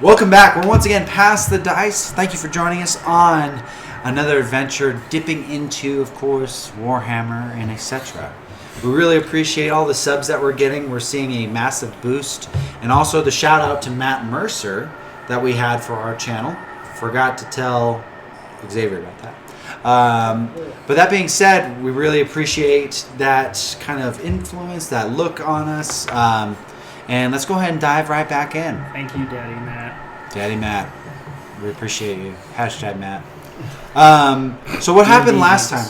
Welcome back. We're once again past the dice. Thank you for joining us on another adventure, dipping into, of course, Warhammer and etc. We really appreciate all the subs that we're getting. We're seeing a massive boost. And also the shout out to Matt Mercer that we had for our channel. Forgot to tell Xavier about that. But that being said, we really appreciate that kind of influence, that look on us. And let's go ahead and dive right back in. Thank you, Daddy Matt. Daddy Matt. We appreciate you. Hashtag Matt. So what happened last time?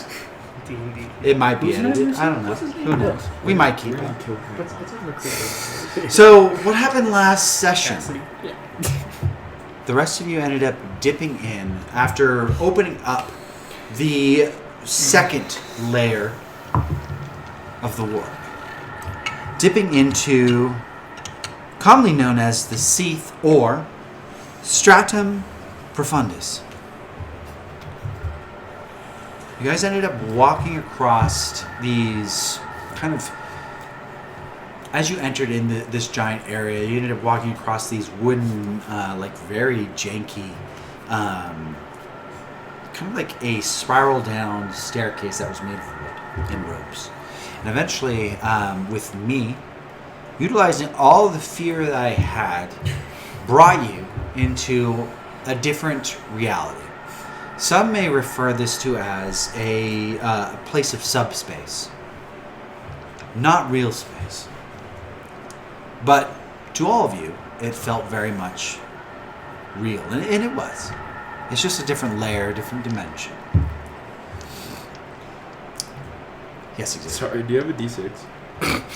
D&D. It might be edited. I don't know. Who knows? We might keep it. So what happened last session? The rest of you ended up dipping in after opening up the second layer of the warp. Dipping into commonly known as the Seath or Stratum Profundis. You guys ended up walking across these kind of, as you entered in this giant area, you ended up walking across these wooden, like very janky, kind of like a spiral down staircase that was made of wood and ropes. And eventually, with me, utilizing all the fear that I had, brought you into a different reality. Some may refer this to as a place of subspace. Not real space. But to all of you, it felt very much real. And it was. It's just a different layer, a different dimension. Yes, exactly. Sorry, do you have a D6?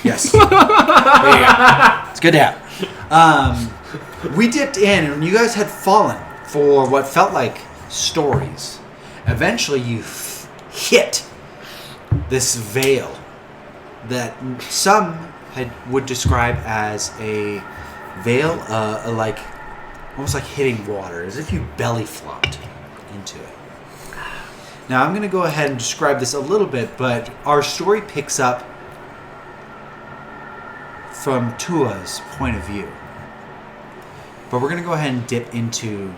Yes. There you go. It's good to have. We dipped in, and you guys had fallen for what felt like stories. Eventually, you hit this veil that some would describe as a veil, like almost like hitting water, as if you belly flopped into it. Now, I'm going to go ahead and describe this a little bit, but our story picks up from Tua's point of view. But we're going to go ahead and dip into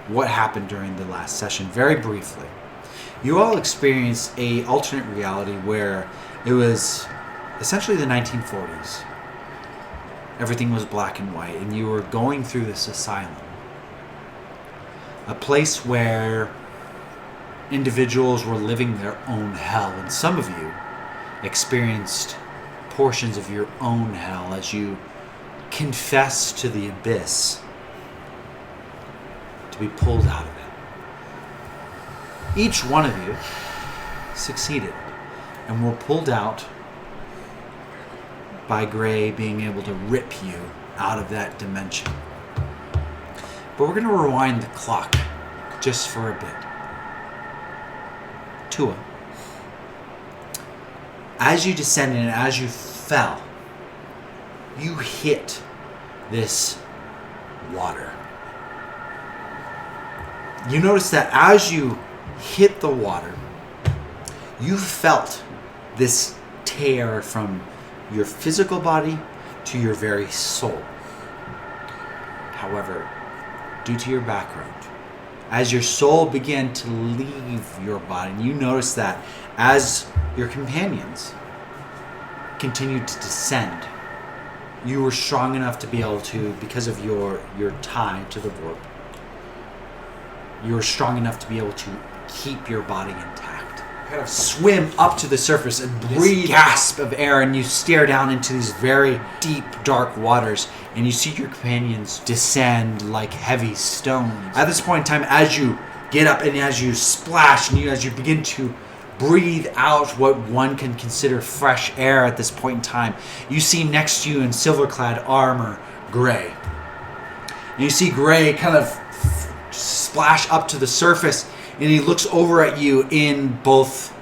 what happened during the last session very briefly. You all experienced a alternate reality where it was essentially the 1940s. Everything was black and white, and you were going through this asylum. A place where individuals were living their own hell, and some of you experienced portions of your own hell as you confess to the abyss to be pulled out of it. Each one of you succeeded and were pulled out by Gray being able to rip you out of that dimension. But we're going to rewind the clock just for a bit. Tua, as you descended and as you fell, you hit this water. You notice that as you hit the water, you felt this tear from your physical body to your very soul. However, due to your background, as your soul began to leave your body, you notice that as your companions continued to descend, you were strong enough to be able to, because of your tie to the warp, you were strong enough to be able to keep your body intact. Kind of swim up to the surface and breathe gasp of air, and you stare down into these very deep, dark waters, and you see your companions descend like heavy stones. At this point in time, as you get up and as you splash and as you begin to breathe out what one can consider fresh air at this point in time, you see next to you in silver-clad armor, Gray. And you see Gray kind of splash up to the surface, and he looks over at you in both.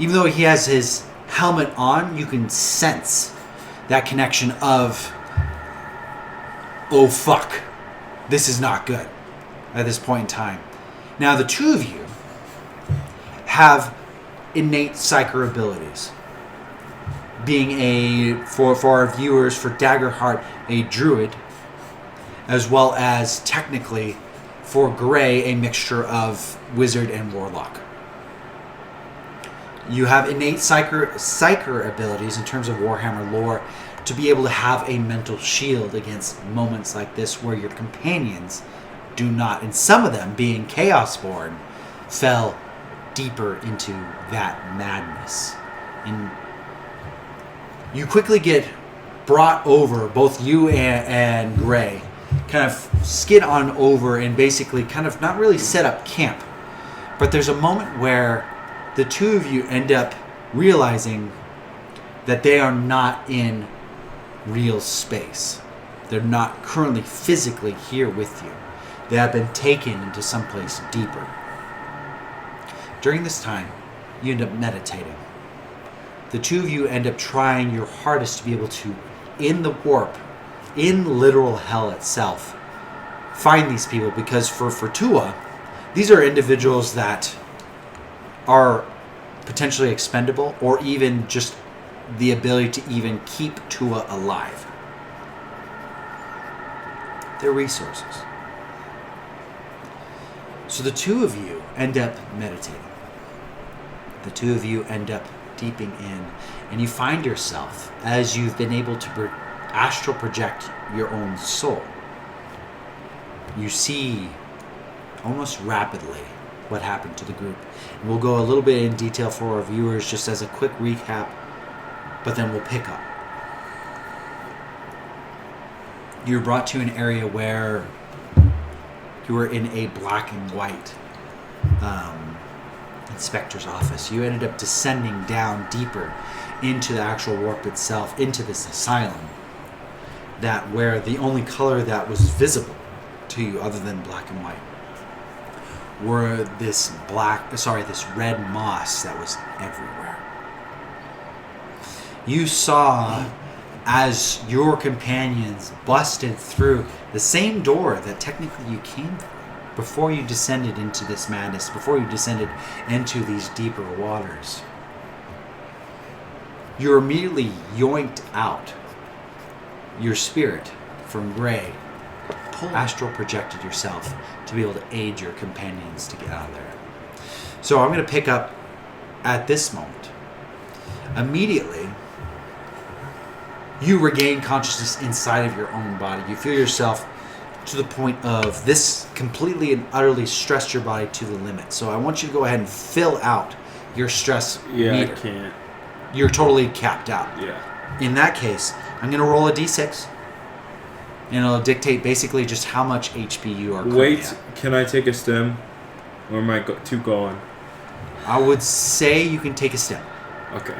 Even though he has his helmet on, you can sense that connection of, oh fuck, this is not good at this point in time. Now, the two of you have innate psychic abilities. Being for our viewers, for Daggerheart, a druid, as well as technically for Gray a mixture of wizard and warlock. You have innate psyker abilities in terms of Warhammer lore to be able to have a mental shield against moments like this where your companions do not, and some of them being Chaosborn, fell deeper into that madness. And you quickly get brought over, both you and Gray, kind of skid on over and basically kind of not really set up camp. But there's a moment where the two of you end up realizing that they are not in real space. They're not currently physically here with you. They have been taken into someplace deeper. During this time, you end up meditating. The two of you end up trying your hardest to be able to, in the warp, in literal hell itself, find these people, because for Tua, these are individuals that are potentially expendable, or even just the ability to even keep Tua alive. They're resources. So the two of you end up meditating. The two of you end up deeping in, and you find yourself, as you've been able to astral project your own soul, you see almost rapidly what happened to the group. And we'll go a little bit in detail for our viewers just as a quick recap, but then we'll pick up. You're brought to an area where you were in a black and white inspector's office. You ended up descending down deeper into the actual warp itself, into this asylum, that where the only color that was visible to you other than black and white were this red moss that was everywhere. You saw as your companions busted through the same door that technically you came through before you descended into this madness, before you descended into these deeper waters. You're immediately yoinked out. Your spirit from Gray astral projected yourself to be able to aid your companions to get out of there. So I'm going to pick up at this moment. Immediately, you regain consciousness inside of your own body. You feel yourself to the point of this completely and utterly stressed your body to the limit. So I want you to go ahead and fill out your stress meter. I can't. You're totally capped out. Yeah. In that case, I'm going to roll a d6. And it'll dictate basically just how much HP you are currently Wait, at. can I take a stem? Or am I too gone? I would say you can take a step. Okay.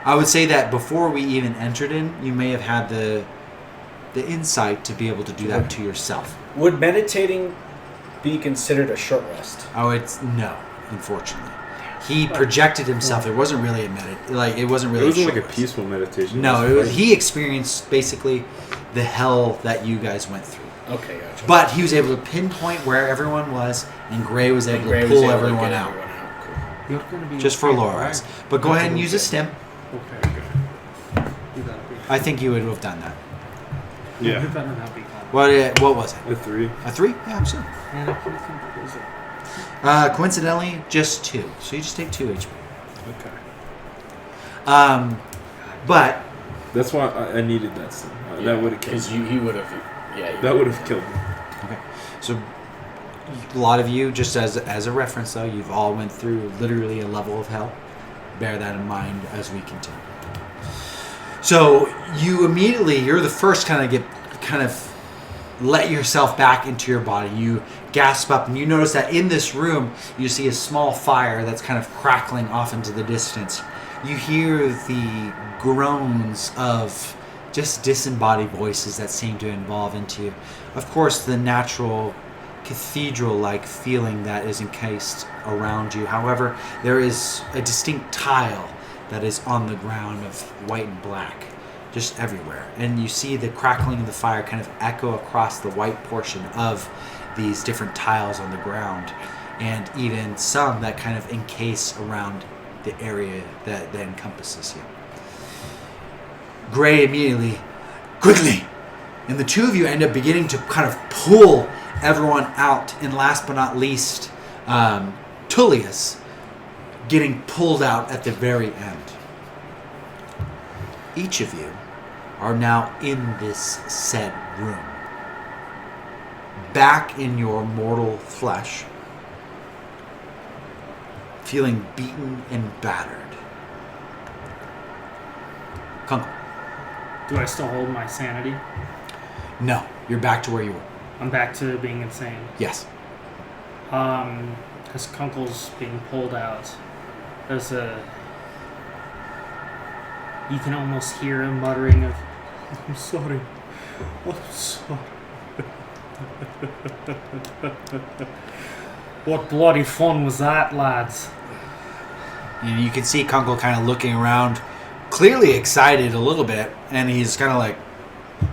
I would say that before we even entered in, you may have had the insight to be able to do that to yourself. Would meditating be considered a short rest? Oh, no, unfortunately. He projected himself. It wasn't really it wasn't really. It wasn't short like a rest. peaceful meditation. No, he experienced basically the hell that you guys went through. Okay, gotcha. But he was able to pinpoint where everyone was, and Gray was able to pull everyone out. Cool. You're gonna be Just for okay, Laura's. right? But go ahead and use a stem. Okay. You gotta be. I think you would have done that. You Yeah. better not be calm. What was it? A 3. A 3? Yeah, absolutely. And if you can use it. Coincidentally, just 2. So you just take 2 HP. Okay. But That's why I needed that stem. That would have killed Because me. he would have. Yeah. That would have killed me. okay. So a lot of you, just as a reference though, you've all went through literally a level of hell. Bear that in mind as we continue. So you're the first kind of let yourself back into your body. You gasp up and you notice that in this room you see a small fire that's kind of crackling off into the distance. You hear the groans of just disembodied voices that seem to involve into, of course, the natural cathedral-like feeling that is encased around you. However, there is a distinct tile that is on the ground of white and black, just everywhere. And you see the crackling of the fire kind of echo across the white portion of these different tiles on the ground, and even some that kind of encase around the area that encompasses you. Gray immediately, quickly, And the two of you end up beginning to kind of pull everyone out. And last but not least, Tullius getting pulled out at the very end. Each of you are now in this said room. Back in your mortal flesh. Feeling beaten and battered. Kunkel. Do I still hold my sanity? No, you're back to where you were. I'm back to being insane. Yes. Because Kunkel's being pulled out. There's a... You can almost hear a muttering of, I'm sorry. I'm sorry. What bloody fun was that, lads? And you can see Kunkel kind of looking around, clearly excited a little bit, and he's kind of like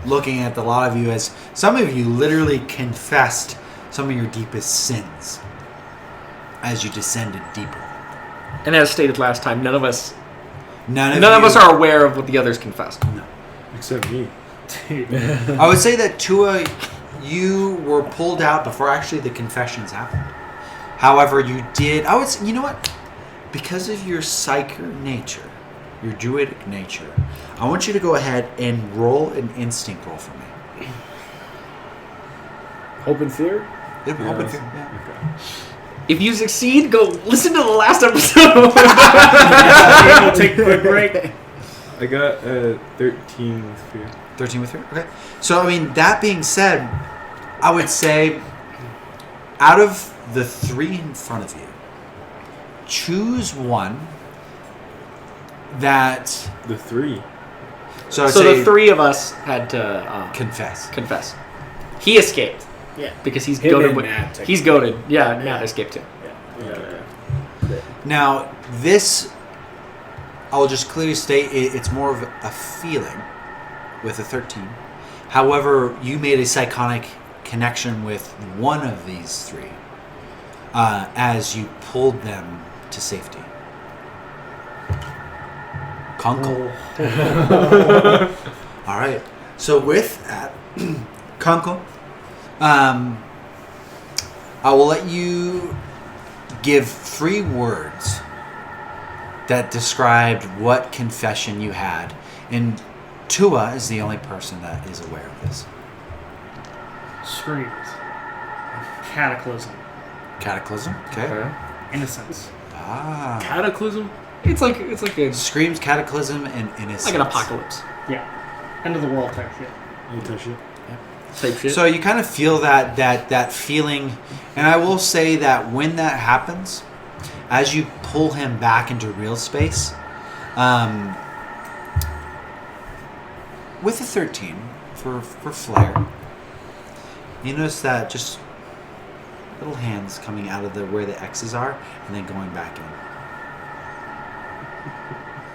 looking at the lot of you as some of you literally confessed some of your deepest sins as you descended deeper. And as stated last time, none of us None are aware of what the others confessed. No. Except me. I would say that Tua, you were pulled out before actually the confessions happened. However, you did... I would say, you know what? Because of your psychic nature, your druidic nature, I want you to go ahead and roll an instinct roll for me. Hope and fear? Yeah. If you succeed, go listen to the last episode. We'll take a quick break. I got 13 with fear. 13 with fear? Okay. So, I mean, that being said, I would say out of the three in front of you, choose one that... The three. So, So the three of us had to confess. confess. He escaped. Yeah. Because he's Him goaded. and Matt, He's goaded. Yeah, Matt escaped too. Okay. Now, this, I will just clearly state, it's more of a feeling with a 13. However, you made a psychonic connection with one of these three as you pulled them to safety. Kunkel. All right. So with that, Kunkel, I will let you give 3 words that described what confession you had. And Tua is the only person that is aware of this. Screams. Cataclysm. Cataclysm? Okay. Innocence. Ah. Cataclysm? It's like a Screams, cataclysm, and innocence. like an apocalypse Yeah. End of the world type shit. You touch it? type shit. So you kind of feel that feeling, and I will say that when that happens, as you pull him back into real space, with a 13 for flair, you notice that just little hands coming out of where the X's are, and then going back in.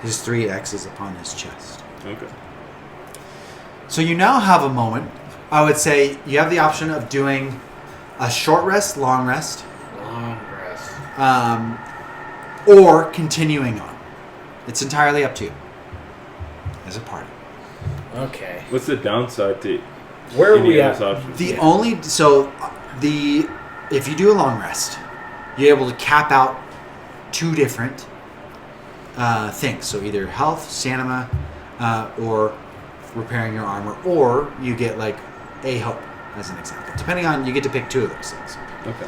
His 3 X's upon his chest. Okay. So you now have a moment. I would say you have the option of doing a short rest, long rest, or continuing on. It's entirely up to you as a party. Okay. What's the downside to Where are any we of at? those options? If you do a long rest, you're able to cap out 2 different things. So either health, stamina, or repairing your armor, or you get like a hope as an example. Depending on, you get to pick 2 of those things. Okay.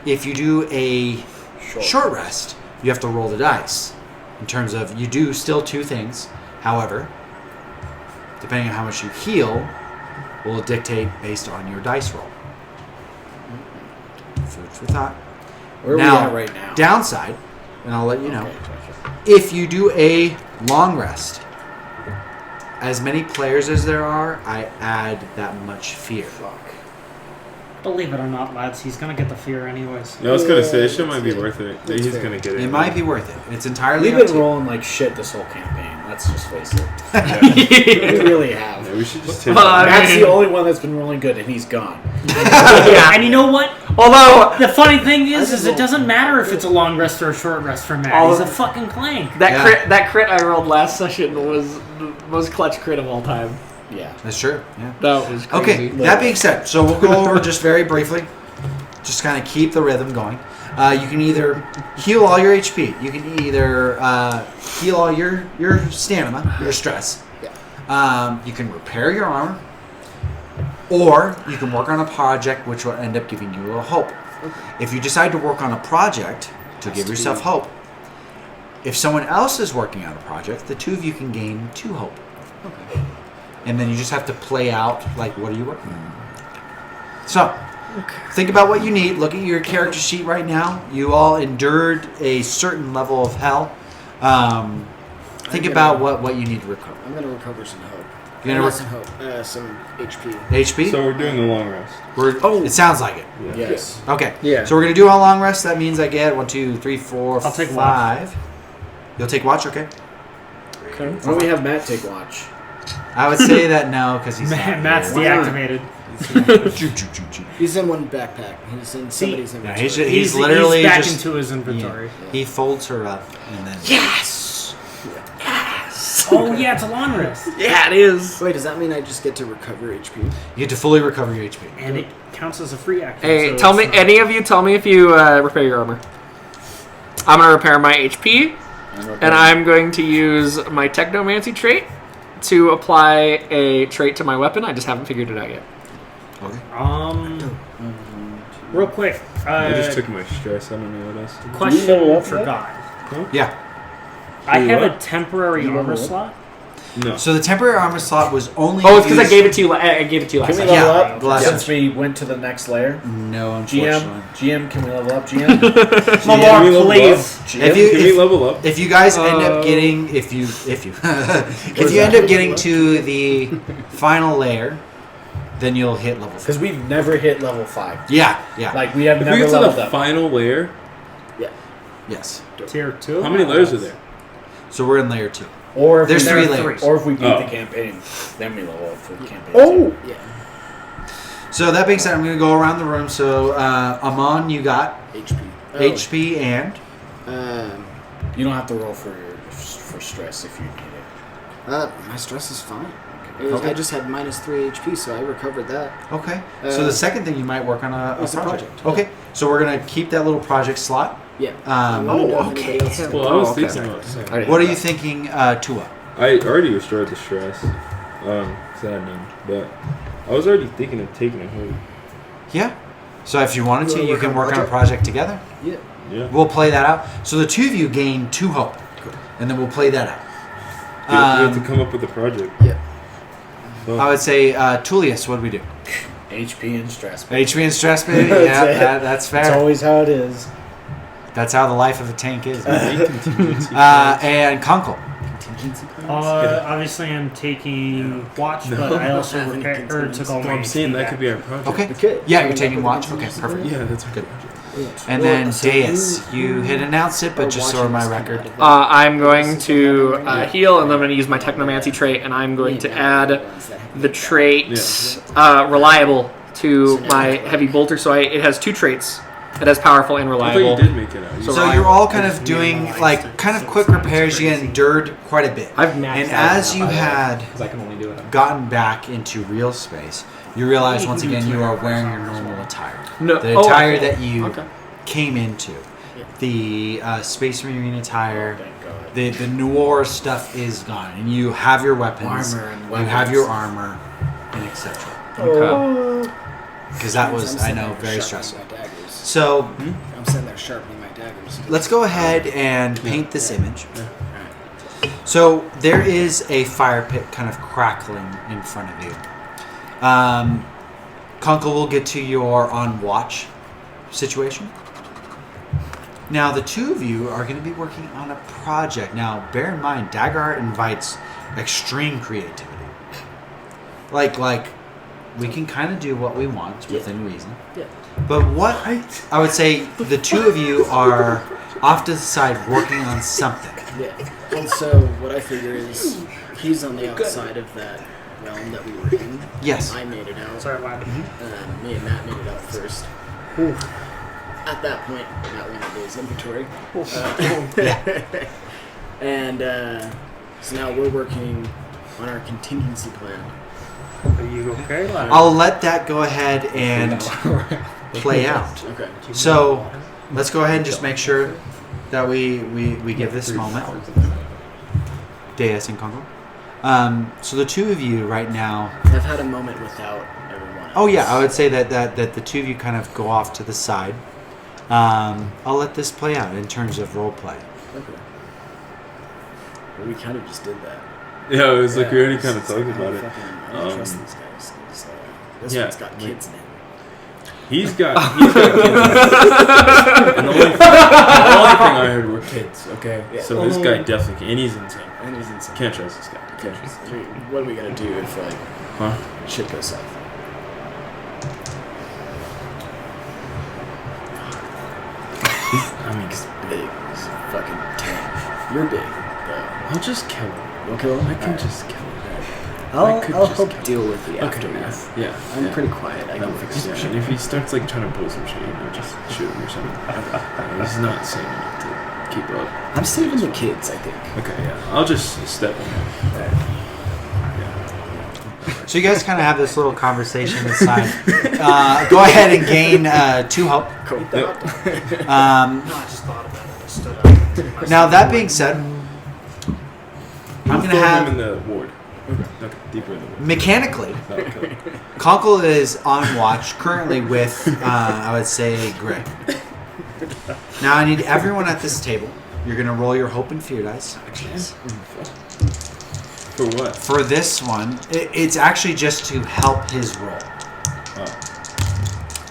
If you do a short rest, you have to roll the dice. In terms of, you do still 2 things. However, depending on how much you heal, will dictate based on your dice roll. Food for thought. Where are we at right now? Downside, and I'll let you know. Okay, gotcha. If you do a long rest, as many players as there are, I add that much fear. Fuck. Believe it or not, lads, he's gonna get the fear anyways. I was gonna say, this shit might be Yeah. worth it. That's He's fair. gonna get it. It might be worth it. It's entirely We've up to been you. rolling like shit this whole campaign. Let's just face it. Yeah. We really have. Yeah, we should just take Well, I Matt's mean- the only one that's been rolling good, and he's gone. Yeah. And you know what? Although The funny thing is it doesn't matter if it's a long rest or a short rest for Matt. He's a fucking clank. that Yeah. crit I rolled last session was the most clutch crit of all time. Yeah. That's true. Yeah. That was crazy. Okay. That being said, so we'll go over just very briefly. Just kind of keep the rhythm going. You can either heal all your HP. You can either heal all your stamina, your stress. You can repair your armor, or you can work on a project which will end up giving you a little hope. If you decide to work on a project to give yourself hope, if someone else is working on a project, the two of you can gain 2 hope. And then you just have to play out, like, what are you working on? So, think about what you need. Look at your character sheet right now. You all endured a certain level of hell. Think about what you need to recover. I'm going to recover some hope. You're gonna some hope. Some HP. HP? So we're doing the long rest. It sounds like it. Yeah. Yes. Okay. Yeah. So we're going to do a long rest. That means I get 1, 2, 3, 4, I'll take 5. You'll take watch, okay? Okay. Why don't we have Matt take watch? I would say that no, because he's not Matt's here. deactivated. Choo. He's in one backpack. He's in somebody's Yeah, inventory. he's literally he's back just into his inventory. He folds her up and then Yes. Oh yeah, it's a long rest, Yeah, it is. Wait, does that mean I just get to recover HP? you get to fully recover your HP. and it counts as a free action. Hey, so tell it's me, not- any of you, tell me if you repair your armor. I'm gonna repair my HP, and I'm going to use my technomancy trait to apply a trait to my weapon. I just haven't figured it out yet. Okay. Real quick. I just took my stress. I don't know what else. Question level up for yet? God. Yeah. I You have what? a temporary You armor level up? slot. No. So the temporary armor slot was only. Oh, it's because I used- gave it to you. I gave it to you last Can we time. level Yeah, up last since time. we went to the next layer? No, unfortunately. GM, can we level up, GM? My Can we lord, level please. up? If you Can we level up? if you guys end up getting if you end up getting to the final layer, then you'll hit level 5. Because we've never hit level 5. Yeah. Like, we have If we never get to leveled the up. final layer, Yes. Tier 2. how many layers are there? So we're in layer 2. Or if There's we, 3 there are layers. Or if we beat Oh. the campaign, then we level up for the campaign. Yeah. So that being said, I'm going to go around the room. So Aman, you got HP. HP and You don't have to roll for stress if you need it. My stress is fine. Okay. I just had -3 HP, so I recovered that. okay. So the second thing you might work on a It's a project. project. Okay. So we're going to keep that little project slot. Yeah. Um, I wanna know if okay. anybody else did. Well, I was okay. thinking about the same. Alright. What are you thinking, Tua? I already restored the stress. 'Cause I had none. But I was already thinking of taking a hold. Yeah. So if you wanted to, Wanna you work can on a work on a project? project together. Yeah. Yeah. We'll play that out. So the two of you gain 2 hope, and then we'll play that out. We have to come up with a project. Yeah. So, I would say, Tullius, what do we do? HP and stress. HP and stress, baby. That's Yeah, it. that's That's fair. always how it is. That's how the life of a tank is. man. contingency And Kunkel. Contingency plans? Obviously, I'm taking watch, No. but I also Have any repair, or took all Well, my I'm saying HP that back. could be our project. Okay. Okay. Yeah, So you're we taking have watch. the Okay, contingency perfect. Yeah, that's Good. Yeah. And Well, then so Deus, you had announced it, but just so my record. I'm going to heal, and then I'm going to use my technomancy trait, and I'm going to add the trait reliable to my heavy bolter. So it has 2 traits. It has powerful and I thought reliable. you did make it out. You So So you're all kind of doing like kind of quick repairs. You endured quite a bit. I've maxed And out as now, you by the way, had 'cause I can only do it. gotten back into real space, you realize once again you are wearing your normal attire. No, The oh, attire okay. that you Okay. came into. The Space Marine attire, Thank God. the noir stuff is gone, and you have your weapons, Armor and you weapons. have your armor, and etc. Okay. Because that was, I'm I sitting know, there very sharpening stressful. my daggers. So I'm sitting there sharpening my daggers. let's go ahead and paint this image. So there is a fire pit kind of crackling in front of you. Kunkel will get to your on watch situation. Now the two of you are going to be working on a project. Now bear in mind, Daggerheart invites extreme creativity. Like we can kind of do what we want within reason. Yeah. But what I would say, the two of you are off to the side working on something. Yeah. And so what I figure is he's on the outside of that realm that we were in. Yes. I made it out. Sorry, what? Me and Matt made it out first. At that point, Matt went into his inventory. And so now we're working on our contingency plan. Are you okay? I'll let that go ahead and play out. Okay. So let's go ahead and just make sure that we give this moment. Deus and Congo. So the two of you right now. I've had a moment without everyone else. Oh yeah, I would say that the two of you kind of go off to the side. I'll let this play out in terms of role play. Okay. Well, we kind of just did that. Yeah, it was like we already kind of talked about it. I don't trust these guys. This yeah, one's got kids in it. He's got kids. And the only thing I heard were kids, okay? Yeah. So this guy definitely can, and he's insane. And he's insane. Can't trust this guy. Okay. What are we gonna do if Huh? shit goes south? He's Big. He's a fucking tank. You're big, though. I'll just kill him. You'll kill him? I can Alright. just kill him. I'll just help kill him. deal with the Okay, aftermath. yeah. I'm yeah. pretty quiet. I can That'll fix fix some it. shit. And if he starts like trying to pull some shit, just shoot him or something. He's not saying enough to keep up. I'm saving the kids, I think. Okay, yeah. I'll just step in. So you guys kind of have this little conversation inside. Go ahead and gain 2 hope. Cool. No, I just thought about it. I stood up. Now that being said, I'm gonna Throw have him in the ward. Okay, deeper in the ward. mechanically. That'll kill him. Conkle is on watch currently with, I would say, Gray. Now I need everyone at this table. You're gonna roll your hope and fear dice. For what? For this one, it's actually just to help his roll. Oh.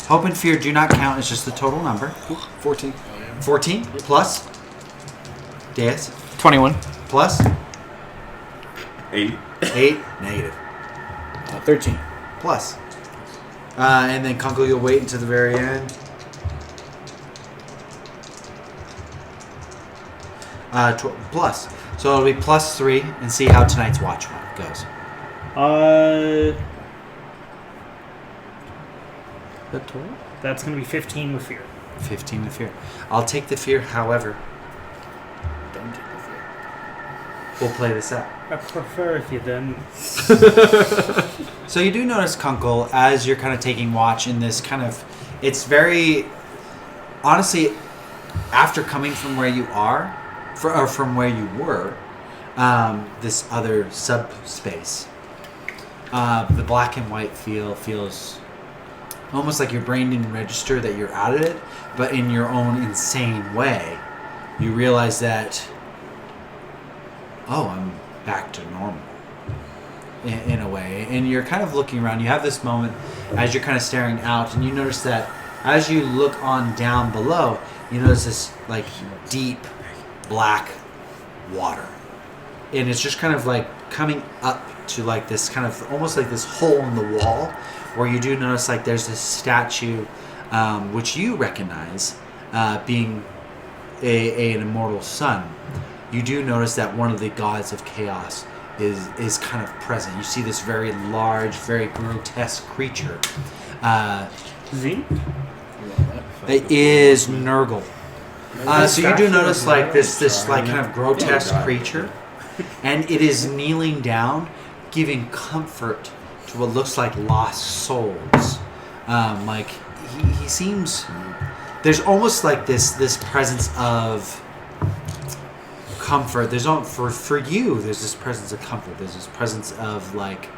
Hope and fear do not count. It's just the total number. 14. 14 plus. Deus 21. plus 8. 8 negative 13. plus. And then Conkle, you'll wait until the very end. Plus. So it'll be plus 3 and see how tonight's watch goes. That's going to be 15 with fear. 15 to fear. I'll take the fear, however. Don't take the fear. We'll play this out. I prefer if you didn't. So you do notice, Kunkel, as you're kind of taking watch in this kind of... It's very... Honestly, after coming from where you are, or from where you were, this other subspace, the black and white feel feels almost like your brain didn't register that you're out of it, but in your own insane way, you realize that, oh, I'm back to normal. In a way, and you're kind of looking around. You have this moment as you're kind of staring out, and you notice that as you look on down below, you notice this like deep black water, and it's just kind of like coming up to like this kind of almost like this hole in the wall, where you do notice like there's this statue, which you recognize being an immortal sun. You do notice that one of the gods of chaos is kind of present. You see this very large, very grotesque creature. Z? It is Nurgle. So you do notice like this like kind of grotesque creature, and it is kneeling down, giving comfort to what looks like lost souls. Like he seems. There's almost like this presence of comfort. There's for you. There's this presence of comfort. There's this presence of like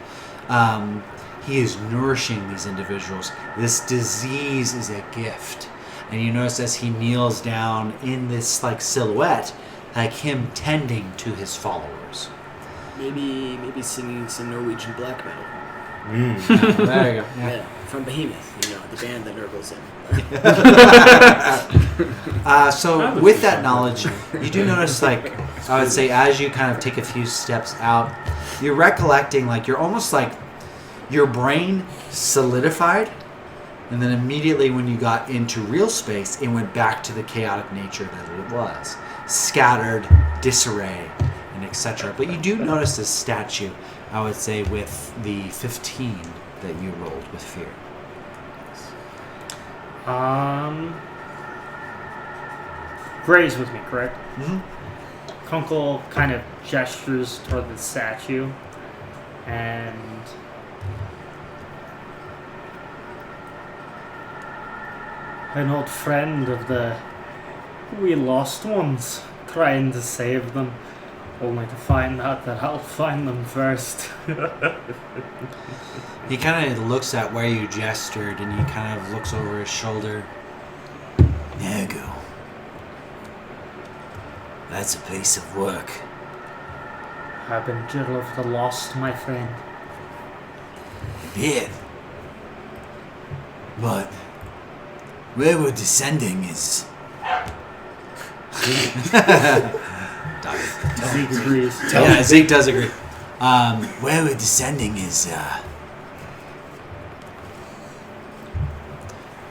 he is nourishing these individuals. This disease is a gift, and you notice as he kneels down in this like silhouette, like him tending to his followers. Maybe singing some Norwegian black metal. There you go. Yeah, from Behemoth, the band that Nurgle's in. So with that knowledge, you do notice, like, I would say, as you kind of take a few steps out, you're recollecting, like, you're almost like your brain solidified, and then immediately when you got into real space, it went back to the chaotic nature that it was. Scattered, disarray, and etc. But you do notice this statue, I would say, with the 15 that you rolled with fear. Gray's with me, correct? Mm-hmm. Kunkel kind of gestures toward the statue, and an old friend of the we lost ones, trying to save them, only to find out that I'll find them first. He kind of looks at where you gestured, and he kind of looks over his shoulder. Nurgle. That's a piece of work. Harbinger of the lost, my friend. Bit. But where we're descending is... Zeke agrees. Yeah, Zeke does agree. Where we're descending is...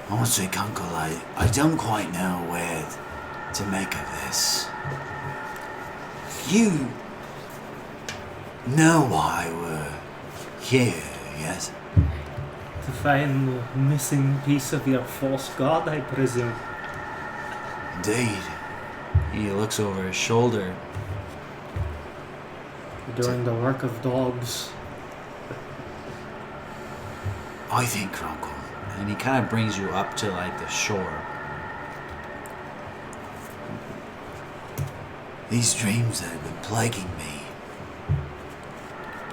honestly, Kunkel, I don't quite know where to make of this. You know why we're here, yes? To find the missing piece of your false god, I presume. Indeed. He looks over his shoulder. Doing the work of dogs. I think, Kunkel. And he kind of brings you up to like the shore. These dreams that have been plaguing me.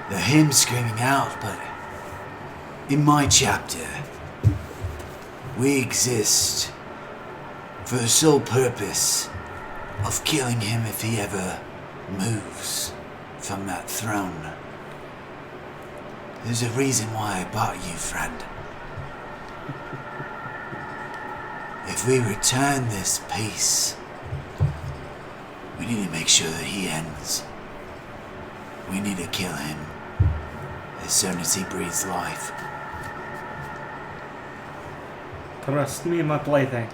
They're him screaming out, but in my chapter, we exist for the sole purpose of killing him if he ever moves from that throne. There's a reason why I bought you, friend. If we return this piece, we need to make sure that he ends. We need to kill him as soon as he breathes life. Trust me, my plaything.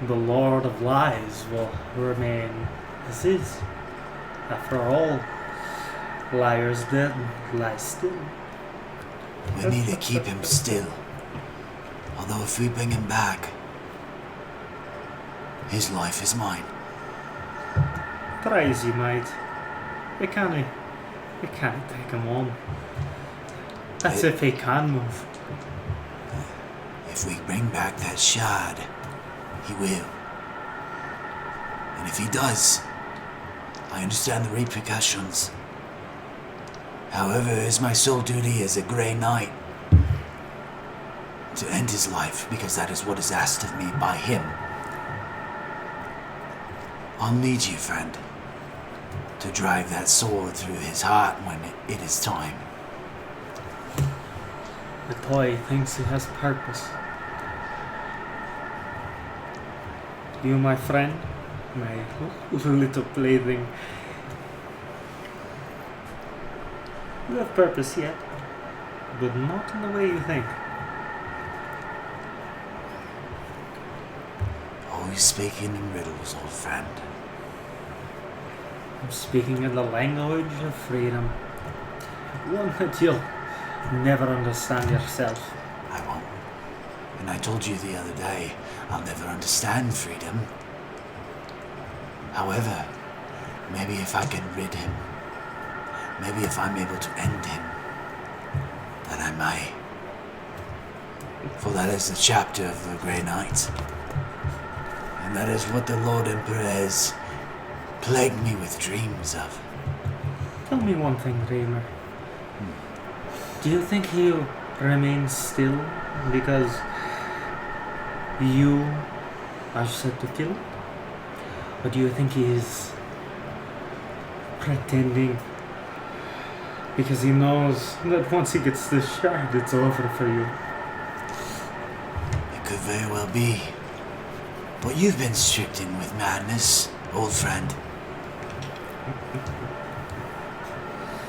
The Lord of Lies will remain as is. After all, liars dead, lie still. We need to keep him still. Although if we bring him back, his life is mine. Try as you might. You can't take him on. That's if he can move. If we bring back that shard, he will. And if he does, I understand the repercussions. However, it is my sole duty as a Grey Knight to end his life, because that is what is asked of me by him. I'll need you, friend, to drive that sword through his heart when it is time. The toy thinks he has purpose. You, my friend, my little plaything, you have purpose yet, but not in the way you think. Always speaking in riddles, old friend. I'm speaking in the language of freedom, one that you'll never understand yourself. I won't. And I told you the other day, I'll never understand freedom. However, maybe if I can rid him, maybe if I'm able to end him, then I may. For that is the chapter of the Grey Knight. And that is what the Lord Emperor has plagued me with dreams of. Tell me one thing, Dreamer. Do you think he'll remain still because you are set to kill him? Or do you think he's pretending because he knows that once he gets this shard, it's over for you? It could very well be. But you've been stricken with madness, old friend.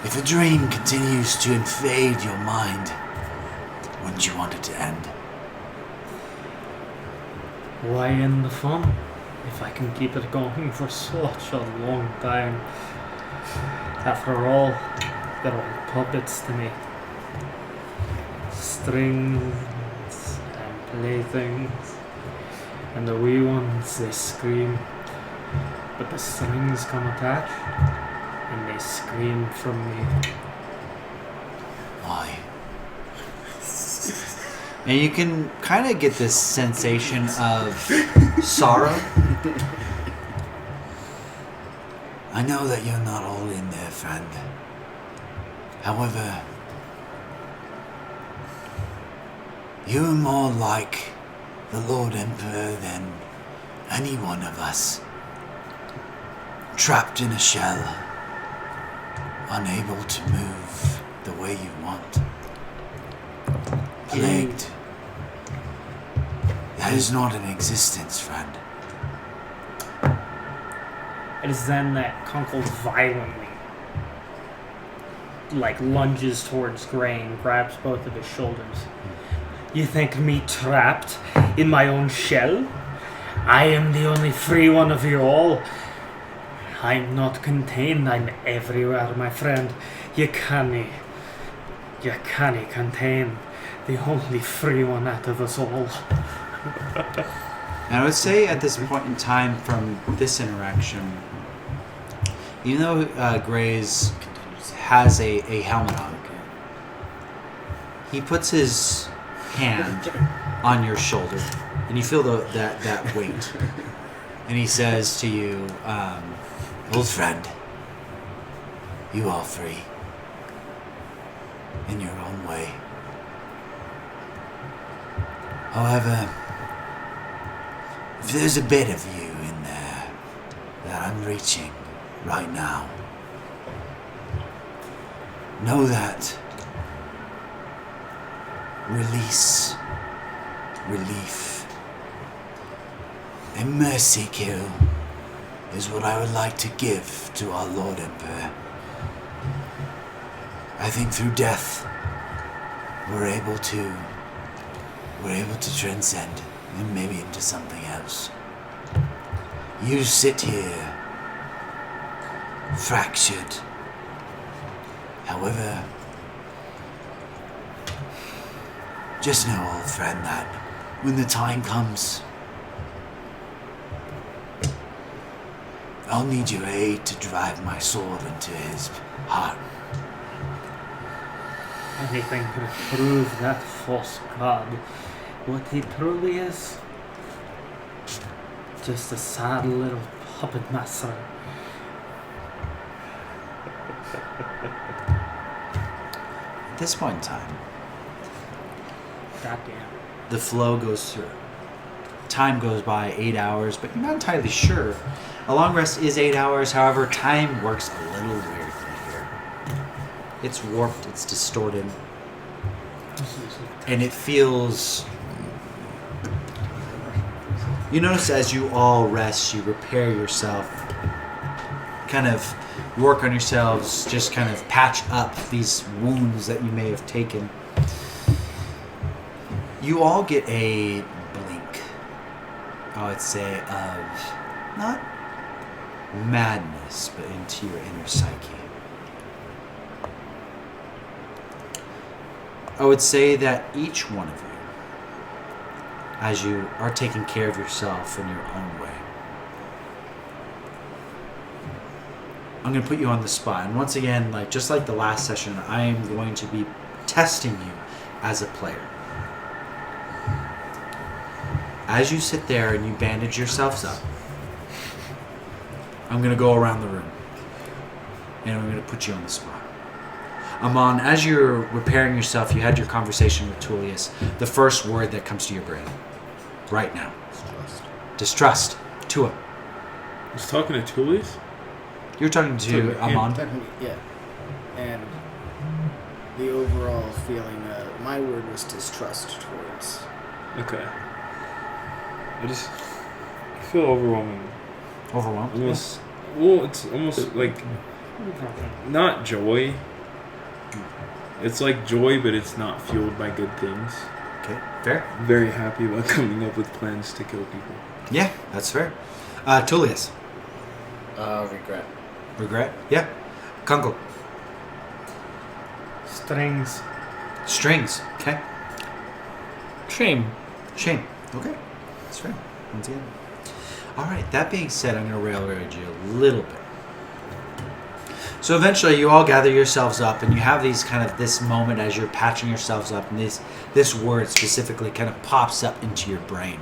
If a dream continues to invade your mind, wouldn't you want it to end? Why end the fun if I can keep it going for such a long time? After all, they're all puppets to me. Strings and playthings. And the wee ones, they scream. But the strings come attached, and they scream from me. Why? And you can kind of get this sensation of sorrow. I know that you're not all in there, friend. However, you're more like the Lord Emperor than any one of us. Trapped in a shell, unable to move the way you want. Plagued. That is not an existence, friend. It is then that Kunkel violently, lunges towards Gray and grabs both of his shoulders. You think me trapped in my own shell? I am the only free one of you all. I'm not contained, I'm everywhere, my friend. You can't contain the only free one out of us all. And I would say at this point in time from this interaction, even though Gray's has a helmet on, he puts his hand on your shoulder, and you feel that weight. And he says to you, old friend, you are free in your own way. However, if there's a bit of you in there that I'm reaching right now, know that release, relief, and mercy kill is what I would like to give to our Lord Emperor. I think through death, we're able to transcend and maybe into something else. You sit here, fractured. However, just know, old friend, that when the time comes, I'll need your aid to drive my sword into his heart. Anything to prove that false god what he truly is. Just a sad little puppet master. At this point in time, Goddamn. the flow goes through. Time goes by 8 hours, but you're not entirely sure. A long rest is 8 hours, however, time works a little weirdly here. It's warped, it's distorted, and it feels... You notice as you all rest, you repair yourself, kind of work on yourselves, just kind of patch up these wounds that you may have taken. You all get a blink, I would say, of not madness, but into your inner psyche. I would say that each one of you, as you are taking care of yourself in your own way, I'm going to put you on the spot. And once again, just like the last session, I am going to be testing you as a player. As you sit there and you bandage yourselves up, I'm going to go around the room. And I'm going to put you on the spot. Amon, as you're repairing yourself, you had your conversation with Tullius. The first word that comes to your brain right now. Distrust. Tua. I was talking to Tullius? You're talking to Amon. Yeah. And the overall feeling, my word was distrust towards. Okay. I feel overwhelming. Overwhelmed? Almost, well, it's almost like not joy. It's like joy, but it's not fueled by good things. Okay, fair. I'm very happy about coming up with plans to kill people. Yeah, that's fair. Tullius. Regret. Regret? Yeah. Kunkel. Strings. Strings. Okay. Shame. Shame. Okay. That's fair. Once again. Alright, that being said, I'm going to railroad you a little bit. So eventually you all gather yourselves up and you have these kind of this moment as you're patching yourselves up, and this word specifically kind of pops up into your brain.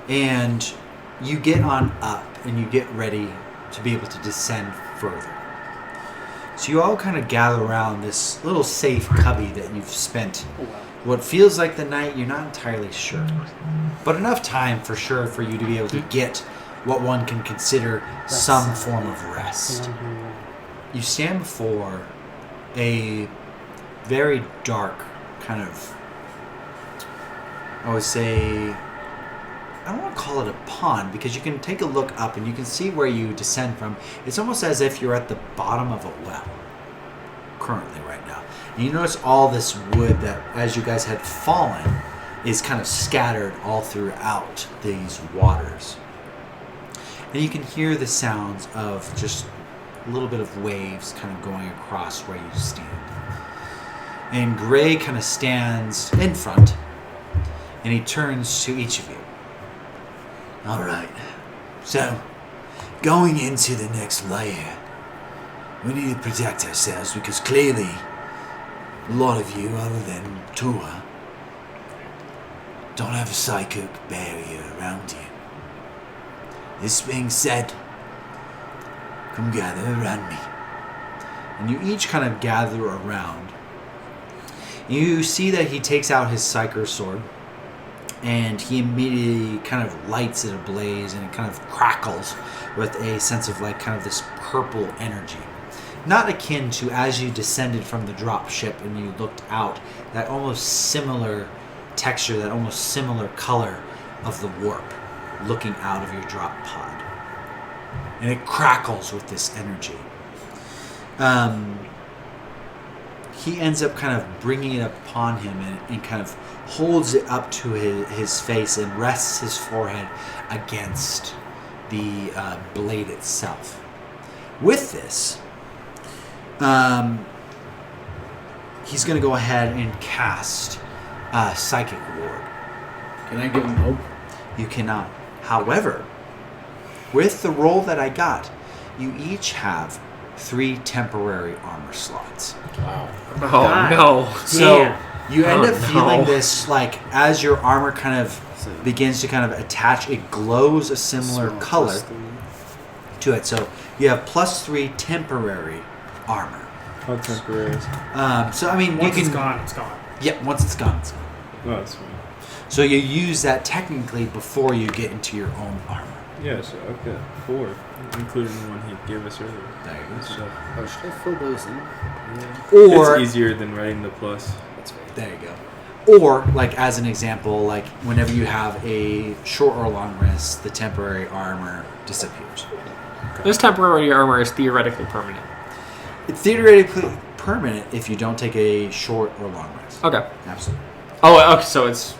And you get on up and you get ready to be able to descend further. So you all kind of gather around this little safe cubby that you've spent what feels like the night, you're not entirely sure. But enough time for sure for you to be able to get what one can consider some form of rest. You stand before a very dark kind of, I would say, I don't want to call it a pond, because you can take a look up and you can see where you descend from. It's almost as if you're at the bottom of a well currently right now. And you notice all this wood that, as you guys had fallen, is kind of scattered all throughout these waters. And you can hear the sounds of just a little bit of waves kind of going across where you stand. And Gray kind of stands in front, and he turns to each of you. All right, so going into the next layer, we need to protect ourselves, because clearly a lot of you, other than Tua, don't have a psychic barrier around you. This being said, come gather around me. And you each kind of gather around. You see that he takes out his Psyker sword, and he immediately kind of lights it ablaze, and it kind of crackles with a sense of like kind of this purple energy. Not akin to as you descended from the drop ship and you looked out, that almost similar texture, that almost similar color of the warp looking out of your drop pod. And it crackles with this energy. He ends up kind of bringing it upon him and kind of holds it up to his face and rests his forehead against the blade itself. With this, he's going to go ahead and cast Psychic Ward. Can I give him hope? You cannot. However, with the roll that I got, you each have 3 temporary armor slots. Wow. Oh, God. no. So you end Oh, up feeling no. this, like, as your armor kind of begins to kind of attach, it glows a similar color to it. So you have +3 temporary armor. How temporary is it? So, I mean, Once you it's can... gone, it's gone. Yep, once it's gone, it's gone. Oh, that's fine. So you use that technically before you get into your own armor. Yeah, so I've got 4, including the one he gave us earlier. There you go. So, Oh, should I fill those in? Or... it's easier than writing the plus. That's right. There you go. Or, like, as an example, like, whenever you have a short or long rest, the temporary armor disappears. This temporary armor is theoretically permanent. It's theoretically permanent if you don't take a short or long rest. Okay. Absolutely. Oh, okay. So it's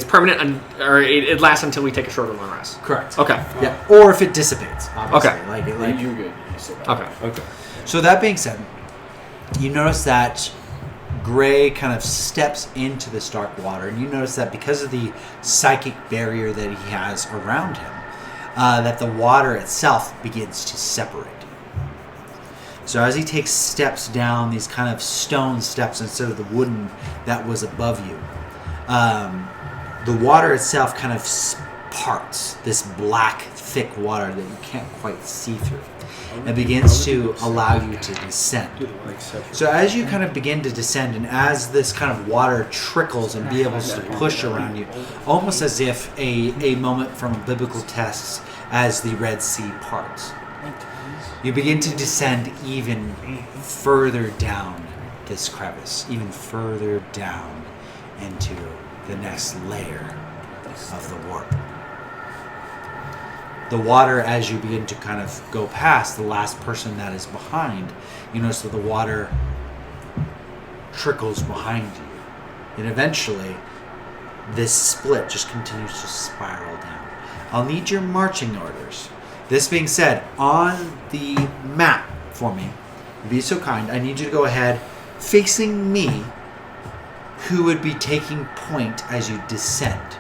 permanent, or it lasts until we take a short or long rest. Correct. Okay. Yeah. Or if it dissipates, obviously. Okay. Like, You're good. You said that. Okay. Okay. So that being said, you notice that Gray kind of steps into this dark water, and you notice that because of the psychic barrier that he has around him, that the water itself begins to separate. So as he takes steps down these kind of stone steps instead of the wooden that was above you, the water itself kind of parts, this black, thick water that you can't quite see through, and begins to allow you to descend. So as you kind of begin to descend, and as this kind of water trickles and be able to push around you, almost as if a moment from biblical texts as the Red Sea parts, you begin to descend even further down this crevice, even further down into the next layer of the warp. The water, as you begin to kind of go past the last person that is behind, you notice that the water trickles behind you. And eventually, this split just continues to spiral down. I'll need your marching orders. This being said, on the map for me, be so kind, I need you to go ahead, facing me, who would be taking point as you descend.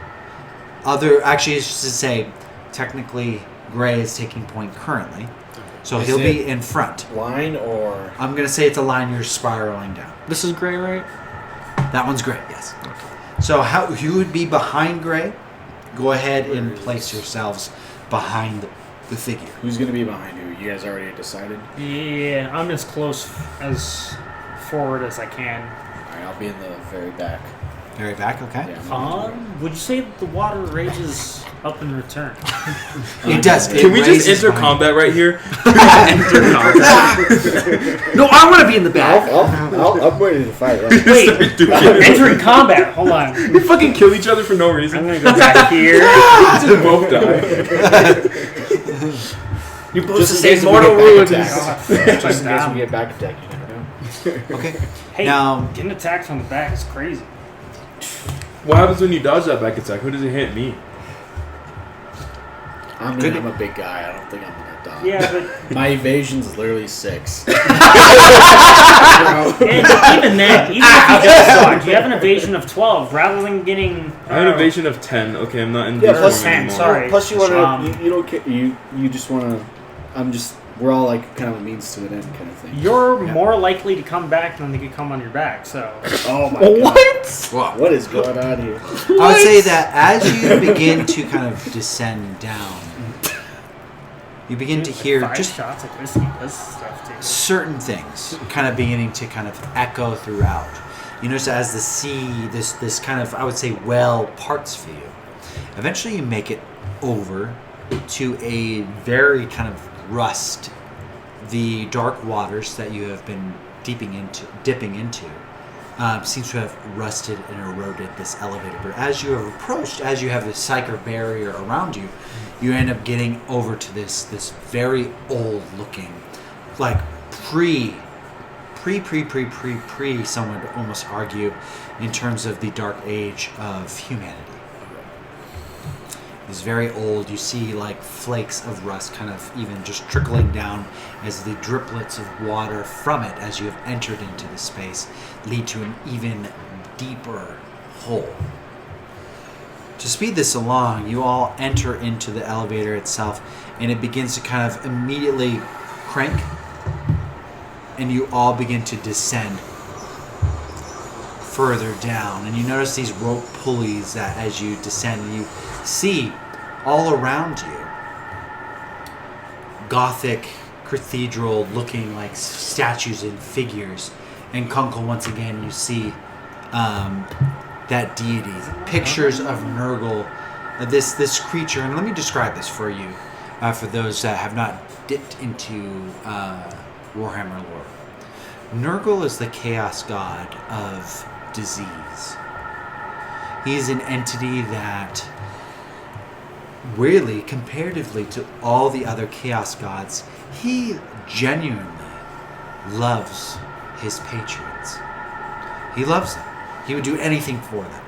Actually, it's just to say, technically, Gray is taking point currently. So Is he'll be it- in front. Line or I'm going to say it's a line you're spiraling down. This is Gray, right? That one's Gray, yes. So how you would be behind Gray? Go ahead and place yourselves behind the figure. who's gonna be behind who? You guys already decided. Yeah, I'm as close as forward as I can. All right, I'll be in the very back. Very back, okay? Yeah. Would you say that the water rages up in return? It does. Can we just raises enter behind combat right here? No, I want to be in the back. I'm ready to fight. Yeah. Wait, entering combat. Hold on. We fucking kill each other for no I'm reason. gonna go back here. Just both die. You both Just in say case we mortal get back ruins. attacked. Just in case we get back attacked, you never know. you. Okay. Hey, Now- getting attacked from the back is crazy. What happens when you dodge that back attack? Who does it hit? Me. I mean, Good. I'm a big guy. I don't think I'm gonna die. Yeah, but My evasion's literally 6. and even then, even if you just dodge, you have an evasion of 12 rather than getting. I have an evasion of 10. Okay, I'm not in Yeah, this plus form 10, anymore. sorry. Plus, you want Um, to. You don't care. You just want to. We're all like kind of a means to an end kind of thing. You're more likely to come back than they could come on your back. So Oh my god! What? What is going on here? I would say that as you begin to kind of descend down, you begin to hear 5 just shots of whiskey does stuff too. certain things kind of beginning to kind of echo throughout. You notice as the sea, this kind of, I would say, well parts for you. Eventually you make it over to a very kind of rust. The dark waters that you have been dipping into seems to have rusted and eroded this elevator. But as you have approached, as you have the Psyche barrier around you, you end up getting over to this very old looking, like pre, someone would almost argue, in terms of the dark age of humanity. It's very old. You see like flakes of rust kind of even just trickling down as the driplets of water from it, as you have entered into the space, lead to an even deeper hole. To speed this along, you all enter into the elevator itself, and it begins to kind of immediately crank, and you all begin to descend further down. And you notice these rope pulleys that as you descend, you see all around you Gothic cathedral looking like statues and figures. And Kunkel, once again, you see that deity, pictures of Nurgle, this creature. And let me describe this for you, for those that have not dipped into Warhammer lore. Nurgle is the chaos god of disease. He is an entity that, really, comparatively to all the other chaos gods, he genuinely loves his patrons. He loves them. He would do anything for them.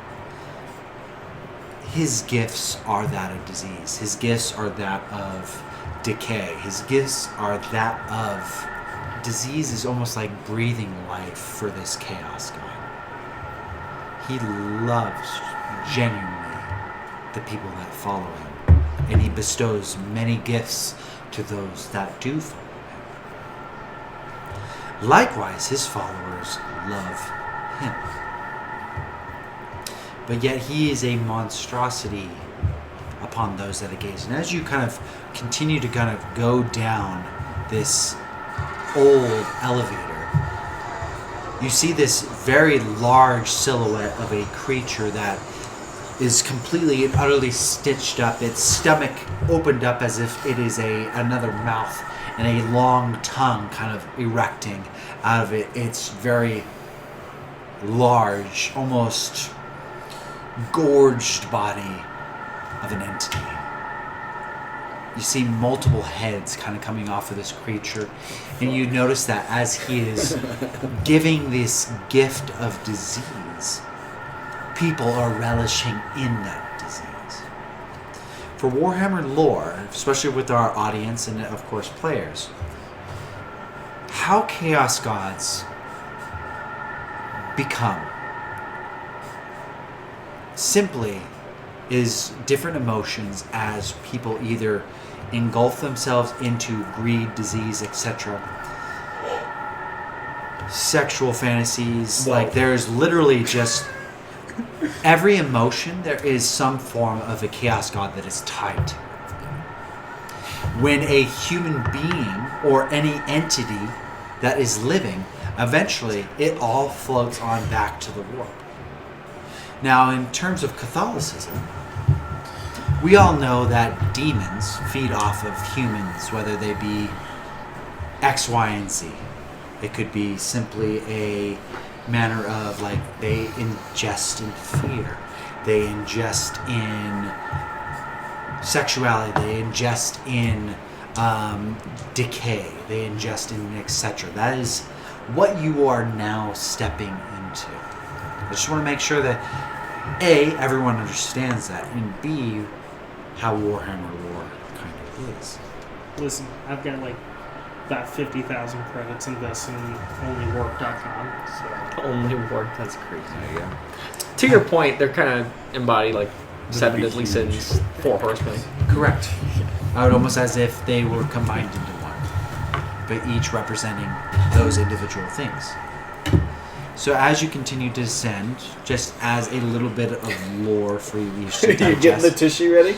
His gifts are that of disease. His gifts are that of decay. His gifts are that of disease is almost like breathing life for this chaos god. He loves genuinely the people that follow him, and he bestows many gifts to those that do follow him. Likewise, his followers love him. But yet he is a monstrosity upon those that gaze. And as you kind of continue to kind of go down this old elevator, you see this very large silhouette of a creature that is completely and utterly stitched up. Its stomach opened up as if it is another mouth, and a long tongue kind of erecting out of it. It's very large, almost gorged body of an entity. You see multiple heads kind of coming off of this creature, and you notice that as he is giving this gift of disease, people are relishing in that disease. For Warhammer lore, especially with our audience and of course players, how chaos gods become simply is different emotions as people either engulf themselves into greed, disease, etc. Sexual fantasies. Whoa. Like, there's literally just every emotion, there is some form of a chaos god that is tied to. When a human being or any entity that is living, eventually it all floats on back to the warp. Now, in terms of Catholicism, we all know that demons feed off of humans, whether they be X, Y, and Z. It could be simply a manner of, like, they ingest in fear, they ingest in sexuality, they ingest in decay, they ingest in etc. That is what you are now stepping into. I just want to make sure that A, everyone understands that, and B, how Warhammer lore kind of is. Listen, I've got like about 50,000 credits in this and onlywork.com. So Only work. That's crazy. There you go. To your point, they're kind of embody like That'd 7 be deadly huge. sins, 4 horsemen. Correct. I would almost as if they were combined into one, but each representing those individual things. So as you continue to descend, just as a little bit of lore for you each to You getting the digest. tissue ready?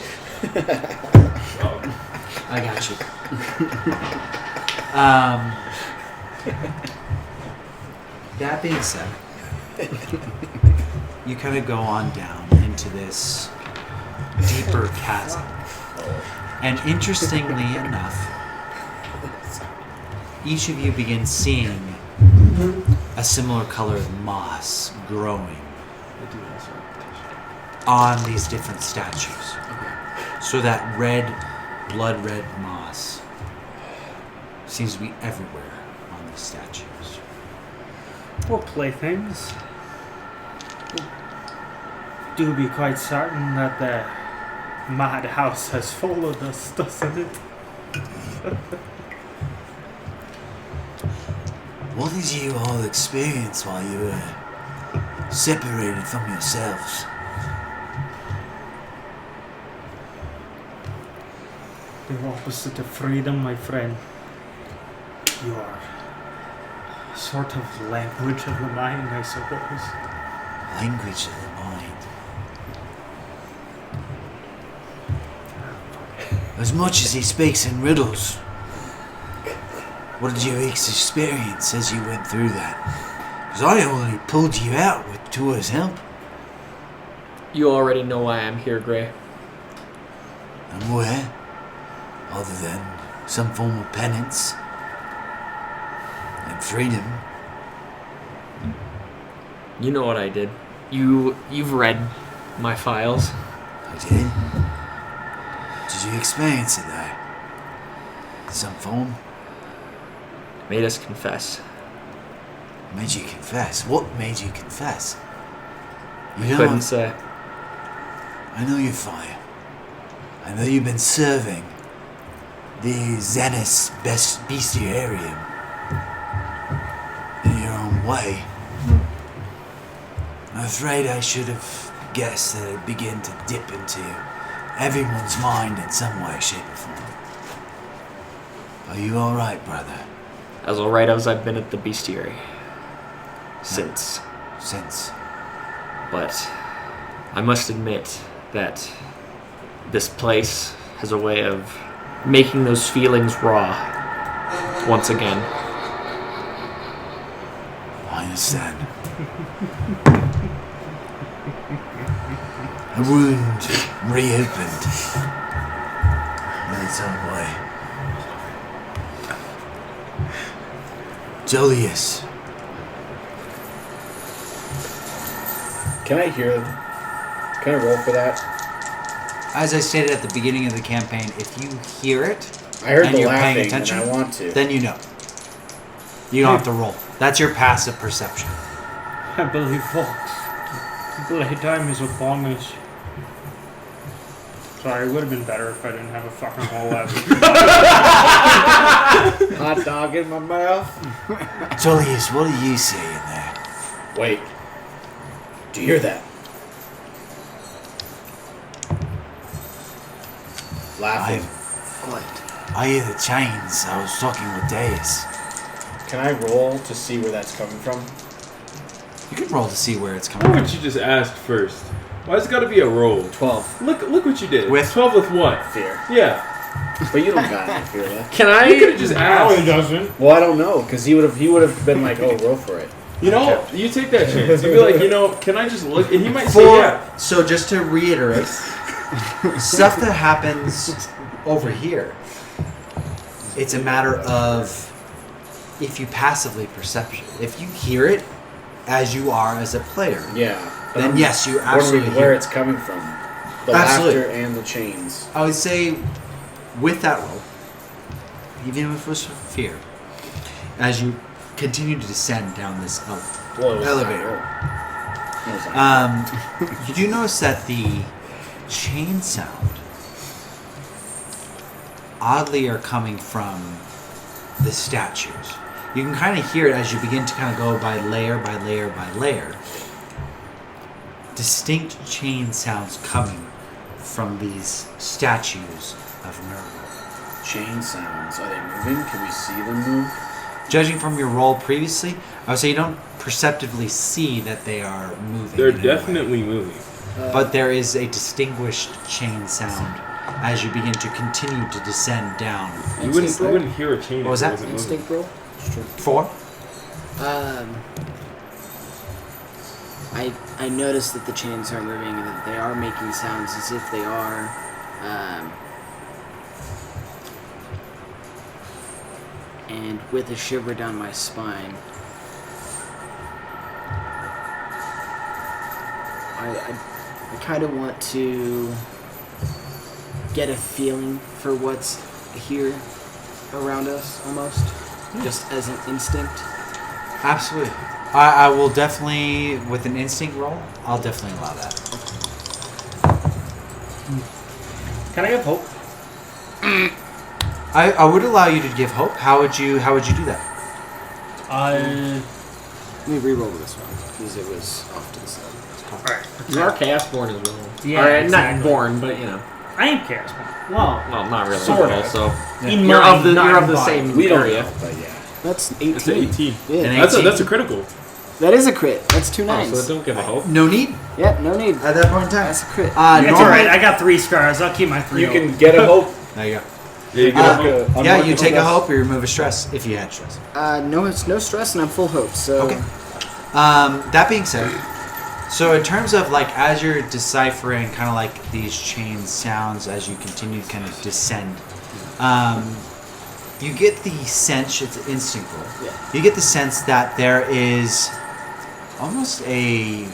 I got you. That being said, you kind of go on down into this deeper chasm. And interestingly enough, each of you begins seeing a similar colored moss growing on these different statues. So that red, blood red moss seems to be everywhere on these statues. or playthings. Do be quite certain that the madhouse has followed us, doesn't it? What did you all experience while you were separated from yourselves? The opposite of freedom, my friend. Your sort of language of the mind, I suppose. Language of the mind. As much as he speaks in riddles, what did you experience as you went through that? Because I only pulled you out with Tua's help. You already know why I'm here, Gray. And where? Other than some form of penance and freedom. You know what I did. You've read my files. I did. Did you experience it though? In some form? Made us confess. Made you confess? What made you confess? You I know, couldn't say. I know your fire. I know you've been serving the Xenis bestiarium in your own way. I'm afraid I should have guessed that it'd begin to dip into everyone's mind in some way, shape, or form. Are you alright, brother? As alright as I've been at the bestiary. Since. Since? But I must admit that this place has a way of making those feelings raw once again. I understand. A wound reopened in its own way. Julius, Can I roll for that? As I stated at the beginning of the campaign, if you hear it I heard and the you're paying laughing attention, and I want to. then you know. You don't have to roll. That's your passive perception. I believe, folks, playtime is upon us. Sorry, it would have been better if I didn't have a fucking whole lot. Hot dog in my mouth. Julius, what are you seeing there? Wait. Do you hear that? I Laughing. What? I hear the chains. I was talking with Deus. Can I roll to see where that's coming from? You can roll to see where it's Why coming from. would you just ask first? Why's it got to be a roll? 12. Look what you did. With- 12 with what? Fear. Yeah. But you don't got any fear left. Can You could I? have just No, he asked. doesn't. Well, I don't know, because he would have been like, oh, roll for it. You know, you take that chance. You'd be like, you know, can I just look? And he might say, For yeah. so just to reiterate, stuff that happens over here, it's a matter of if you passively perception. If you hear it as you are as a player, Yeah. But then I'm yes, you wondering absolutely where hear. it's coming from. The Absolutely. laughter and the chains. I would say with that roll, even if it was fear, as you continue to descend down this Well, it was elevator, It was like, you do notice that the chain sound oddly are coming from the statues. You can kind of hear it as you begin to kind of go by layer by layer by layer. Distinct chain sounds coming from these statues of Nurgle. chain sounds. Are they moving? Can we see them move? Judging from your roll previously, I would say you don't perceptively see that they are moving. They're in any way. definitely moving. But there is a distinguished chain sound as you begin to continue to descend down. You wouldn't hear a chain. What was if it that? wasn't moving. Instinct roll? 4? I noticed that the chains are moving and that they are making sounds as if they are and with a shiver down my spine, I kind of want to get a feeling for what's here around us, almost, just as an instinct. Absolutely. I will definitely, with an instinct roll, I'll definitely allow that. Can I have hope? I would allow you to give hope. How would you do that? Let me re-roll this one because it was off to the side. Alright. You are chaos born as well. Yeah, Or, exactly. not born, but you know. I am chaos born. Well, Well, not really. Sort of. Also, in you're mind, of the not you're in of the body. same We don't area. know, but yeah. That's 18. That's an 18. Yeah, An That's a critical. that is a crit. That's 2 Oh, nines. so don't give a hope. No need Yep, no need. at that point in time. That's a crit. it's alright. Normally, I got 3 scars. I'll keep my 3. You can get a hope. there you go. Yeah, you get a hope. Yeah, you take a hope or you remove a stress if you had stress. No, it's no stress and I'm full hope. So Okay. That being said, so in terms of like as you're deciphering kind of like these chain sounds as you continue to kind of descend, you get the sense, it's instinctual. Yeah. You get the sense that there is almost a.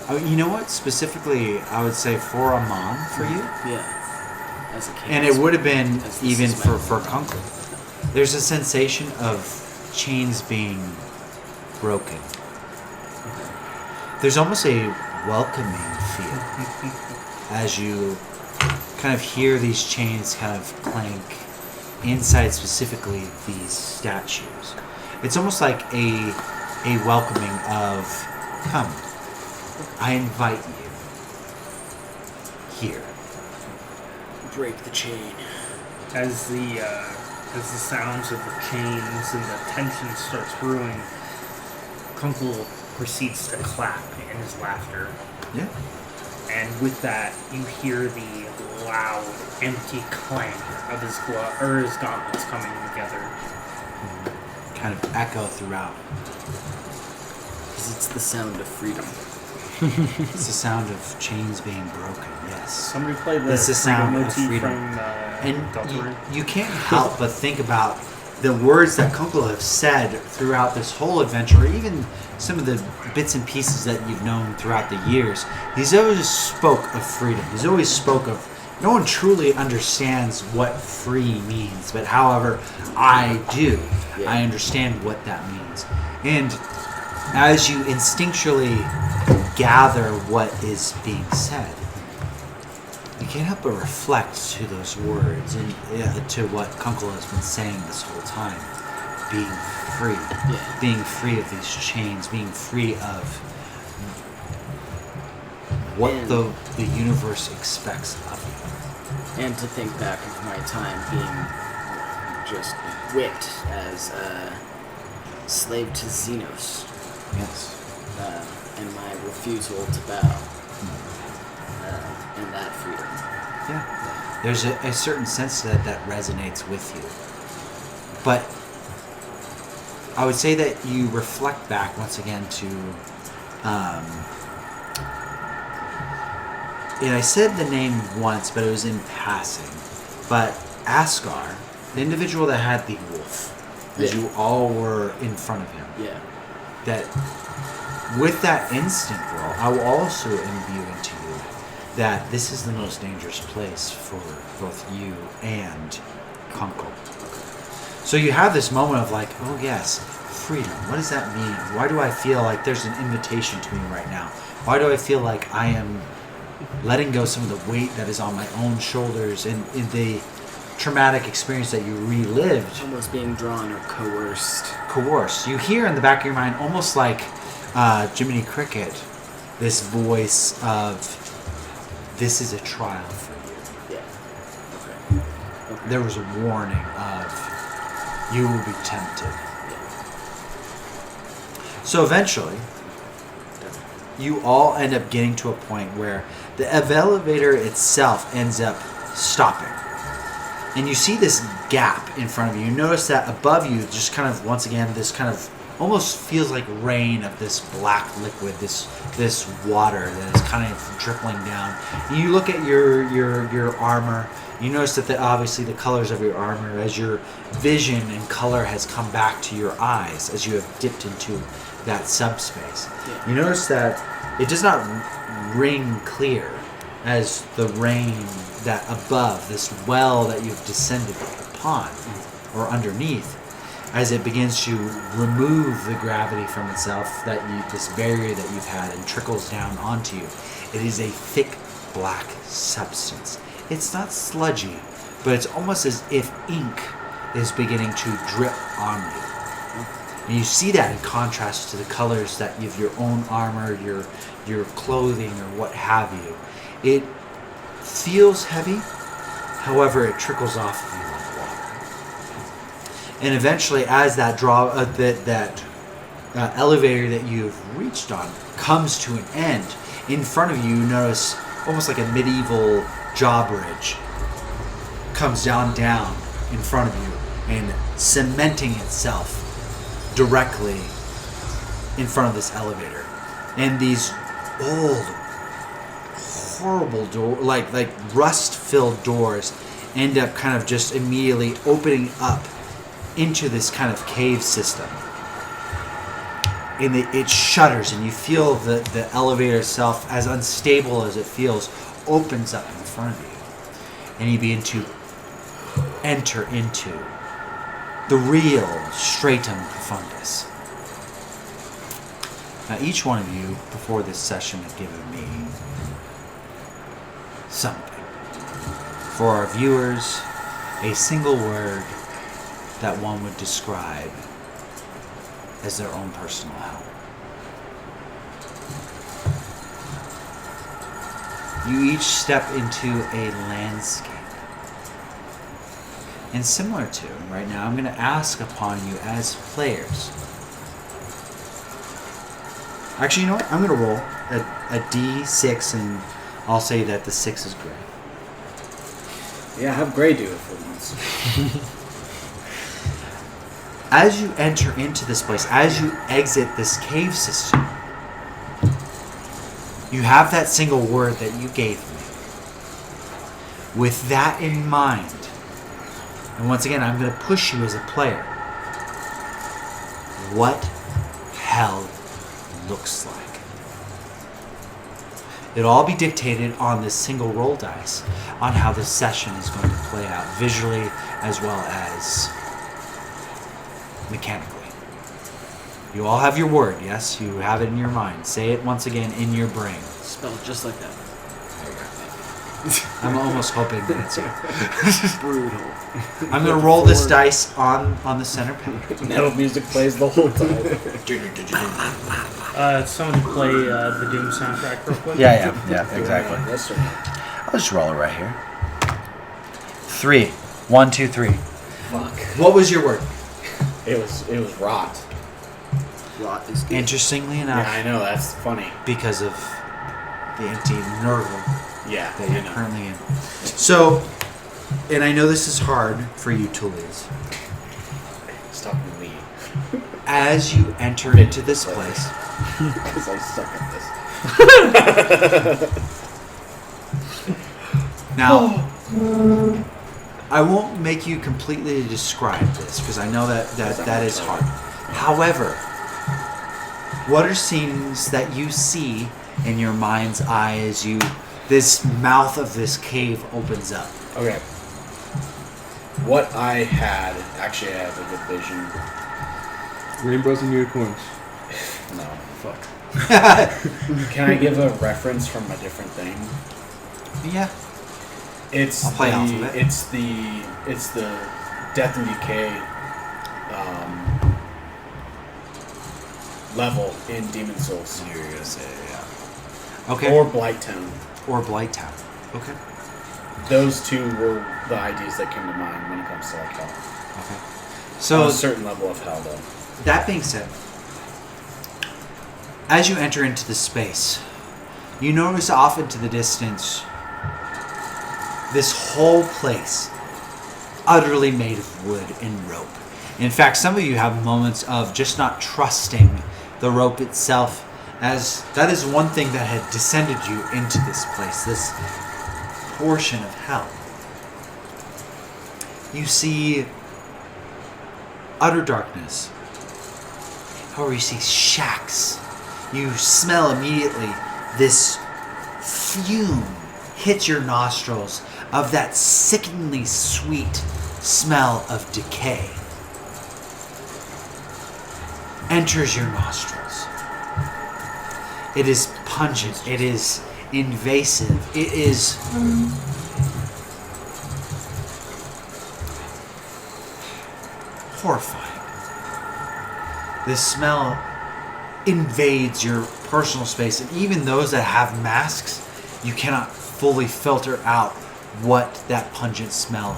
Oh, you know what? Specifically, I would say for Aman for you, yeah. As a chaos. and it would have been As this even is for my- Kunkel. There's a sensation of chains being broken. There's almost a welcoming feel as you kind of hear these chains kind of clank inside specifically these statues. It's almost like a welcoming of, come, I invite you here. break the chain. As the sounds of the chains and the tension starts brewing, Kunkel proceeds to clap in his laughter. Yeah. And with that, you hear the loud, empty clank of his his gauntlets coming together. Kind of echo throughout. Because it's the sound of freedom. It's the sound of chains being broken, yes. Somebody play the That's the sound of motif freedom. from And Deltarune. you can't help but think about the words that Kunkel have said throughout this whole adventure, or even some of the bits and pieces that you've known throughout the years. He's always spoke of freedom. He's always spoke of, no one truly understands what free means, but however, I do. Yeah. I understand what that means. And as you instinctually gather what is being said, you can't help but reflect to those words and to what Kunkel has been saying this whole time. Being free. Yeah. Being free of these chains. Being free of what And- the universe expects of you. And to think back of my time being just whipped as a slave to Xenos, Yes. and my refusal to bow, and that freedom. Yeah. There's a certain sense that resonates with you. But I would say that you reflect back once again to, and I said the name once, but it was in passing. But Asgar, the individual that had the wolf, as you all were in front of him, Yeah. that with that instant roll, I will also imbue into you that this is the most dangerous place for both you and Kunkel. So you have this moment of like, oh yes, freedom. What does that mean? Why do I feel like there's an invitation to me right now? Why do I feel like I am letting go some of the weight that is on my own shoulders and in the traumatic experience that you relived? Almost being drawn or coerced. You hear in the back of your mind, almost like Jiminy Cricket, this voice of, this is a trial for you. Yeah. Okay. There was a warning of, you will be tempted. So eventually, you all end up getting to a point where the elevator itself ends up stopping. And you see this gap in front of you. You notice that above you, just kind of, once again, this kind of almost feels like rain of this black liquid, this water that is kind of dripping down. And you look at your armor. You notice that obviously the colors of your armor, as your vision and color has come back to your eyes as you have dipped into that subspace. Yeah. You notice that it does not ring clear as the rain that above, this well that you've descended upon or underneath, as it begins to remove the gravity from itself, this barrier that you've had, and trickles down onto you. It is a thick black substance. It's not sludgy, but it's almost as if ink is beginning to drip on you. And you see that in contrast to the colors that of your own armor, your clothing, or what have you. It feels heavy, however, it trickles off of you like water. And eventually, as that elevator that you've reached on comes to an end, in front of you, you notice almost like a medieval drawbridge comes down in front of you and cementing itself directly in front of this elevator. And these old, horrible like rust-filled doors end up kind of just immediately opening up into this kind of cave system. And it shudders, and you feel the elevator itself, as unstable as it feels, opens up in front of you. And you begin to enter into the real Stratum Profundis. Now, each one of you, before this session, has given me something. For our viewers, a single word that one would describe as their own personal hell. You each step into a landscape. And similar to, right now, I'm going to ask upon you as players. Actually, you know what? I'm going to roll a D6, and I'll say that the 6 is gray. Yeah, have Gray do it for once. As you enter into this place, as you exit this cave system, you have that single word that you gave me. With that in mind, and once again, I'm going to push you as a player. What hell looks like. It'll all be dictated on this single roll dice on how this session is going to play out visually as well as mechanically. You all have your word, yes? You have it in your mind. Say it once again in your brain. Spelled just like that. I'm almost hoping that it's you. Brutal. I'm going to roll this dice on the center page. Metal music plays the whole time. Someone play the Doom soundtrack real quick. Yeah, exactly. Yes, sir. I'll just roll it right here. 3. 1, 2, 3. Fuck. What was your word? It was rot. Rot is good. Interestingly enough, Yeah, I know. That's funny. because of the empty Nurgle Yeah, that I you're know. currently in. So, and I know this is hard for you to lose. Stop me. As you enter into this place, Because I suck at this. now, I won't make you completely describe this because I know that is hard. However, what are scenes that you see in your mind's eye as this mouth of this cave opens up? Okay. What I had, actually I have a good vision. Rainbows and unicorns. No, fuck. Can I give a reference from a different thing? Yeah. It's I'll play off of it. It's the Death and Decay level in Demon Souls. You're gonna say yeah. Okay. Or Blighttown. Or Blighttown. Okay. Those two were the ideas that came to mind when it comes to like hell. Okay. On So a certain level of hell, though. that being said, as you enter into the space, you notice off into the distance this whole place utterly made of wood and rope. In fact, some of you have moments of just not trusting the rope itself, as that is one thing that had descended you into this place, this portion of hell. You see utter darkness. However, you see shacks. You smell immediately this fume hits your nostrils of that sickeningly sweet smell of decay. Enters your nostrils. It is pungent. It is invasive. It is horrifying. This smell invades your personal space, and even those that have masks, you cannot fully filter out what that pungent smell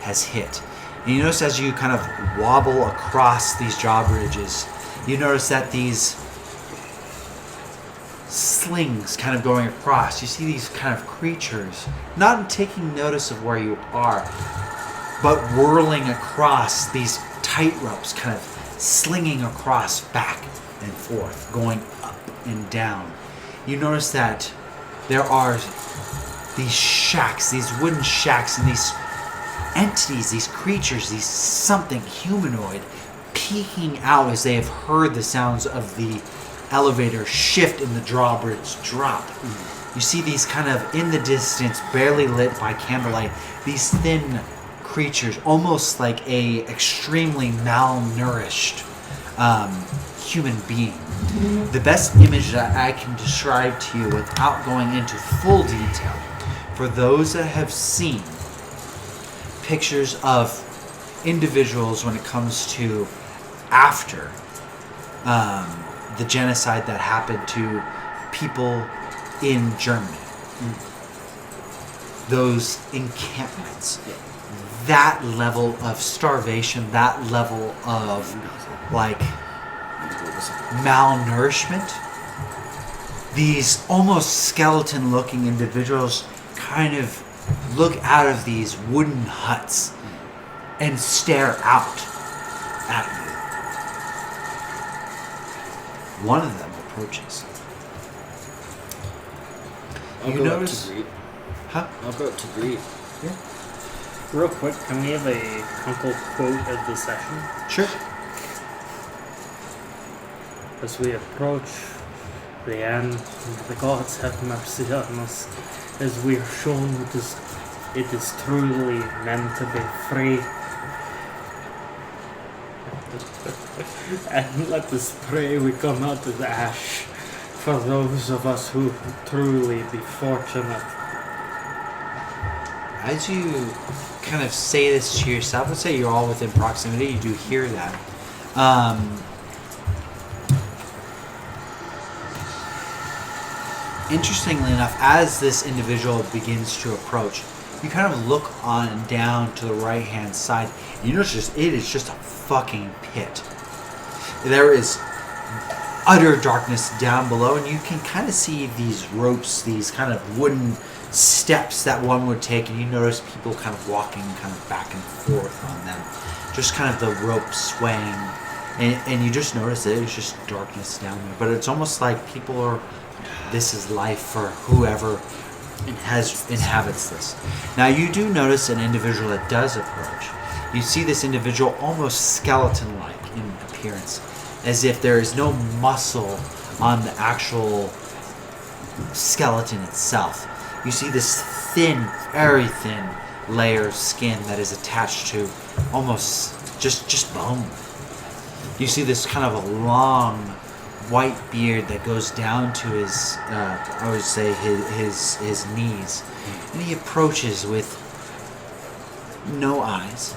has hit. And you notice as you kind of wobble across these drawbridges, you notice that these slings kind of going across. You see these kind of creatures, not taking notice of where you are, but whirling across these tight ropes, kind of slinging across back and forth, going up and down. You notice that there are these shacks, these wooden shacks, and these entities, these creatures, these something humanoid peeking out as they have heard the sounds of the elevator shift and the drawbridge drop. You see these kind of in the distance, barely lit by candlelight, these thin creatures, almost like a extremely malnourished human being. The best image that I can describe to you without going into full detail, for those that have seen pictures of individuals when it comes to after the genocide that happened to people in Germany. Those encampments. That level of starvation, that level of like malnourishment. These almost skeleton looking individuals kind of look out of these wooden huts and stare out at you. One of them approaches. I'll You go notice- up to greet. Huh? I'll go up to greet. Real quick, can we have a Kunkel quote of the session? Sure. As we approach the end, the gods have mercy on us, as we are shown it is truly meant to be free. And let us pray we come out of ash for those of us who truly be fortunate. As you kind of say this to yourself, let's say you're all within proximity, you do hear that. Interestingly enough, as this individual begins to approach, You kind of look on and down to the right hand side. You notice it is just a fucking pit. There is utter darkness down below, and you can kind of see these ropes, these kind of wooden steps that one would take, and you notice people kind of walking kind of back and forth on them. Just kind of the rope swaying. And you just notice that it's just darkness down there. But it's almost like people are, this is life for whoever inhabits this. Now you do notice an individual that does approach. You see this individual almost skeleton-like in appearance, as if there is no muscle on the actual skeleton itself. You see this thin, very thin layer of skin that is attached to almost just bone. You see this kind of a long white beard that goes down to his, I would say his knees, and he approaches with no eyes.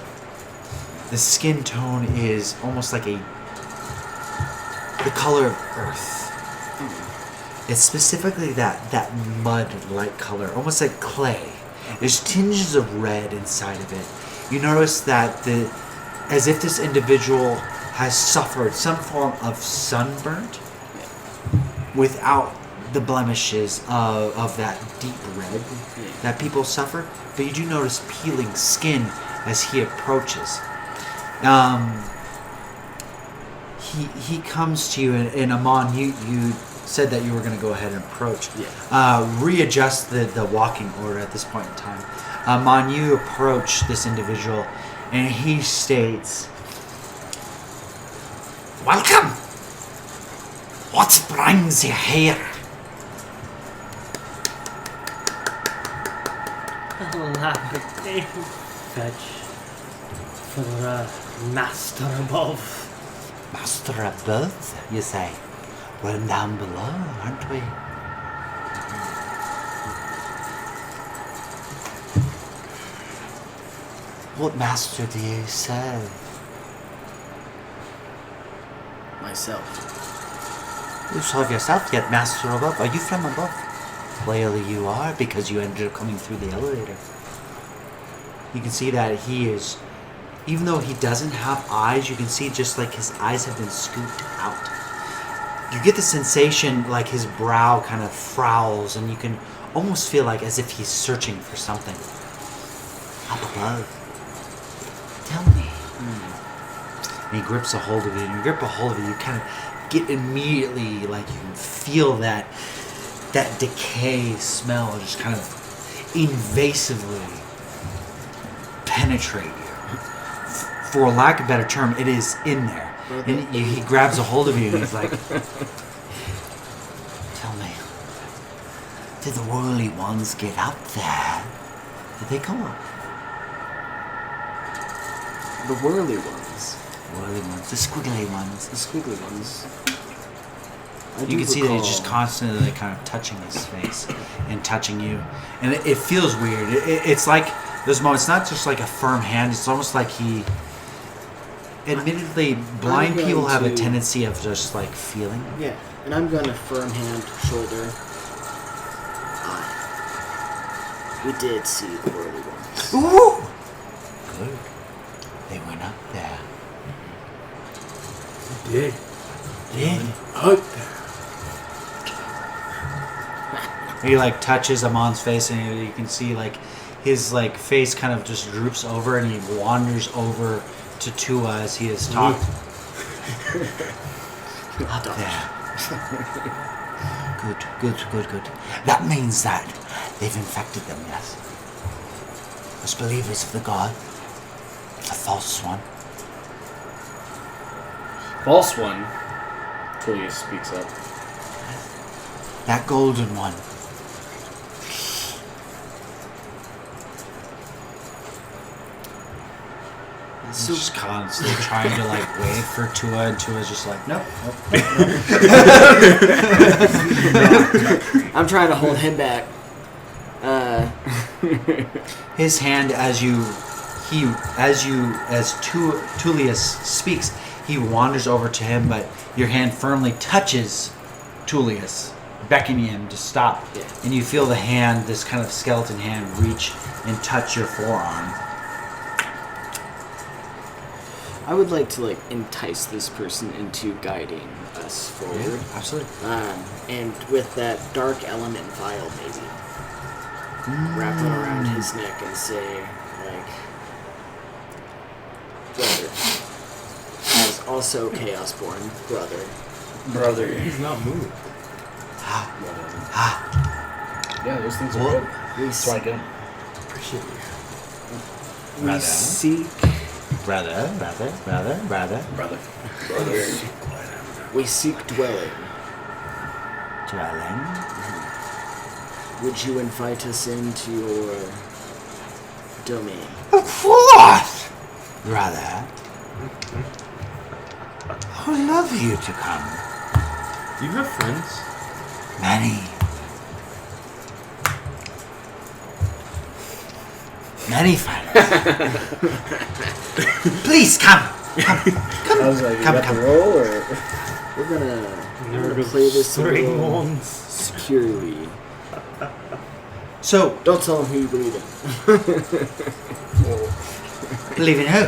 The skin tone is almost like the color of earth. It's specifically that mud-like color, almost like clay. There's tinges of red inside of it. You notice that as if this individual has suffered some form of sunburnt without the blemishes of that deep red that people suffer. But you do notice peeling skin as he approaches. He comes to you, and Aman, you said that you were going to go ahead and approach. Yeah. Readjust the walking order at this point in time. Aman, you approach this individual, and he states, "Welcome! What brings you here?" Allow me fetch for the master above. Master above, you say? We're down below, aren't we? What master do you serve? Myself. You serve yourself, yet master above. Are you from above? Clearly you are, because you ended up coming through the elevator. You can see that he is, even though he doesn't have eyes, you can see just like his eyes have been scooped out. You get the sensation like his brow kind of frowns, and you can almost feel like as if he's searching for something. Up above. Tell me. And he grips a hold of you, and you grip a hold of it, you kind of get immediately, like you can feel that decay smell just kind of invasively penetrate you. For lack of a better term, it is in there. And he grabs a hold of you, and he's like, Tell me. Did the Whirly Ones get up there? Did they come up? The Whirly Ones. Whirly Ones. The squiggly ones. The squiggly ones. you can see that he's just constantly kind of touching his face and touching you. And it feels weird. It's like those moments, not just like a firm hand, it's almost like he... Admittedly, blind people have a tendency of just like feeling. Yeah, and I'm going to firm hand, shoulder, eye. We did see the Whirly Ones. Ooh! Good. They went up there. Did. Up He like touches Amon's face, and you can see like his like face kind of just droops over, and he wanders over to Tua as he is talked. Up there. Good. That means that they've infected them, yes. As believers of the god, the false one. False one. Tullius speaks up. That golden one. He's just constantly trying to like wait for Tua, and Tua's just like, nope. I'm trying to hold him back. His hand, as Tullius speaks, he wanders over to him, but your hand firmly touches Tullius beckoning him to stop. Yeah. And you feel the hand, this kind of skeleton hand, reach and touch your forearm. I would like to entice this person into guiding us forward. Absolutely. And with that dark element vial, maybe wrap it around his neck and say, brother, as also Chaosborn, brother. He's not moved. Yeah, those things are What? good. We That's why I get them. Appreciate you. We Brother. seek. Brother. Brother. We seek dwelling. Dwelling. Would you invite us into your domain? Of course, brother. I would love you to come. Do you have friends? Many. Many friends. Please come. I was like, you Come, got come. the roll or? We're gonna play this a String little ones. securely. So, Don't tell them who you believe in. Believe in who?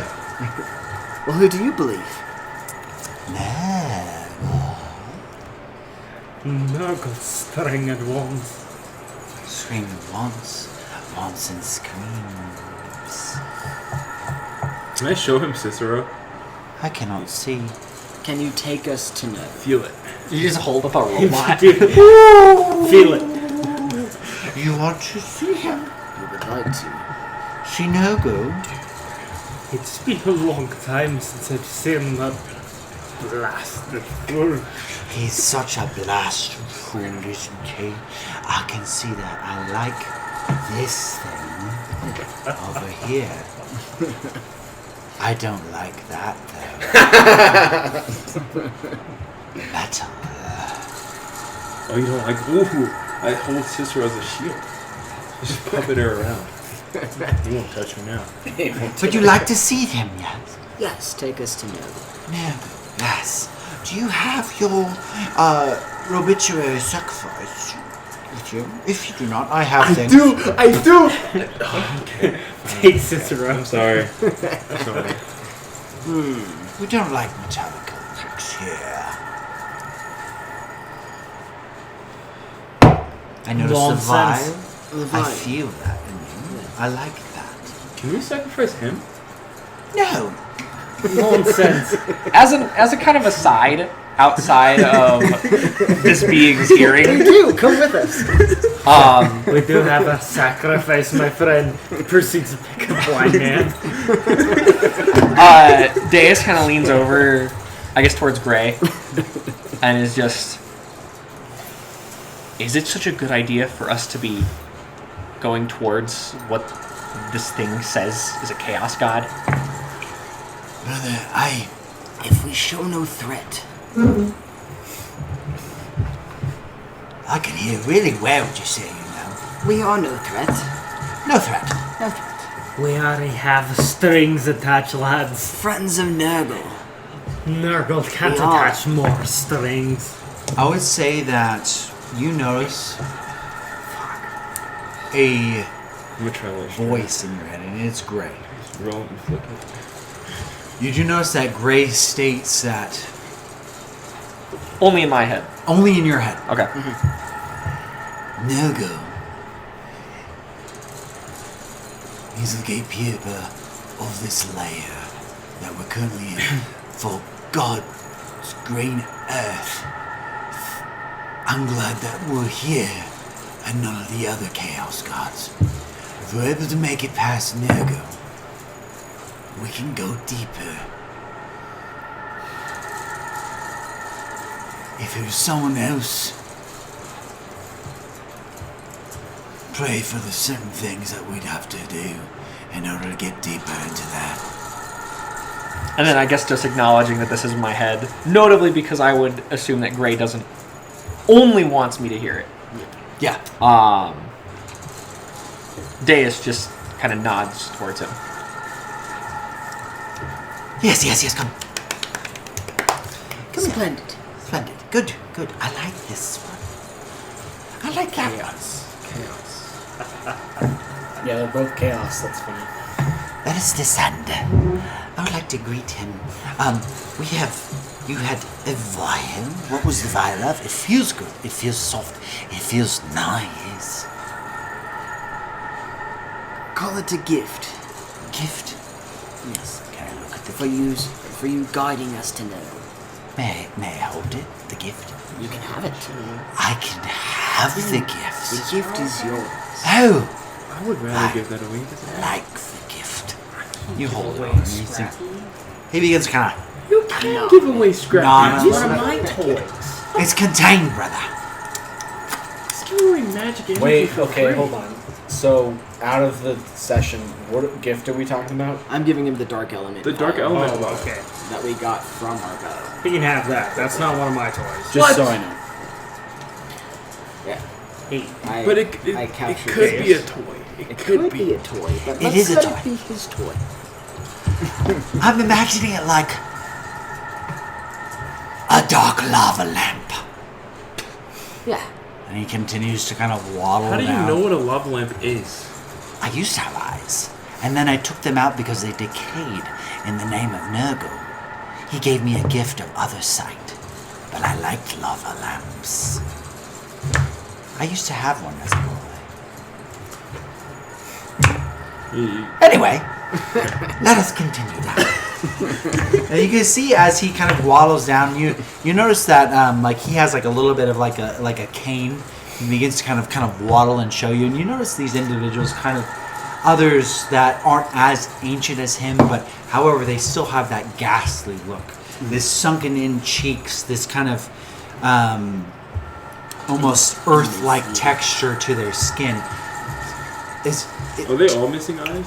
Well, who do you believe? No. Nurgle stringed ones. Scream once and screams. Can I show him Cicero? I cannot see. Can you take us to know? Feel it. You just hold up a robot. Feel it. You want to see him? We would like to. See no good. It's been a long time since I've seen that blasted fool. He's such a blast fool, isn't he? I can see that. I like this thing over here. I don't like that though. Metal. Oh, you don't like? Ooh, I hold Cicero as a shield. Just puppet her around. He won't touch me now. Would you like to see him yet? Yes, take us to know. No. Yes. Do you have your obituary sacrifice with you? If you do not, I have things. I do! Okay. Take Cicero. I'm sorry. Sorry. We don't like metallic objects here. I notice Nonsense. the vial. I feel that in you. I like that. Can we sacrifice him? No. Nonsense. As a kind of aside, outside of this being's hearing, do! Come with us! We do have a sacrifice, my friend. Proceeds to pick up blind man. Deus kind of leans over, I guess, towards Gray, and is just, is it such a good idea for us to be going towards what this thing says is a chaos god? Brother, If we show no threat, I can hear really well what you're saying now. we are no threat. No threat. No threat. We already have strings attached, lads. Friends of Nurgle. Nurgle can't We are. attach more strings. I would say that you notice a I'm gonna try that. voice in your head, and it's Gray. Just roll it and flick it. You do notice that Gray states that Only in my head. only in your head. Okay. Nurgle. He's the gatekeeper of this layer that we're currently in for God's green earth. I'm glad that we're here and none of the other chaos gods. If we're able to make it past Nurgle, we can go deeper. If it was someone else, pray for the certain things that we'd have to do in order to get deeper into that. And then I guess just acknowledging that this is in my head, notably because I would assume that Gray only wants me to hear it. Yeah. Deus just kind of nods towards him. Yes, come. Splendid. Splendid. Good. I like this one. I like that one. Chaos. Yeah, they're both chaos. That's funny. Let us descend. I would like to greet him. You had a vial. What was the vial of? It feels good. It feels soft. It feels nice. Call it a gift. Gift. Yes. Can I look at the For you guiding us to know. May I hold it? The gift? You can have it. I can have the The gift. gift is yours. Oh, I would rather give that away. like the gift. You hold it. Away, and you think- Scrappy. He begins kind of. You can't give away Scrappy. No, It's no, one no. of my toys. It's contained, brother. Just give away magic energy Wait, for okay, free. hold on. So, out of the session, what gift are we talking about? I'm giving him the dark element. The dark vial element. Oh, okay. that we got from our bow. He can have that. That's not one of my toys. Just so I know. Yeah. Hey. But I it captured could be a it. toy. It could be a toy, but It let's is a let toy. it be his toy. I'm imagining it like a dark lava lamp. Yeah. And he continues to kind of waddle How do you down. know what a lava lamp is? I used to have eyes, and then I took them out because they decayed in the name of Nurgle. He gave me a gift of other sight, but I liked lava lamps. I used to have one as a boy. Anyway, let us continue down. And you can see as he kind of waddles down, you notice that like he has like a little bit of like a cane. He begins to kind of waddle and show you, and you notice these individuals kind of others that aren't as ancient as him, but however they still have that ghastly look, this sunken in cheeks, this kind of almost earth-like texture to their skin. Are they all missing eyes?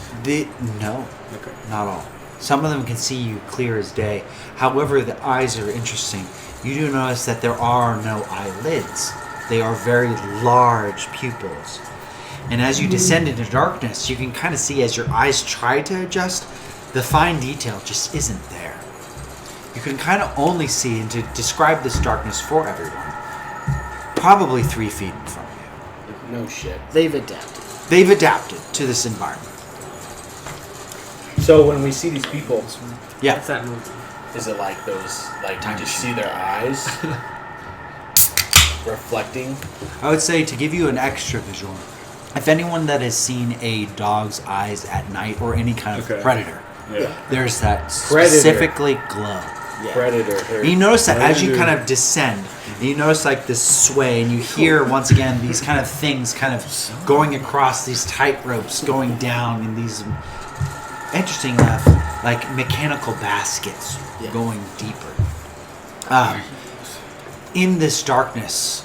No. Okay. Not all. Some of them can see you clear as day. However, the eyes are interesting. You do notice that there are no eyelids. They are very large pupils. And as you descend into darkness, you can kind of see as your eyes try to adjust, the fine detail just isn't there. You can kind of only see, and to describe this darkness for everyone, probably 3 feet in front of you. No shit. They've adapted. They've adapted to this environment. So, when we see these people, Yeah. What's that movie? is it like those, like, Time you just machine. see their eyes reflecting? I would say to give you an extra visual, if anyone that has seen a dog's eyes at night or any kind of Okay. predator, Yeah. there's that Predator. specifically glow. Yeah. Predator. And you notice that as you Predator. kind of descend, and you notice like this sway, and you hear once again these kind of things kind of going across these tight ropes, going down in these interesting enough, like mechanical baskets Yeah. going deeper. In this darkness,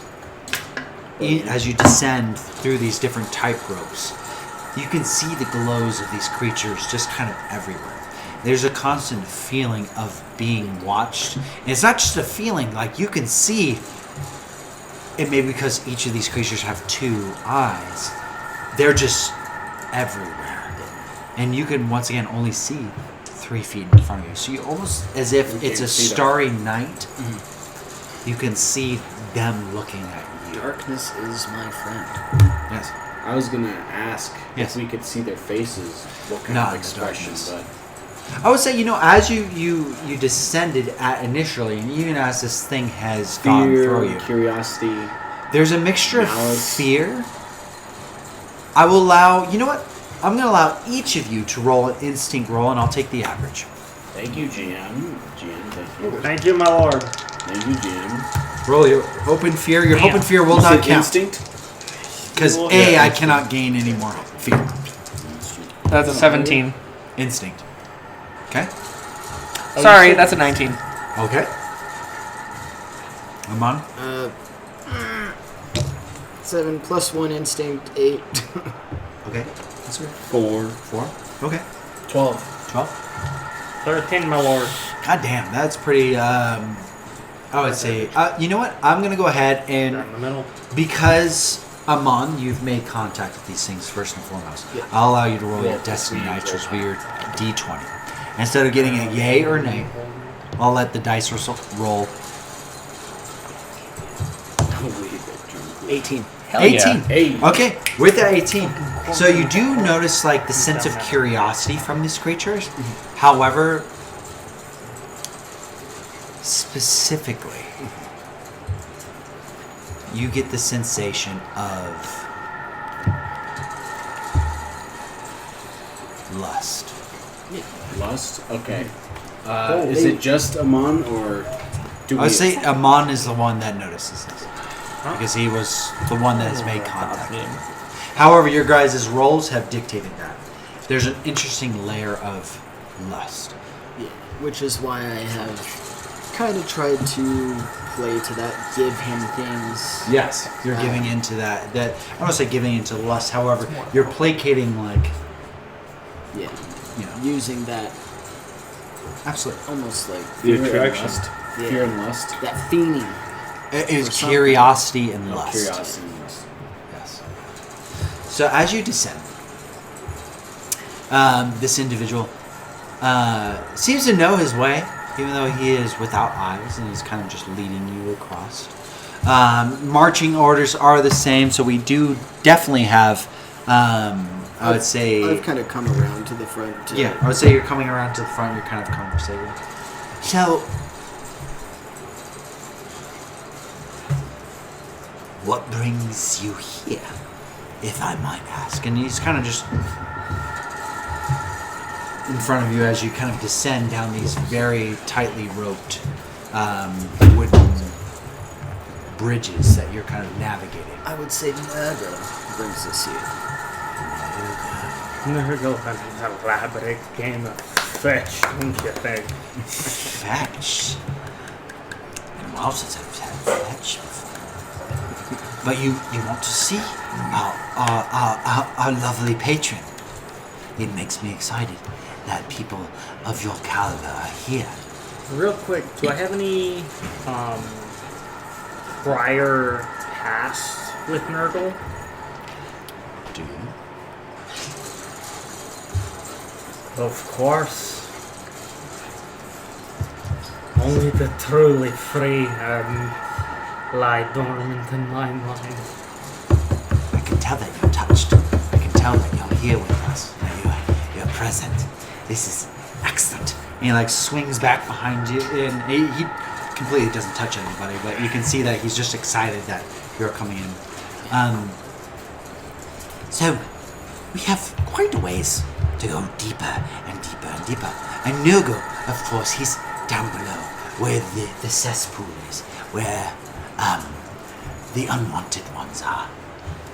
as you descend through these different tight ropes, you can see the glows of these creatures just kind of everywhere. There's a constant feeling of being watched. And it's not just a feeling, like you can see it may be because each of these creatures have 2 eyes. They're just everywhere. And you can once again only see 3 feet in front of you. So you almost, as if it's a see them. starry night, you can see them looking at you. Darkness is my friend. Yes. I was gonna ask Yes. if we could see their faces, what kind Not of in the expression, darkness. but I would say, as you descended at initially, and even as this thing has gone through fear, you, curiosity. there's a mixture of Malice. fear. I will allow, you know what? I'm going to allow each of you to roll an instinct roll, and I'll take the average. Thank you, GM. GM, thank you. Thank you, my lord. Thank you, GM. Roll your hope and fear. Your hope Damn. and fear will You not said count. instinct? Because Yeah, I instinct. cannot gain any more fear. That's a 17. Instinct. Okay? Sorry, that's a 19. Okay. Aman? 7 plus 1 instinct, 8. Okay. That's good. 4. 4. Okay. 12. 12. 13, my lord. God damn, that's pretty, I would say, you know what? I'm going to go ahead Down and, in the middle. because, Aman, you've made contact with these things first and foremost, Yeah. I'll allow you to roll Yeah, your Destiny we dice, roll which will be your D20. Instead of getting a yay or nay, I'll let the dice roll. Holy 18. Hell 18. yeah. Hey. Okay, with that 18. So you do notice like the sense of curiosity from these creatures. However, specifically, you get the sensation of lust. Lust? Okay. Is it just Aman, or do we... I would say Aman is the one that notices this. Because he was the one that has made contact. However, your guys' roles have dictated that. There's an interesting layer of lust. Yeah, which is why I have kind of tried to play to that, give him things. Yes, you're giving into that. I don't want to say giving into lust. However, you're placating like, Yeah, you know. using that Absolutely. almost like The Fear and attraction. lust. Yeah. Fear and lust. that fiending. It is Or something. curiosity and Oh, lust. curiosity and lust. Yes. So as you descend, this individual seems to know his way, even though he is without eyes, and he's kind of just leading you across. Marching orders are the same, so we do definitely have, I would say... I've kind of come around to the front. Yeah, I would say you're coming around to the front, you're kind of conversating. So, what brings you here, if I might ask? And he's kind of just in front of you as you kind of descend down these very tightly roped wooden bridges that you're kind of navigating. I would say Nurgle brings us here. Nurgle has an elaborate game of fetch, don't you think? Fetch. Been a while since I've had fetch before. But you want to see our lovely patron. It makes me excited that people of your caliber are here. Real quick, do I have any prior past with Nurgle? Do you? Of course. Only the truly free lie dormant in my mind. I can tell that you're touched. I can tell that you're here with us. That you're present. This is excellent. And he like swings back behind you, and he completely doesn't touch anybody, but you can see that he's just excited that you're coming in. So, we have quite a ways to go deeper and deeper and deeper. And Nurgle, of course, he's down below, where the cesspool is, where the unwanted ones are.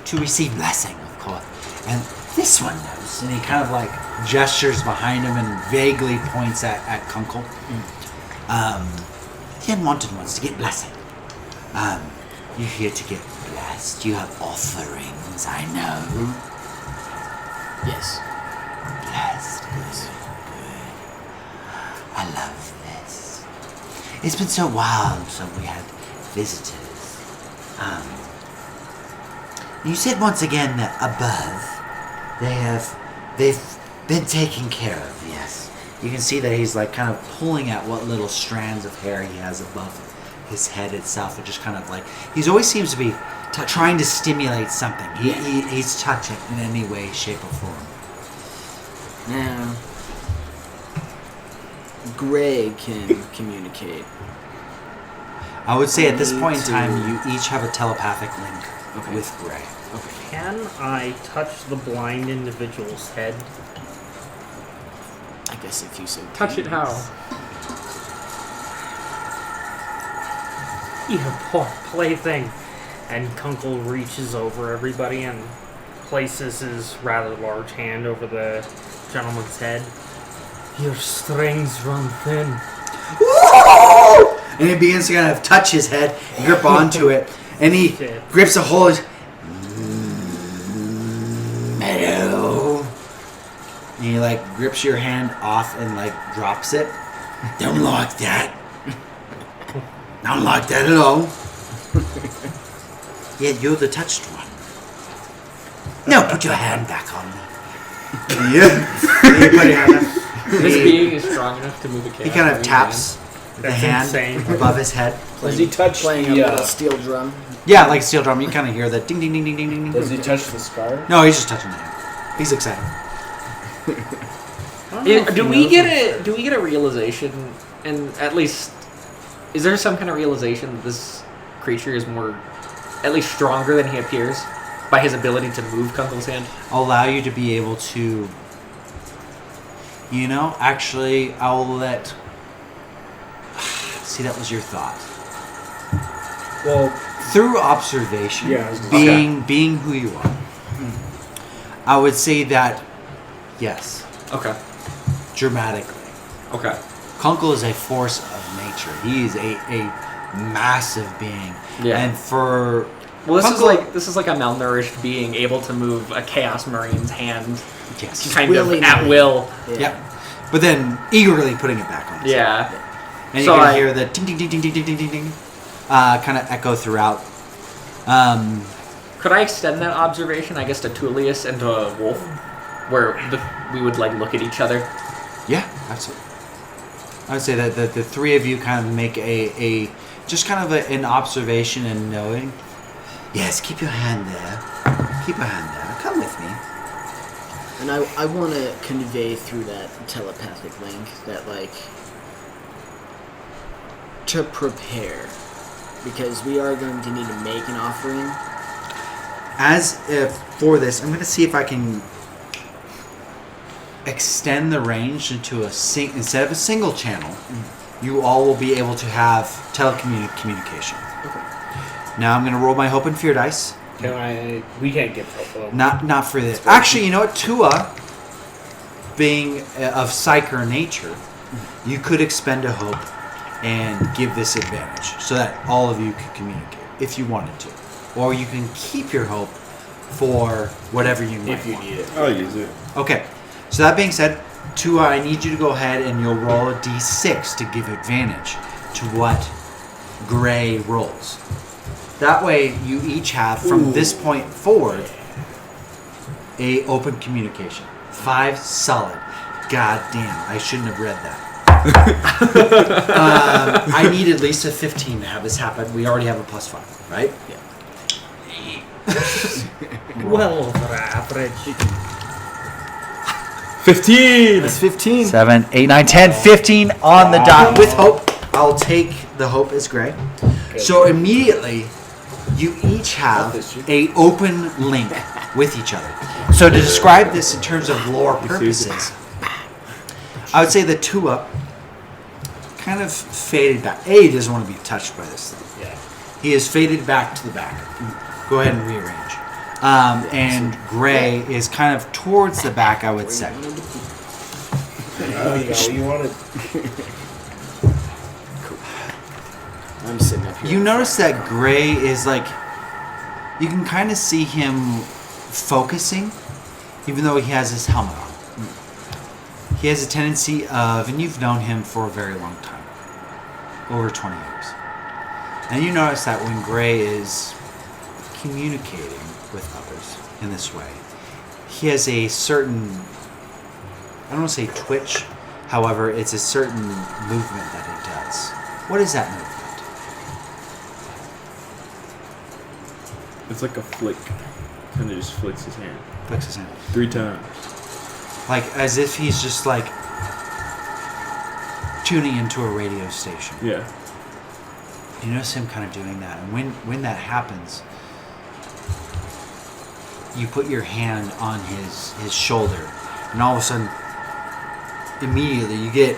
To receive blessing, of course. And this one knows. And he kind of like gestures behind him and vaguely points at Kunkel. The unwanted ones to get blessing. You're here to get blessed. You have offerings, I know. Yes. Blessed. Good. I love this. It's been so wild, so we had visitors. You said once again that above, they've been taken care of, yes. You can see that he's like kind of pulling at what little strands of hair he has above his head itself, and just kind of like he always seems to be trying to stimulate something. He's touching in any way, shape, or form. Now, Gray can communicate. I would say at this Need point in to- time, you each have a telepathic link Okay. with Gray. Okay. Can I touch the blind individual's head? I guess if you so Touch it please. how? You poor plaything. And Kunkel reaches over everybody and places his rather large hand over the gentleman's head. Your strings run thin. And he begins to kind of touch his head, grip onto it, and he Shit. grips a hold. Meadow. And he like grips your hand off and like drops it. Don't like that. Don't like that at all. Yeah, you're the touched one. No, put your hand back on me. Yeah. This being is strong enough to move a chaos. He kind of taps the That's hand insane. above his head. Does he touch Playing a the? little steel drum. Yeah, like a steel drum. You kind of hear the ding, ding, ding, ding, ding, ding. Does he touch the scar? No, he's just touching the hand. He's excited. Do we get a realization, and at least is there some kind of realization that this creature is more, at least stronger than he appears by his ability to move Kunkel's hand? Allow you to be able to, actually, I'll let. See, that was your thought. Well, Through observation, Yeah, I was gonna being who you are, I would say that, yes, Okay. dramatically. Okay. Kunkel is a force of nature. He is a massive being. Yeah. And for Well, Kunkel, this is like a malnourished being able to move a Chaos Marine's hand, yes, kind of Willy-nilly. at will. yep. But then eagerly putting it back on. Yeah. And So you can I- hear the ding ding ding ding ding ding ding ding, kind of echo throughout. Could I extend that observation, I guess, to Tullius and to Wolf, where we would like look at each other? Yeah, absolutely. I would say that the three of you kind of make a just kind of an observation and knowing. Yes, keep your hand there. Keep your hand there. Come with me. And I want to convey through that telepathic link that, like, to prepare. Because we are going to need to make an offering. As if for this, I'm going to see if I can extend the range into instead of a single channel, you all will be able to have telecommunication. Okay. Now I'm going to roll my hope and fear dice. We can't give help. Not for this. Actually, you know what? Tua, being of psyche nature, you could expend a hope and give this advantage so that all of you could communicate if you wanted to. Or you can keep your hope for whatever you might If you want. need it. I'll use it. Okay. So that being said, Tua, I need you to go ahead and you'll roll a d6 to give advantage to what Gray rolls. That way, you each have, from this point forward, a open communication. 5 solid. God damn, I shouldn't have read that. I need at least a 15 to have this happen. We already have a +5, right? Well over average. 15! That's 15. 7, 8, 9, 10, 15 on the dot with hope. I'll take the hope as Gray. So immediately, you each have a open link with each other. So to describe this in terms of lore purposes, I would say the Tua kind of faded back. A, he doesn't want to be touched by this thing. Yeah. He is faded back to the back. Go ahead and rearrange. And Gray is kind of towards the back, I would say. You wanted. I'm sitting up here. You notice that Gray is like, you can kind of see him focusing, even though he has his helmet on. He has a tendency of, and you've known him for a very long time, over 20 years. And you notice that when Gray is communicating with others in this way, he has a certain, I don't want to say twitch, however, it's a certain movement that he does. What is that movement? It's like a flick. Kind of just flicks his hand. Flicks his hand. 3 times. Like as if he's just like tuning into a radio station. Yeah. You notice him kind of doing that, and when that happens, you put your hand on his shoulder, and all of a sudden, immediately you get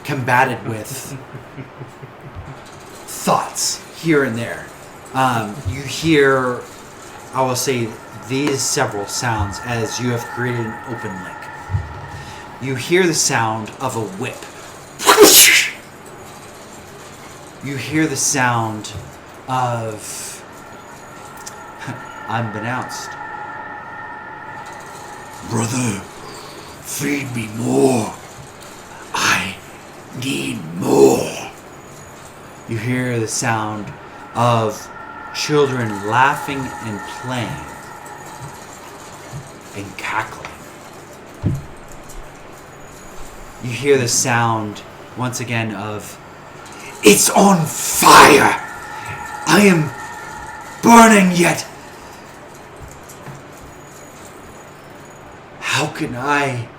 combated with thoughts here and there. You hear, I will say, these several sounds as you have created an open link. You hear the sound of a whip. You hear the sound of, unbeknownst, Brother, feed me more. I need more. you hear the sound of children laughing and playing and cackling. You hear the sound, once again, of It's on fire! I am burning yet. How can I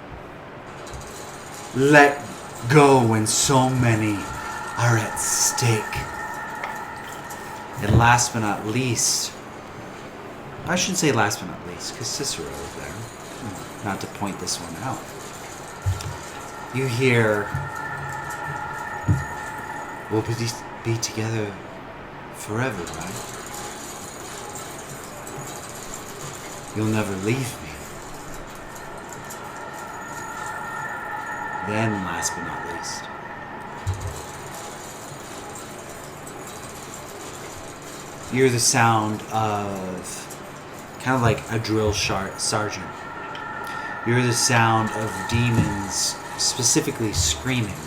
let go when so many are at stake? And last but not least, I shouldn't say last but not least, because Cicero is there. Not to point this one out. You hear, we'll be together forever, right? You'll never leave me. Then, last but not least, you hear the sound of kind of like a drill sergeant. You hear the sound of demons specifically screaming.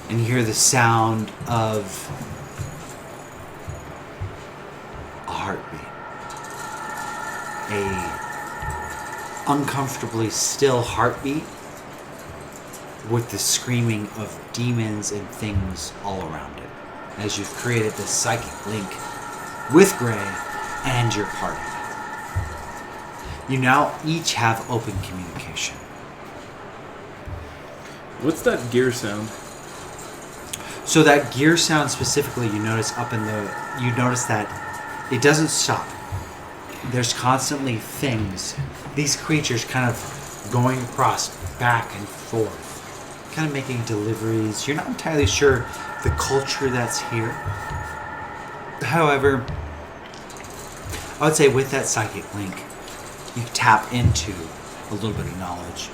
And you hear the sound of a heartbeat. A uncomfortably still heartbeat with the screaming of demons and things all around it. As you've created this psychic link with Gray and your party. You now each have open communication. What's that gear sound? So that gear sound specifically, you notice you notice that it doesn't stop. There's constantly things, these creatures kind of going across back and forth, kind of making deliveries. You're not entirely sure the culture that's here. However, I would say with that psychic link, you tap into a little bit of knowledge.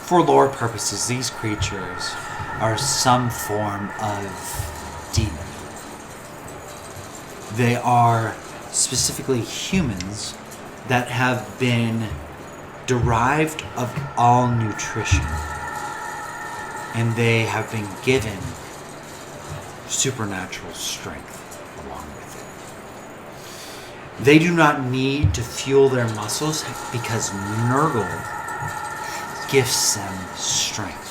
For lore purposes, these creatures are some form of demon. They are specifically humans that have been derived of all nutrition. And they have been given supernatural strength along with it. They do not need to fuel their muscles because Nurgle gifts them strength.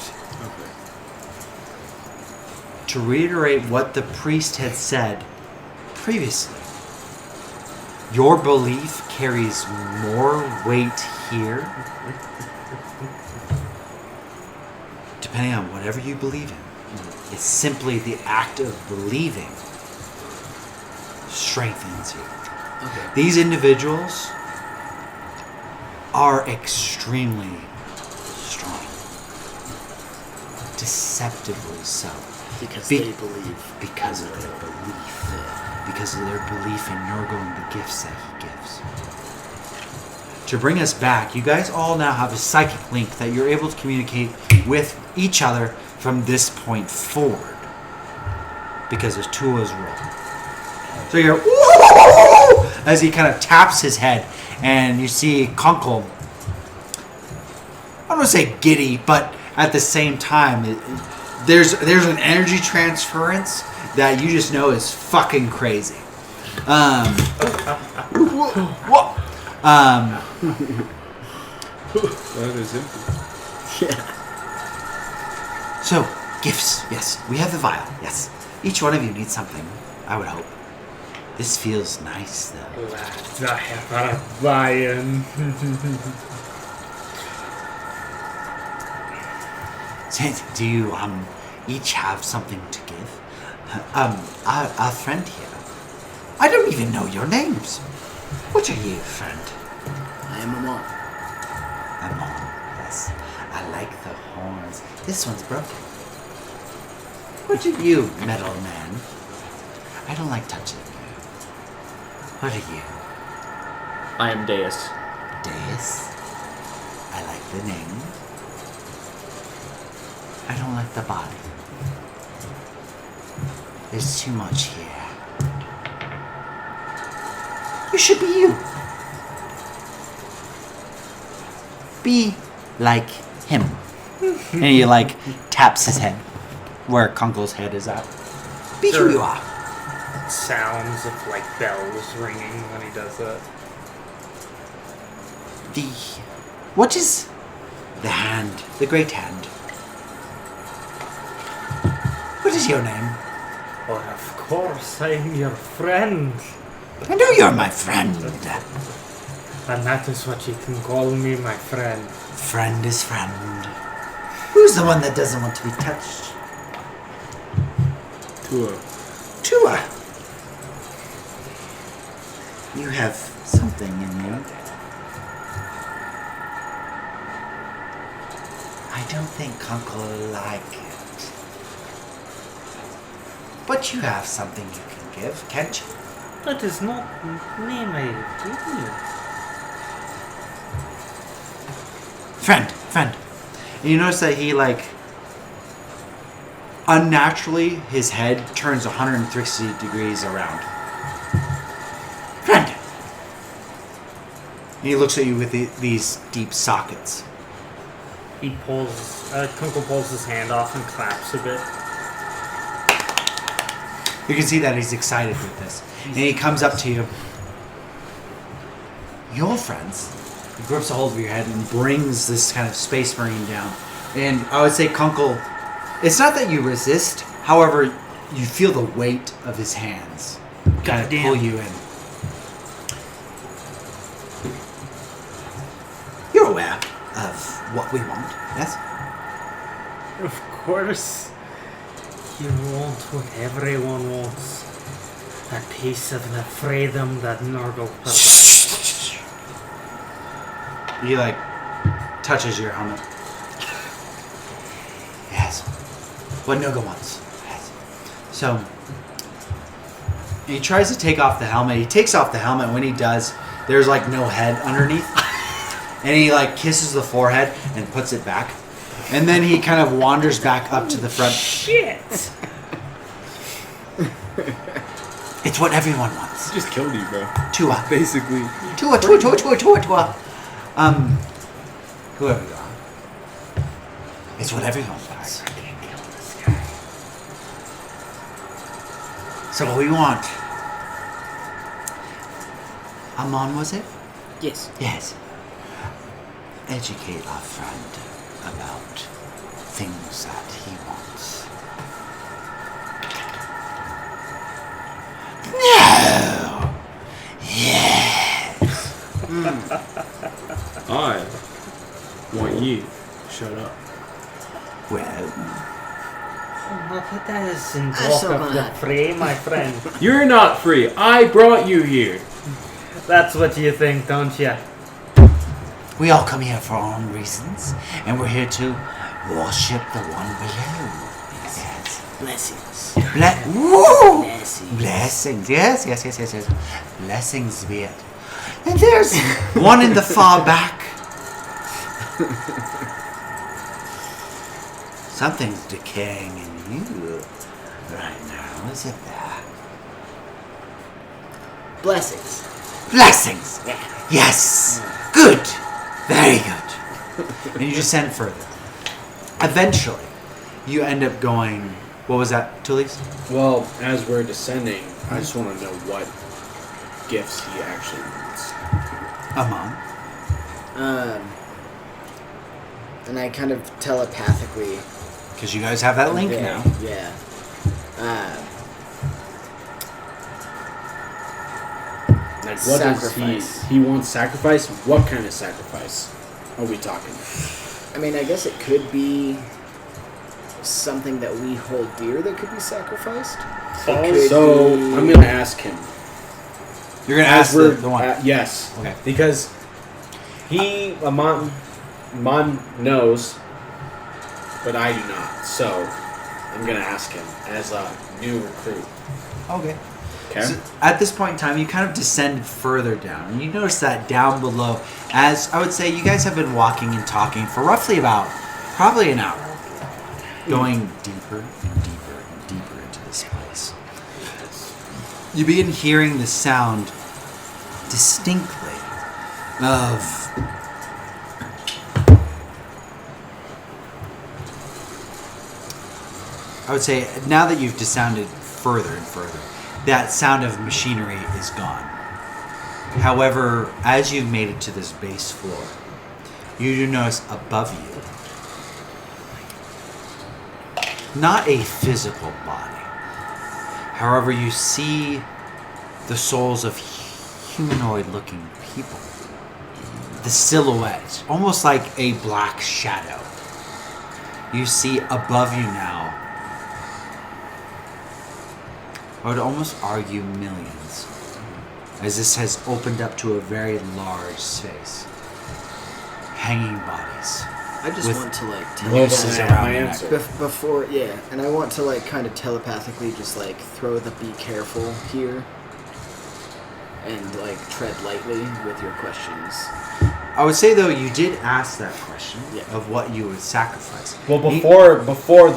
To reiterate what the priest had said previously, your belief carries more weight here, depending on whatever you believe in. It's simply the act of believing strengthens you. Okay. These individuals are extremely strong. Deceptively so. Because they believe. Because of their belief. Because of their belief in Nurgle and the gifts that he gives. To bring us back, you guys all now have a psychic link that you're able to communicate with each other from this point forward. Because as Tua's roll. So you hear, woo! As he kind of taps his head, and you see Kunkel, I don't want to say giddy, but at the same time, there's an energy transference that you just know is fucking crazy. That is empty. Yeah. So, gifts, yes. We have the vial, yes. Each one of you needs something, I would hope. This feels nice, though. I have a lion. Do you each have something to give? Our friend here. I don't even know your names. What are you, friend? I am Aman. Aman, yes. I like the horns. This one's broken. What are you, metal man? I don't like touching you. What are you? I am Deus. Deus? I like the name. I don't like the body. There's too much here. You should be you. Be like him. And he taps his head where Kunkel's head is at. Be who you are. Sounds of bells ringing when he does that. What is the hand? The great hand. is your name? Well, of course, I'm your friend. I know you're my friend. And that is what you can call me, my friend. Friend is friend. Who's the one that doesn't want to be touched? Tua. You have something in you. I don't think Kunkel will like it. But you have something you can give, can't you? That is not name I give you. Friend. And you notice that he, unnaturally, his head turns 160 degrees around. Friend! And he looks at you with these deep sockets. He pulls, Kunkel pulls his hand off and claps a bit. You can see that he's excited with this. And he comes up to you. Your friends. He grips a hold of your head and brings this kind of space marine down. And I would say, Kunkel, it's not that you resist. However, you feel the weight of his hands kind of pull you in. You're aware of what we want, yes? Of course. You want what everyone wants. A piece of the freedom that Nurgle provides. He touches your helmet. Yes. What Nurgle wants. Yes. So he tries to take off the helmet. He takes off the helmet. When he does, there's no head underneath. And he kisses the forehead and puts it back. And then he kind of wanders back up to the front. Shit! It's what everyone wants. Just killed you, bro. Tua. Basically. Tua. Whoever you are. It's what everyone wants. So what we want. Aman, was it? Yes. Yes. Educate our friend about things that he wants. No! Yes! I want you. Shut up. Well, But that isn't That's talk so of the bad. free, my friend. You're not free. I brought you here. That's what you think, don't you? we all come here for our own reasons, and we're here to worship the one below. Yes. Blessings. Woo! Blessings. Blessings. Yes. Blessings be it. And there's one in the far back. Something's decaying in you right now, isn't there? Blessings. Blessings! Yeah. Yes! Good! Very good. And you descend further. Eventually, you end up going... What was that, Tullis? Well, as we're descending, I just want to know what gifts he actually wants. Aman. And I kind of telepathically... Because you guys have that link now. Yeah. Like, what Sacrifice. does he wants sacrifice? What kind of sacrifice are we talking? I mean, I guess it could be something that we hold dear that could be sacrificed. It could So, be- I'm going to ask him. You're going to ask the one. Yes. Okay. Because Aman knows, but I do not. So, I'm going to ask him as a new recruit. Okay. Okay? So at this point in time, you kind of descend further down, and you notice that down below, as I would say, you guys have been walking and talking for roughly probably an hour, going deeper and deeper and deeper into this place. You begin hearing the sound distinctly of I would say, now that you've descended further and further, that sound of machinery is gone. However, as you've made it to this base floor, you do notice above you not a physical body. However, you see the souls of humanoid-looking people. The silhouette, almost like a black shadow. You see above you now, I would almost argue millions, as this has opened up to a very large space. Hanging bodies. I just With want to like nooses Yeah, around my the neck. answer. before, yeah, and I want to like kind of telepathically just like throw the be careful here, and like tread lightly with your questions. I would say though, you did ask that question Yeah. of what you would sacrifice. Well, He- before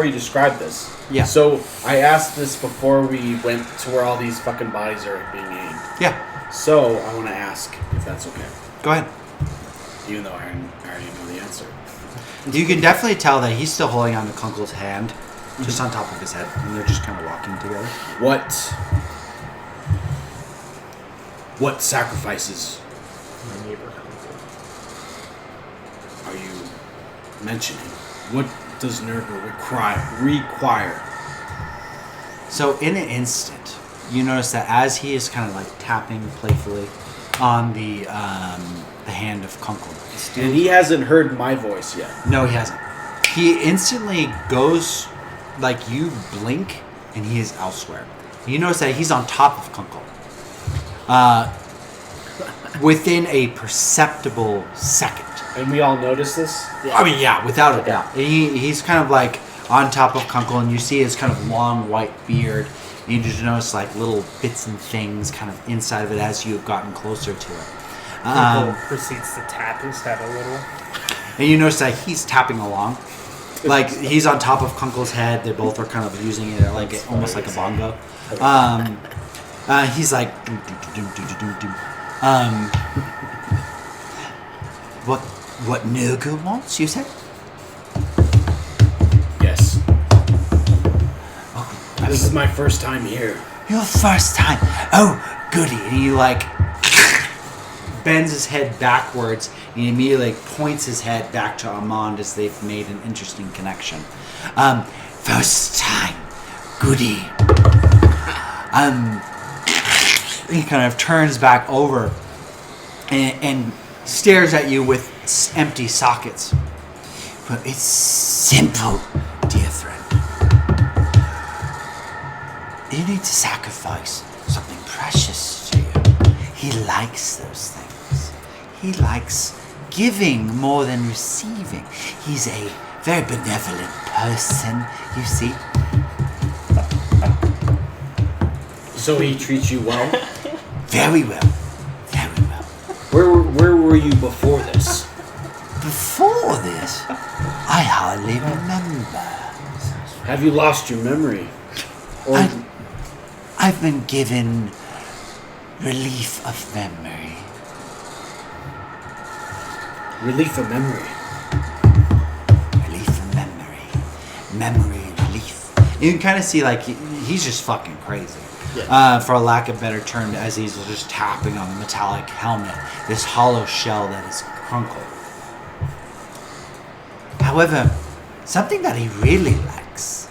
you described this. Yeah. So I asked this before we went to where all these fucking bodies are being aimed. Yeah, So I want to ask if that's okay, go ahead. even though I already know the answer. You can definitely tell that he's still holding on to Kunkel's hand, just on top of his head, and they're just kind of walking together. What sacrifices My neighbor are you mentioning? What does Nurgle require? So in an instant, you notice that as he is kind of like tapping playfully on the hand of Kunkel. And he hasn't heard my voice yet. No, he hasn't. He instantly goes, like you blink, and he is elsewhere. You notice that he's on top of Kunkel. Within a perceptible second. And we all notice this? I mean, yeah, without a doubt. He's kind of like on top of Kunkel, and you see his kind of long white beard. And you just notice like little bits and things kind of inside of it as you've gotten closer to it. proceeds to tap his head a little. And you notice that he's tapping along. Like, he's on top of Kunkel's head. They both are kind of using it like almost like a bongo. He's like... doom, doom, doom, doom, doom, doom. What Nurgle wants, you said? Yes. Oh, This is my first time here. your first time. Oh, goody. And he like bends his head backwards and he immediately like, points his head back to Aman as they've made an interesting connection. First time. Goody. He kind of turns back over and stares at you with empty sockets. But it's simple, dear friend. You need to sacrifice something precious to you. He likes those things. He likes giving more than receiving. He's a very benevolent person, you see. So he treats you well? Very well. Very well. Where were you before this? Before this, I hardly remember. Have you lost your memory? Or I've been given relief of memory. relief of memory? Relief of memory. Memory relief. You can kind of see, like, he's just fucking crazy. Yeah. For a lack of better term, as he's just tapping on the metallic helmet, this hollow shell that is Kunkel. However, something that he really likes.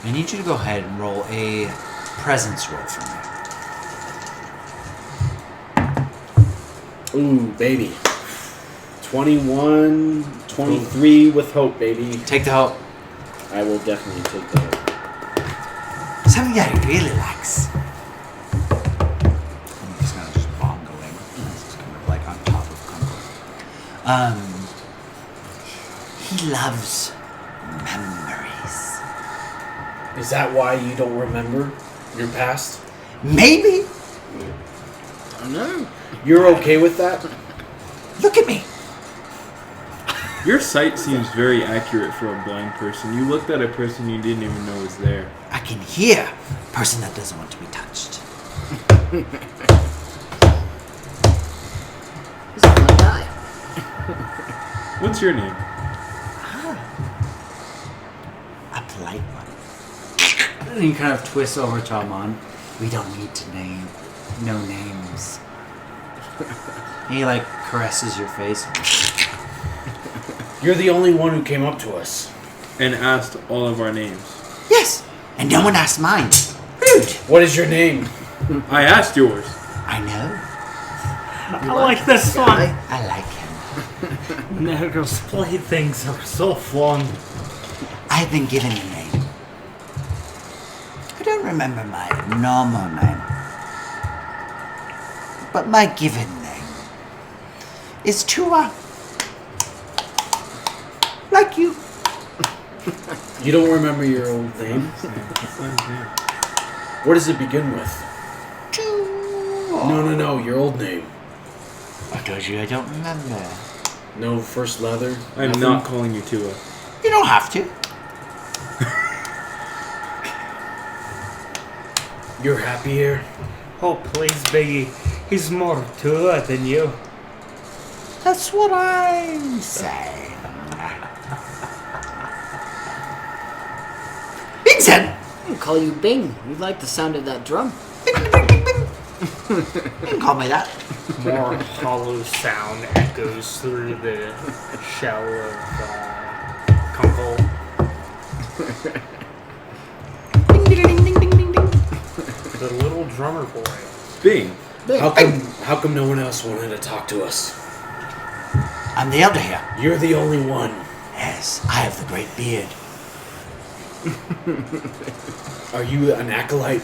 I need you to go ahead and roll a presence roll for me. Ooh, baby. 21, 23 with hope, baby. Take the hope. I will definitely take the hope. Something that he really likes. I'm just gonna just bongoing. This is kind of like on top of Kunkel. He loves memories. Is that why you don't remember your past? Maybe. I don't know. You're okay with that? Look at me. Your sight seems very accurate for a blind person. You looked at a person you didn't even know was there. I can hear a person that doesn't want to be touched. He's a fun guy. What's your name? A polite one. And he kind of twists over to Aman. We don't need to name no names. He like caresses your face. You're the only one who came up to us. And asked all of our names. Yes, and no one asked mine. Rude. What is your name? I asked yours. I know. I like this one. I like him. Nurgle's playthings are so fun. I've been given a name. I don't remember my normal name. But my given name is Tua. Like you. You don't remember your old name? What does it begin with? No, your old name. I told you I don't remember. No first leather? I'm nothing? not calling you Tua. You don't have to. You're happy here? Oh, please, Biggie. He's more to it than you. That's what I'm saying. Bing said. I'll call you Bing. You like the sound of that drum. Bing, bing, bing, bing, bing. You can call me that. More hollow sound echoes through the shell of Kunkel. Ding, ding, ding, ding, ding, ding, ding. The little drummer boy. Bing. How come no one else wanted to talk to us? I'm the elder here. You're the only one. Yes, I have the great beard. Are you an acolyte?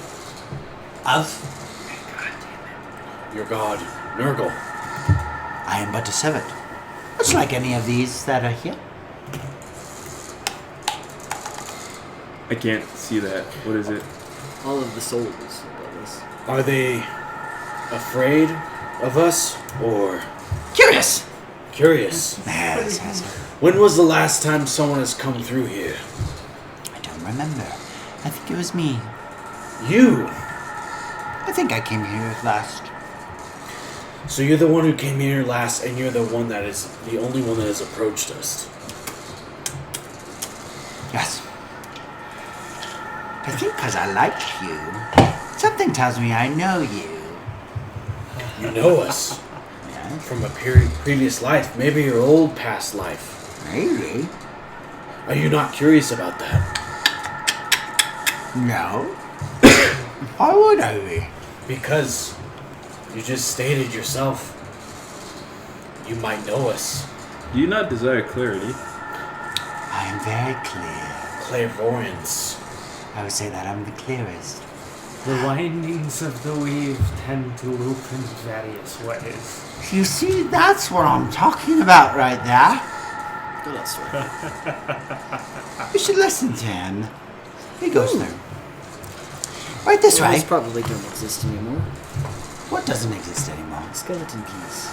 Of? Your god, Nurgle. I am but a servant. Much like any of these that are here. I can't see that. What is it? All of the souls above us. Are they afraid of us or Curious. curious? Yes, yes. When was the last time someone has come through here? I don't remember. I think it was me. You! I think I came here last. So you're the one who came here last, and you're the only one that has approached us. Yes. I think because I like you. Something tells me I know you. You know us Yeah, from a previous life, maybe your old past life. maybe. Are you not curious about that? No. Why would I be? Because you just stated yourself. You might know us. Do you not desire clarity? I am very clear. Clairvoyance. I would say that I'm the clearest. The windings of the weave tend to loop in various ways. You see, that's what I'm talking about right there. Good old story. You should listen to him. He goes there. Right this Well, way. these probably don't exist anymore. What doesn't exist anymore? Skeleton keys.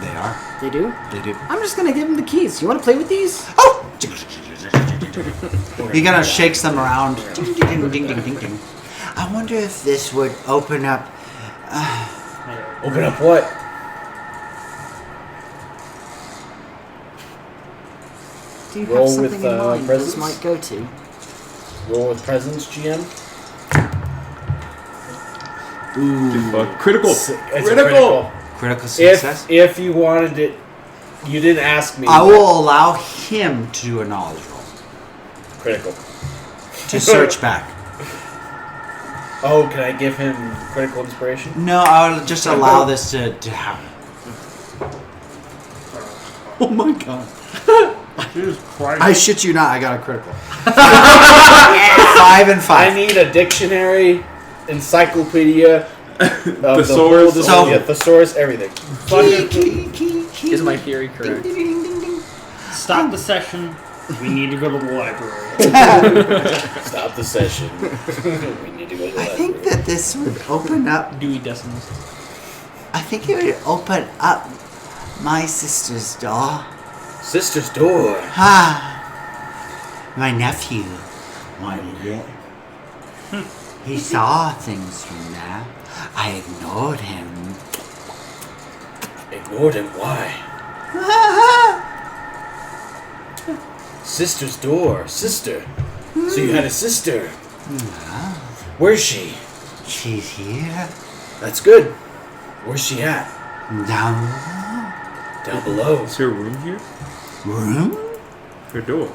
They are. They do? They do. I'm just gonna give him the keys. You wanna play with these? Oh! He kind of shakes them around. Ding, ding, ding, ding, ding, ding. I wonder if this would open up. Open up what? Do you Roll have something with, in mind presents? this might go to? Roll with presence, GM. Fuck. Critical. It's a Critical. Critical success. If you wanted it, you didn't ask me. I will allow him to do a knowledge roll. Critical. To search back. Oh, can I give him critical inspiration? No, I'll just allow this to happen. Oh my god. Jesus Christ. I shit you not, I got a critical. 5 and 5. I need a dictionary, encyclopedia, Thesaurus. thesaurus, everything. Is my theory correct? Stop the session. We need to go to the library. Stop the session. We need to go to the I think that this would open up. Dewey Decimals. I think it would open up my sister's door. Sister's door. My nephew wanted it. He saw things from there. I ignored him. Ignored him. Why? Sister's door. Sister. So you had a sister. Where's she? She's here. That's good. Where's she at? Down Down below. Is there a room here? room? Her door.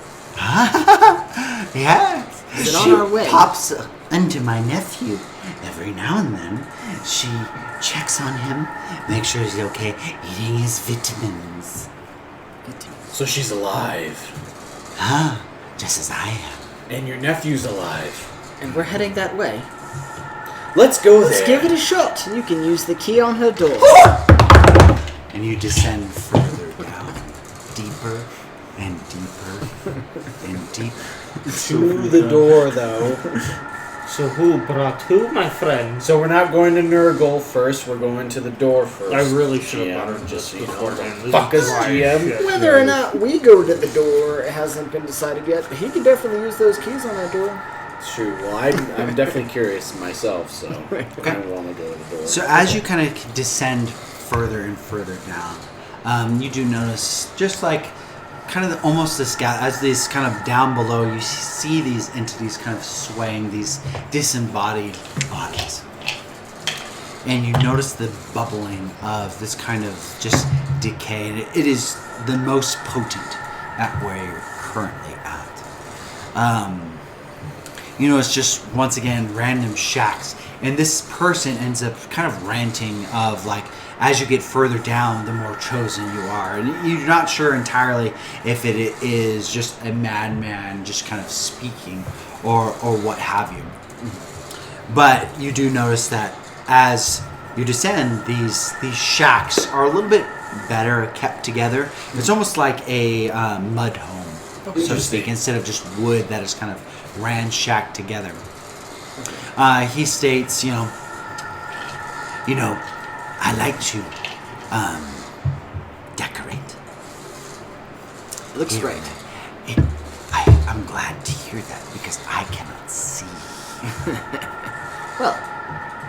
Yes. Is it She on our way? pops into my nephew every now and then. She checks on him, makes sure he's okay, eating his vitamins. So she's alive. Huh? Just as I am. And your nephew's alive. And we're heading that way. Let's go Let's there. give it a shot. You can use the key on her door. And you descend further down, deeper and deeper and deeper. To the door, though. So who brought who, my friend? So we're not going to Nurgle first. We're going to the door first. I really should have GM, brought her just so you know. beforehand. Fuck us, Right, GM. shit. Whether or not we go to the door hasn't been decided yet, but he can definitely use those keys on that door. It's true. Well, I'm definitely curious myself, so I kind of want to go to the door. So as you kind of descend further and further down, you do notice just like kind of almost this guy as these kind of down below you see these entities kind of swaying, these disembodied bodies, and you notice the bubbling of this kind of just decay, and it is the most potent at where you're currently at. You know, it's just once again random shacks, and this person ends up kind of ranting of like, as you get further down, the more chosen you are, and you're not sure entirely if it is just a madman just kind of speaking or what have you. But you do notice that as you descend, these shacks are a little bit better kept together. It's almost like a mud home, so to speak, instead of just wood that is kind of ransacked together. He states, you know, I like to decorate. Looks Here. great. I'm glad to hear that because I cannot see. Well,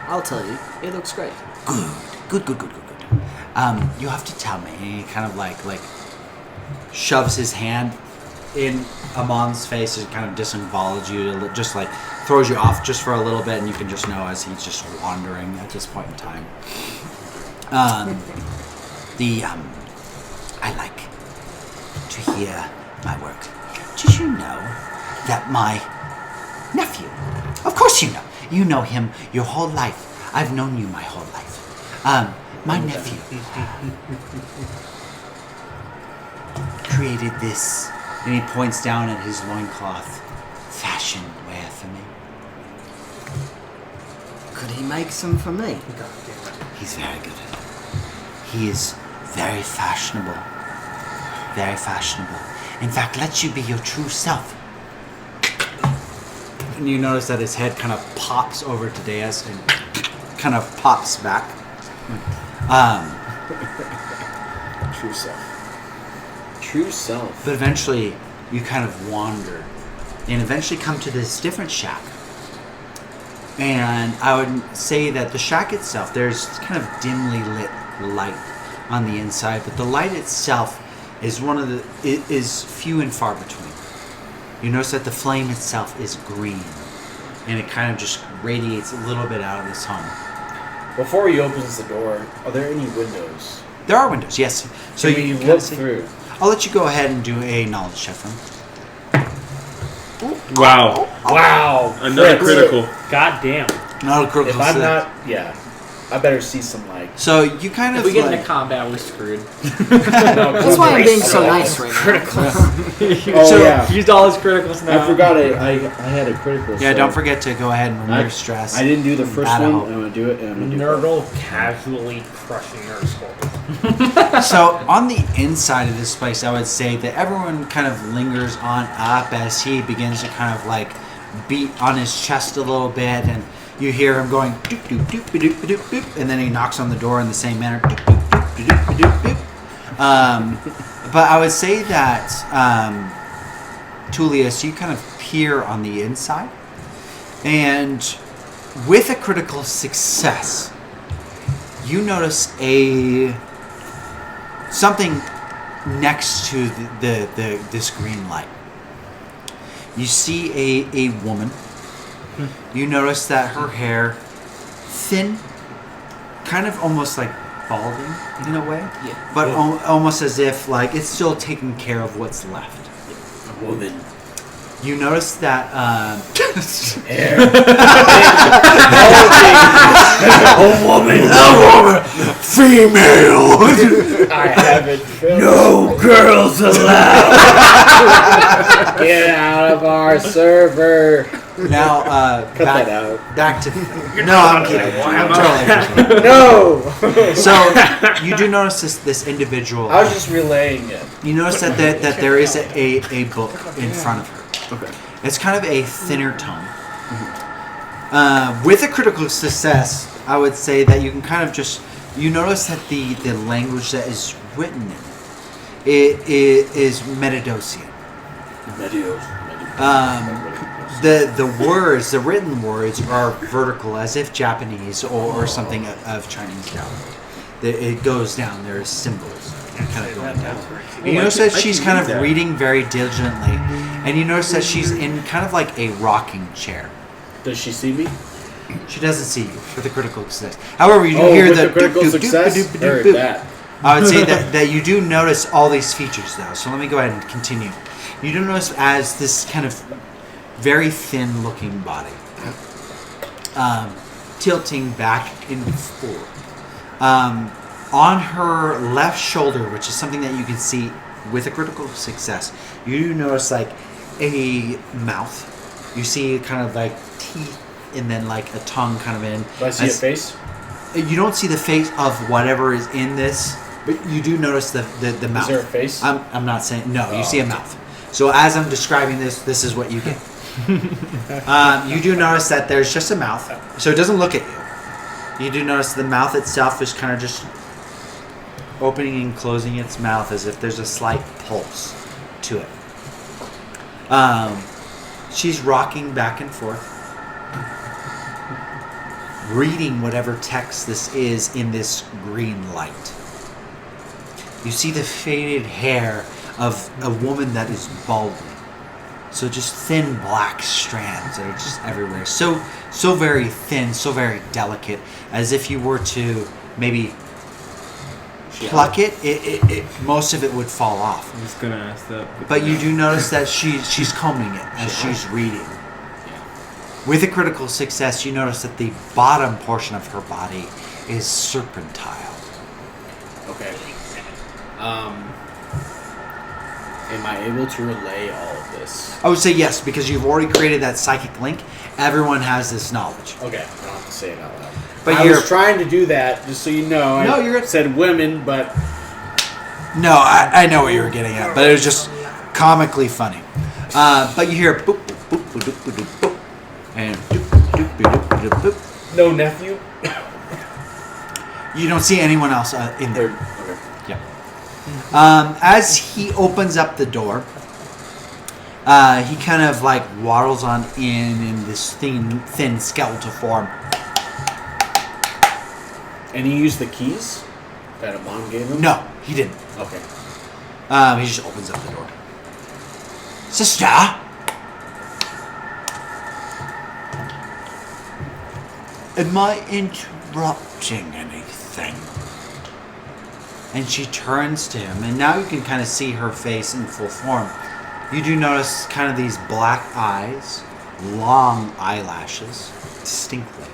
I'll tell you, it looks great. Good. You have to tell me. And he kind of like shoves his hand in Amon's face and kind of disinvolves you, just like throws you off just for a little bit, and you can just know as he's just wandering at this point in time. I like to hear my work. Did you know that my nephew, of course you know him your whole life. I've known you my whole life. My nephew created this, and he points down at his loincloth, fashion wear for me. Could he make some for me? He's very good at it. He is very fashionable. Very fashionable. In fact, lets you be your true self. And you notice that his head kind of pops over to Deus and kind of pops back. True self. True self. But eventually, you kind of wander and eventually come to this different shack. And I would say that the shack itself, there's kind of dimly lit light on the inside, but the light itself is is few and far between. You notice that the flame itself is green, and it kind of just radiates a little bit out of this home. Before he opens the door, are there any windows? There are windows, yes. So Can you we can look see. through? I'll let you go ahead and do a knowledge check for him. Wow. Wow. Another Crit. critical. God damn. Not a critical If I'm success. not, yeah, I better see some like. So you kind If of we get like, into combat, we're screwed. That's why I'm being so nice right now. Oh yeah, Used all his criticals now. I forgot I had a critical. yeah. so Don't forget to go ahead and remove your stress. I didn't do the first That'll one. help. I'm gonna do it. And I'm gonna do Nurgle casually crushing Nerd Skull. So on the inside of this place, I would say that everyone kind of lingers on up as he begins to kind of like beat on his chest a little bit, and you hear him going doop doop doop doop doop doop, and then he knocks on the door in the same manner. Doop, doop, doop, doop, doop, doop. But I would say that Tullius, you kind of peer on the inside, and with a critical success, you notice something next to this green light. You see a woman. You notice that her hair, thin, kind of almost like balding in a way, Yeah. but almost as if like it's still taking care of what's left. Woman. You notice that Hair. A woman, female. I haven't. No girls allowed. Get out of our server. now Cut that out. back to no, I'm kidding. I'm totally kidding. No. So you do notice this individual. I was just relaying it. You notice that there is a book in front of her. Okay. It's kind of a thinner tome. With a critical success, I would say that you can kind of just you notice that the language that is written in it is Metadosian. The words, the written words, are vertical, as if Japanese or something of Chinese down. It goes down. There's symbols kind of going down. You notice that she's kind of reading very diligently, and you notice that she's in kind of like a rocking chair. Does she see me? She doesn't see you with a critical success. However, you do hear with the critical success. Heard that. I would say that you do notice all these features, though. So let me go ahead and continue. You do notice as this kind of very thin-looking body, tilting back and forward. On her left shoulder, which is something that you can see with a critical success, you do notice like a mouth. You see kind of like teeth and then like a tongue kind of in. Do I see a face? You don't see the face of whatever is in this, but you do notice the mouth. Is there a face? I'm not saying no. You see a mouth. So as I'm describing this is what you get. You do notice that there's just a mouth, so it doesn't look at you. You do notice the mouth itself is kind of just opening and closing its mouth as if there's a slight pulse to it. She's rocking back and forth, reading whatever text this is in this green light. You see the faded hair of a woman that is balding. So just thin black strands that are just everywhere. So very thin, so very delicate, as if you were to maybe pluck it, most of it would fall off. I was gonna ask that. But you do notice that she's combing it as she's reading. With a critical success, you notice that the bottom portion of her body is serpentile. Okay. Am I able to relay all of this? I would say yes, because you've already created that psychic link. Everyone has this knowledge. Okay, I don't have to say it out loud. But I was trying to do that, just so you know. No, I said women, but... No, I know what you were getting at, but it was just comically funny. But you hear boop, boop, boop, boop, boop, boop, boop, and doop, doop, doop, doop, doop, boop. No nephew? You don't see anyone else in there. Okay. Yeah. As he opens up the door, he kind of like waddles on in this thin skeletal form. And he used the keys that Aman gave him? No, he didn't. Okay. He just opens up the door. Sister? Am I interrupting anything? And she turns to him, and now you can kind of see her face in full form. You do notice kind of these black eyes, long eyelashes, distinctly.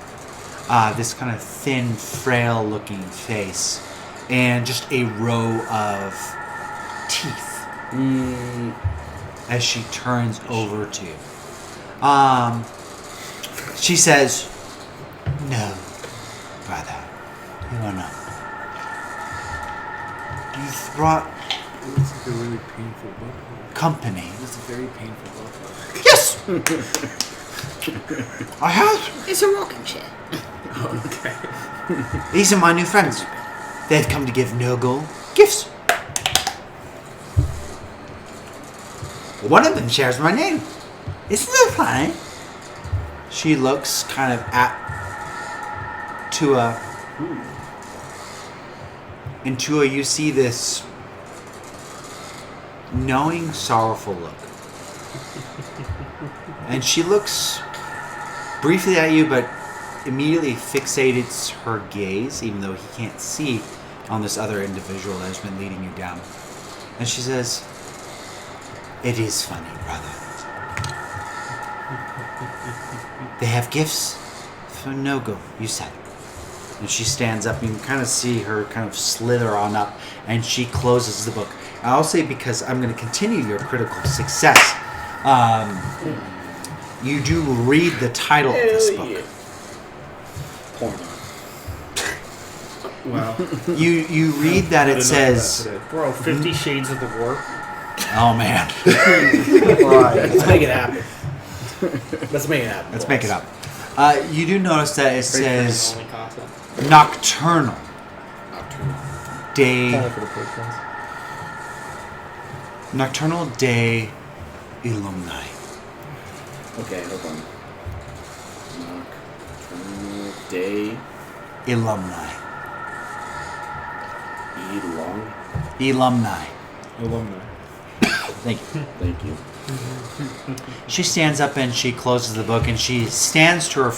This kind of thin, frail-looking face, and just a row of teeth as she turns over to you. She says, "No, brother, you are not. You brought It's like a really painful book. company." It's a very painful book. Yes! I have. It's a rocking chair. Okay. These are my new friends. They've come to give Nurgle gifts. One of them shares my name. Isn't that funny? She looks kind of at Tua. In Tua, you see this knowing, sorrowful look. And she looks briefly at you, but immediately fixates her gaze, even though he can't see, on this other individual that has been leading you down. And she says, It is funny, brother. They have gifts for Nurgle, you said. And she stands up, and you can kind of see her kind of slither on up, and she closes the book. I'll say, because I'm going to continue your critical success, you do read the title of this book. Porn. Wow. You read that it says, Bro, 50 Shades of the War. oh man, Let's make it happen. Let's make it happen. let's make it up. You do notice that it says Only content. nocturnal Nocturnal. day, Only for the patrons. nocturnal day alumni. Okay, hold on. Nocturnal day Alumni. elong. Alumni. Thank you. Thank you. She stands up and she closes the book, and she stands to her,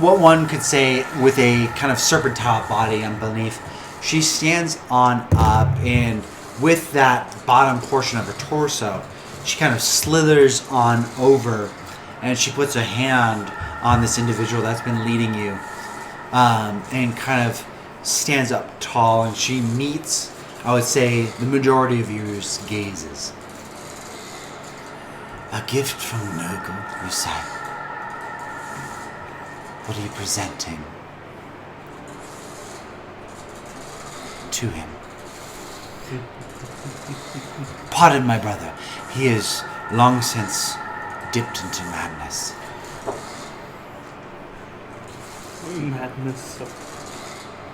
what one could say with a kind of serpentile body underneath. She stands on up, and with that bottom portion of her torso, she kind of slithers on over, and she puts a hand on this individual that's been leading you, and kind of stands up tall, and she meets, I would say, the majority of your gazes. A gift from Nurgle, you say. What are you presenting to him? Pardon my brother. He is long since dipped into madness. Madness.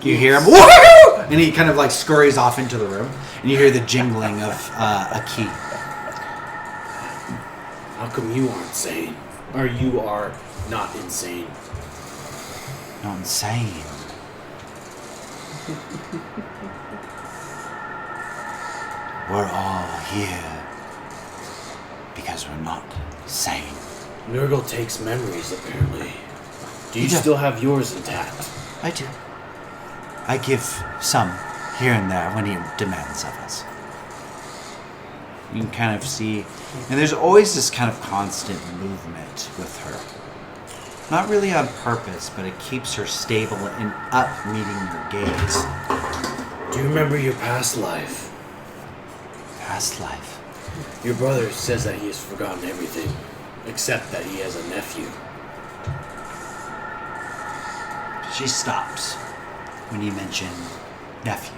You hear him, woohoo! And he kind of like scurries off into the room, and you hear the jingling of a key. How come you aren't sane? Or you are not insane? Not insane. We're all here because we're not sane. Nurgle takes memories, apparently. Do you Yeah. still have yours intact? I do. I give some here and there when he demands of us. You can kind of see, and there's always this kind of constant movement with her. Not really on purpose, but it keeps her stable and up meeting your gaze. Do you remember your past life? Past life. Your brother says that he has forgotten everything, except that he has a nephew. She stops when you mention nephew.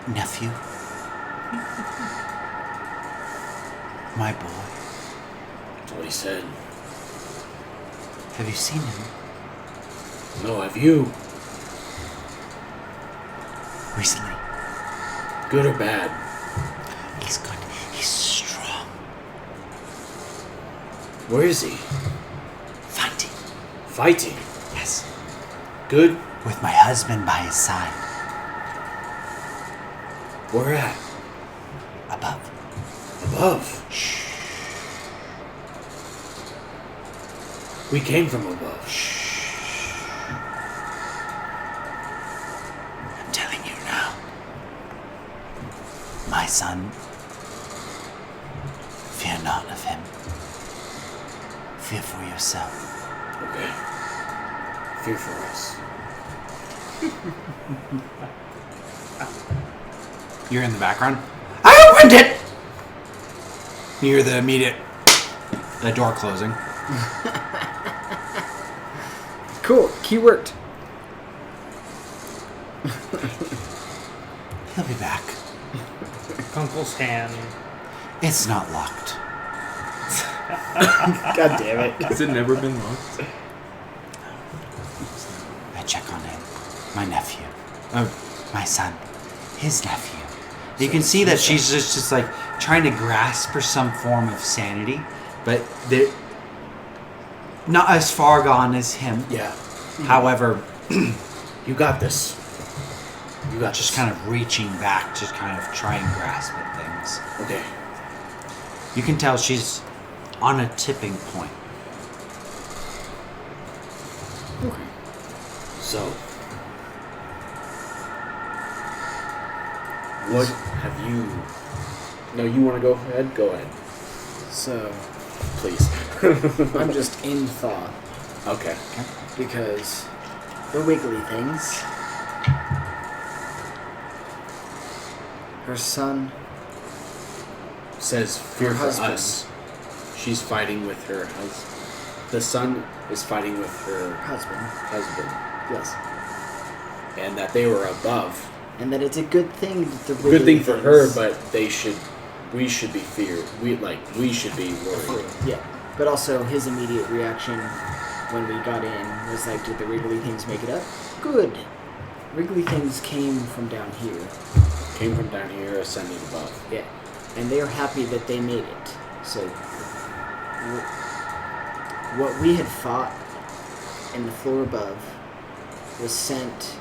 Nephew? My boy. That's what he said. Have you seen him? No, have you? Recently? Good or bad? He's good. He's strong. Where is he? Fighting. Fighting. Yes. Good? With my husband by his side. Where at? Above. Above. We came from above. I'm telling you now. My son. Fear not of him. Fear for yourself. Okay. Fear for us. You're in the background. I opened it! You hear the immediate door closing. Cool. Key worked. He'll be back. Uncle's hand. It's not locked. God damn it. Has it never been locked? I check on him. My nephew. Oh, my son. His nephew. You can see that she's just like trying to grasp for some form of sanity, but they're not as far gone as him. Yeah. However, You got this. You got just this. kind of reaching back to kind of try and grasp at things. Okay. You can tell she's on a tipping point. So, What have you... No, you want to go ahead? Go ahead. So, Please. I'm just in thought Okay. because the wiggly things. Her son. Says fear for husband. us. She's fighting with her husband. The son is fighting with her Husband. husband. Yes. And that they were above. And that it's a good thing that the wiggly Good thing for her, things- but we should be feared. We should be worried. Yeah. But also his immediate reaction when we got in was like, did the wriggly things make it up? Good. Wriggly things came from down here. Came from down here, ascended above. Yeah. And they're happy that they made it. So what we had fought in the floor above was sent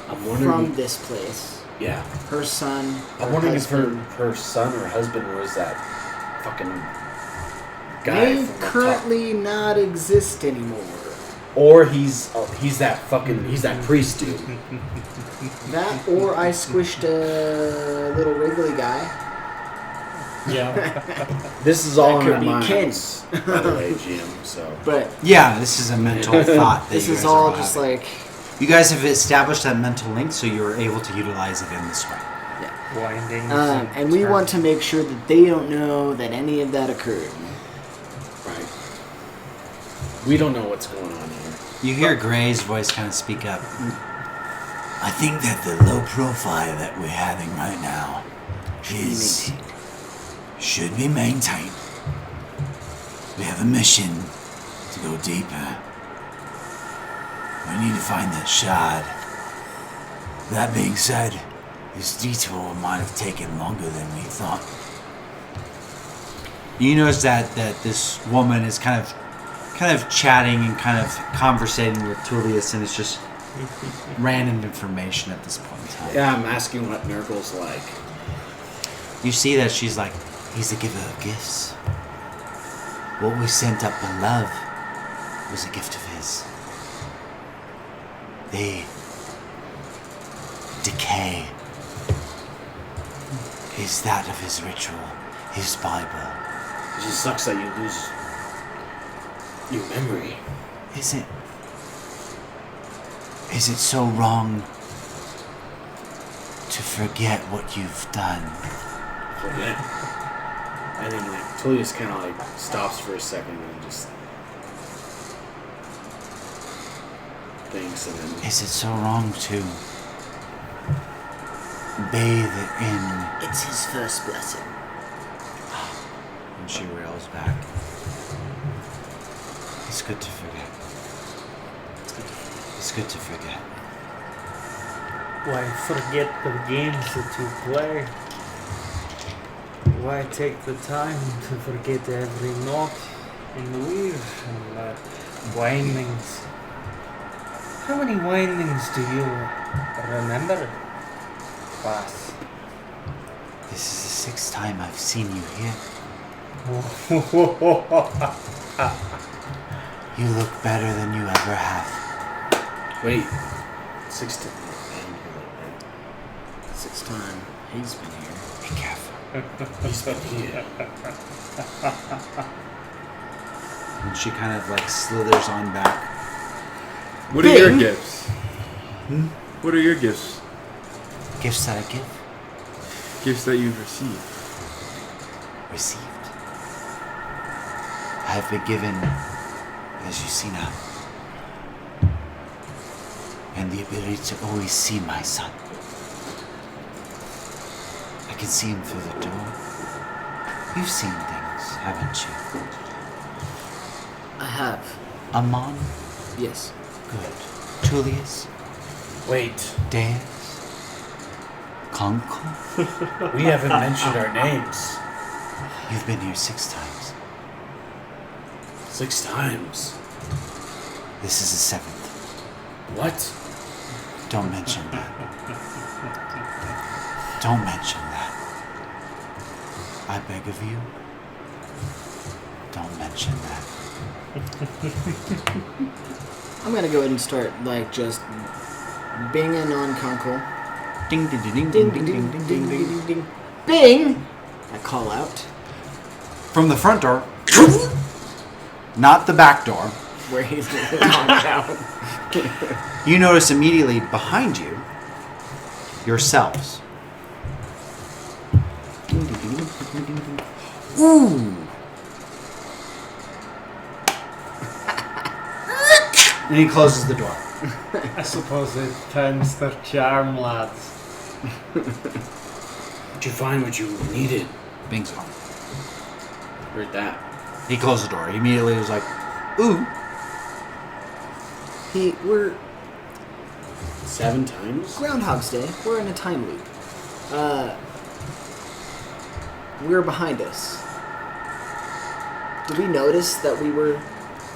I'm wondering. from this place. Yeah. Her son. I'm her wondering if husband, her son or husband was that fucking guy may from the top. currently not exist anymore. Or he's that priest dude. That, or I squished a little wriggly guy. Yeah. This is all That in could our be minds, by the way, GM. So But Yeah, this is a mental thought. That this you is guys all are just having. like, You guys have established that mental link, so you're able to utilize it in this way. Windings. and we want to make sure that they don't know that any of that occurred. right, we don't know what's going on here. You hear Gray's voice kind of speak up. I think that the low profile that we're having right now should be maintained. We have a mission to go deeper. We need to find that shard. That being said, this detour might have taken longer than we thought. You notice that this woman is kind of chatting and kind of conversating with Tullius, and it's just random information at this point in time. Yeah, I'm asking what Nurgle's like. You see that she's like, He's the giver of gifts. What we sent up above was a gift of his. The decay is that of his ritual, his Bible. It just sucks that you lose your memory. Is it so wrong to forget what you've done? Forget. And then like Tullius kind of like stops for a second and just thinks, and then Is it so wrong to bathe in... It's his first blessing. and she rails back. It's good to forget. It's good to forget. Why forget the games that you play? Why take the time to forget every note in the wheel and windings? How many windings do you remember, class? This is the 6th time I've seen you here. You look better than you ever have. wait, 16. 6th time he's been here. Be careful. He's been here. And she kind of like slithers on back. What are your Bing. gifts? What are your gifts? Gifts that I give, Gifts that you've received. received. I have been given, as you see now, and the ability to always see my son. I can see him through the door. You've seen things, haven't you? I have. Aman, Yes. good. Tullius, Wait, Deus, Conco. we haven't mentioned our names. You've been here 6 times. 6 times. This is the 7th. What? Don't mention that. Don't mention that. I beg of you. Don't mention that. I'm gonna go ahead and start, like, just binging on Kunkel. Ding ding ding ding Ding, ding ding ding ding ding. ding. Bing! I call out. From the front door, not the back door, Where he's knocked out. you notice immediately behind you yourselves. Ooh. And he closes the door. I suppose it times their charm, lads. Did you find what you needed? Bing's gone. Heard that. He closed the door. He immediately was like, ooh. We're 7 times? Groundhog's Day. We're in a time loop. We're behind us. Did we notice that we were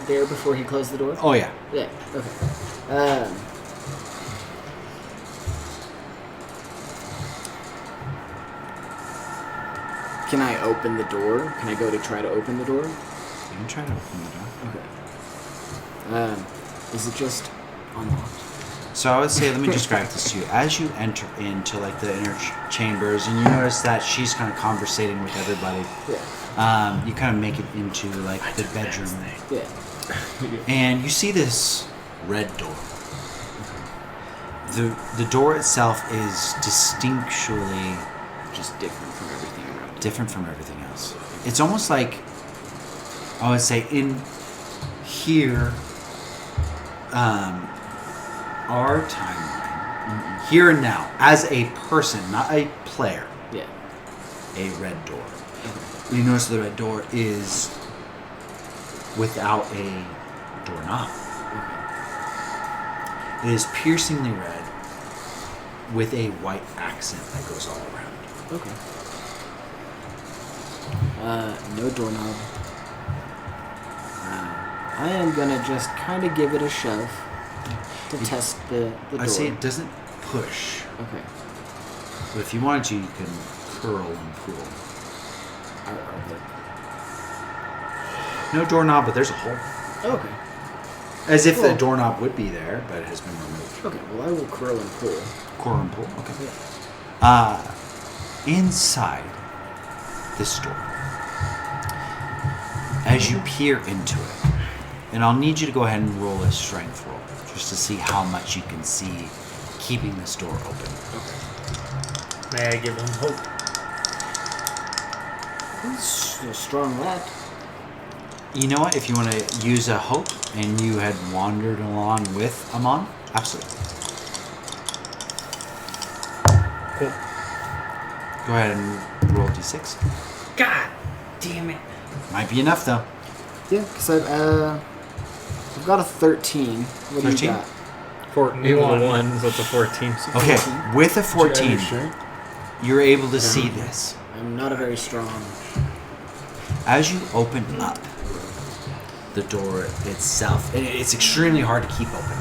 there before he closed the door? Oh, yeah. Yeah. Okay. Can I open the door? Can I go to try to open the door? You can try to open the door. Okay. Is it just unlocked? So I would say, let me describe this to you. As you enter into like the inner chambers, and you notice that she's kind of conversating with everybody, Yeah. you kind of make it into like the bedroom, Yeah. and you see this red door. The door itself is distinctually Just different from everything around it. different from everything else. It's almost like, I would say, in here, our timeline, here and now, as a person, not a player, Yeah. a red door. You notice the red door is without a doorknob. It is piercingly red with a white accent that goes all around. Okay. No doorknob. I am gonna just kind of give it a shove to test the door. I say it doesn't push, Okay. but if you wanted to, you can curl and pull. No doorknob, but there's a hole. Okay. As if the Cool. doorknob would be there, but it has been removed. Okay. Well, I will curl and pull. Curl and pull, okay. Yeah. Inside this door, as you peer into it, and I'll need you to go ahead and roll a strength roll, just to see how much you can see keeping this door open. May I give him hope? He's a strong lad. You know what? If you want to use a hope, and you had wandered along with Aman, absolutely. Cool. Go ahead and roll d6. God damn it. Might be enough though. Yeah, because I've got a 13. What do 13? you got? 14. It was a 1, so it's a 14. Okay, with a Did you 14, add your strength? you're able to see this. I'm not a very strong. As you open up the door itself, and it's extremely hard to keep open.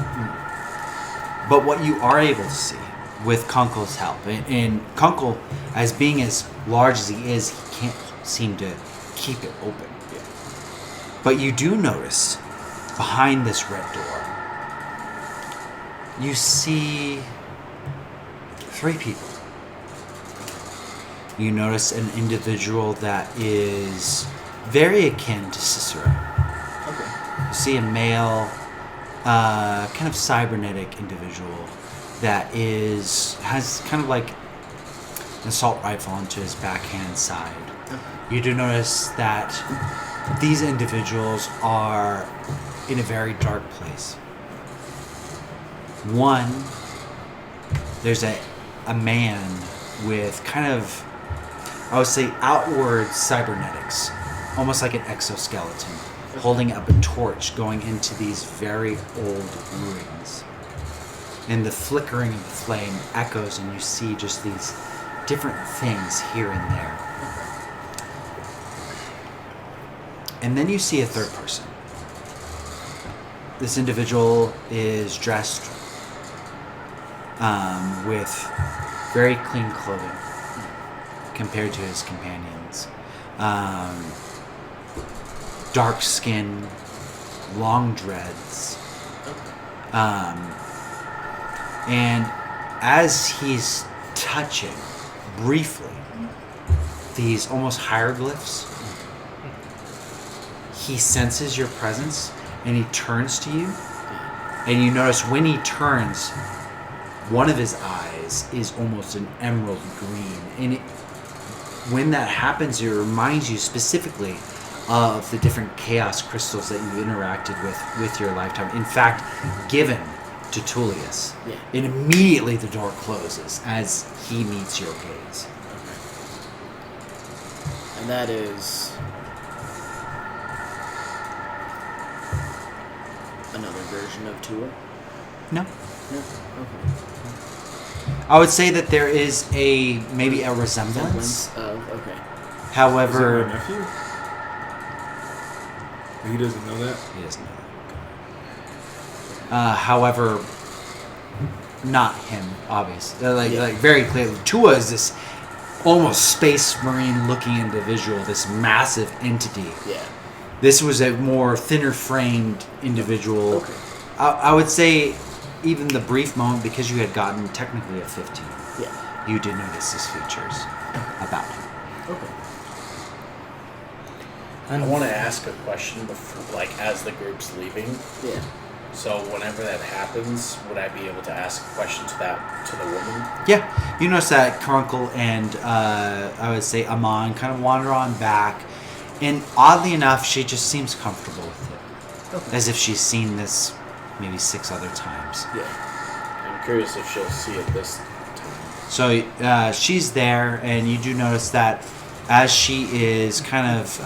But what you are able to see with Kunkel's help, and Kunkel, as being as large as he is, he can't seem to keep it open. But you do notice behind this red door, you see 3 people. You notice an individual that is very akin to Cicero. Okay. You see a male, kind of cybernetic individual that has kind of like an assault rifle onto his backhand side. You do notice that these individuals are in a very dark place. One, there's a man with kind of, I would say, outward cybernetics, almost like an exoskeleton, holding up a torch going into these very old ruins. And the flickering of the flame echoes, and you see just these different things here and there. And then you see a third person. This individual is dressed with very clean clothing compared to his companions. Dark skin, long dreads. And as he's touching briefly these almost hieroglyphs. He senses your presence and he turns to you, and you notice when he turns, one of his eyes is almost an emerald green, and when that happens, it reminds you specifically of the different chaos crystals that you interacted with your lifetime. In fact, given to Tullius. Yeah. And immediately the door closes as he meets your gaze. And that is another version of Tua? No. No? Okay. I would say that there is maybe a resemblance. Of, okay. However, Is it my nephew? He doesn't know that? he doesn't know that. However, not him, obviously. Like very clearly. Tua is this almost space marine looking individual, this massive entity. Yeah. This was a more thinner framed individual. Okay. I would say even the brief moment, because you had gotten technically a 15, Yeah. you did notice his features about him. Okay. I want to ask a question before, like, as the group's leaving. Yeah. So whenever that happens, would I be able to ask a question to the woman? Yeah, you notice that Caruncle and I would say Aman kind of wander on back, and oddly enough, she just seems comfortable with it, Okay. as if she's seen this maybe 6 other times. Yeah. I'm curious if she'll see it this time. So she's there, and you do notice that as she is kind of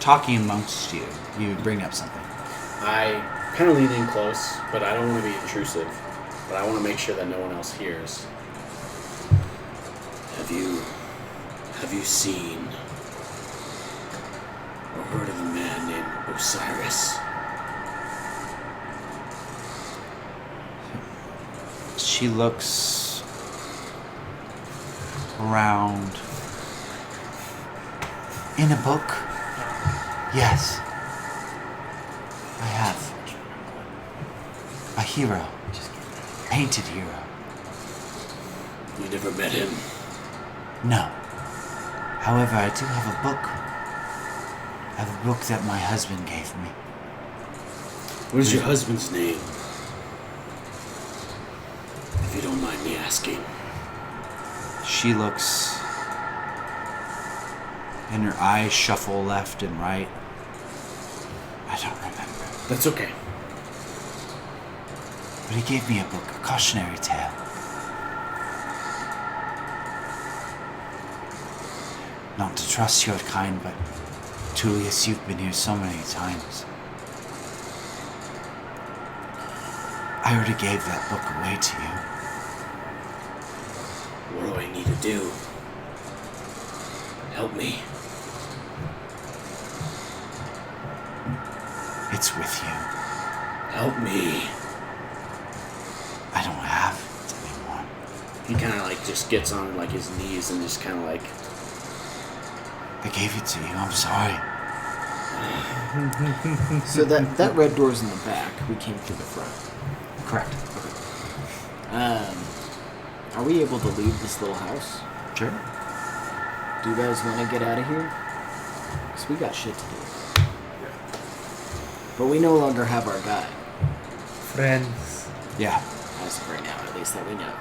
talking amongst you, you bring up something. I kind of lean in close, but I don't want to be intrusive. But I want to make sure that no one else hears. Have you seen or heard of a man named Osiris? She looks around. In a book? Yes. I have. A hero. Painted hero. You never met him? No. However, I do have a book. I have a book that my husband gave me. What is your husband's name? If you don't mind me asking. She looks, and her eyes shuffle left and right. I don't remember. That's okay. But he gave me a book, a cautionary tale. Not to trust your kind, but Tullius, you've been here so many times. I already gave that book away to you. What do I need to do? Help me. It's with you. Help me. I don't have it anymore. He kind of like just gets on like his knees and just kind of like. I gave it to you. I'm sorry. So that red door's in the back. We came through the front. Correct. Are we able to leave this little house? Sure. Do you guys want to get out of here? Because we got shit to do. But we no longer have our guy. Friends, Yeah. As of right now, at least that we know.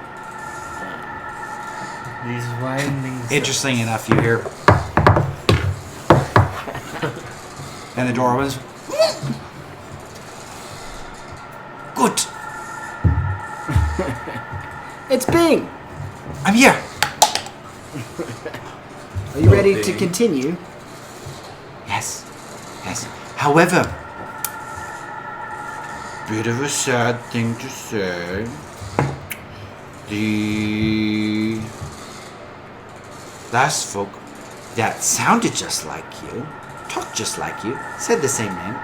these windings. Interesting enough, you hear. And the door opens. Good. It's Bing! I'm here. Are you ready Bing. to continue? Yes. Yes. However, bit of a sad thing to say. The last folk that sounded just like you, talked just like you, said the same name.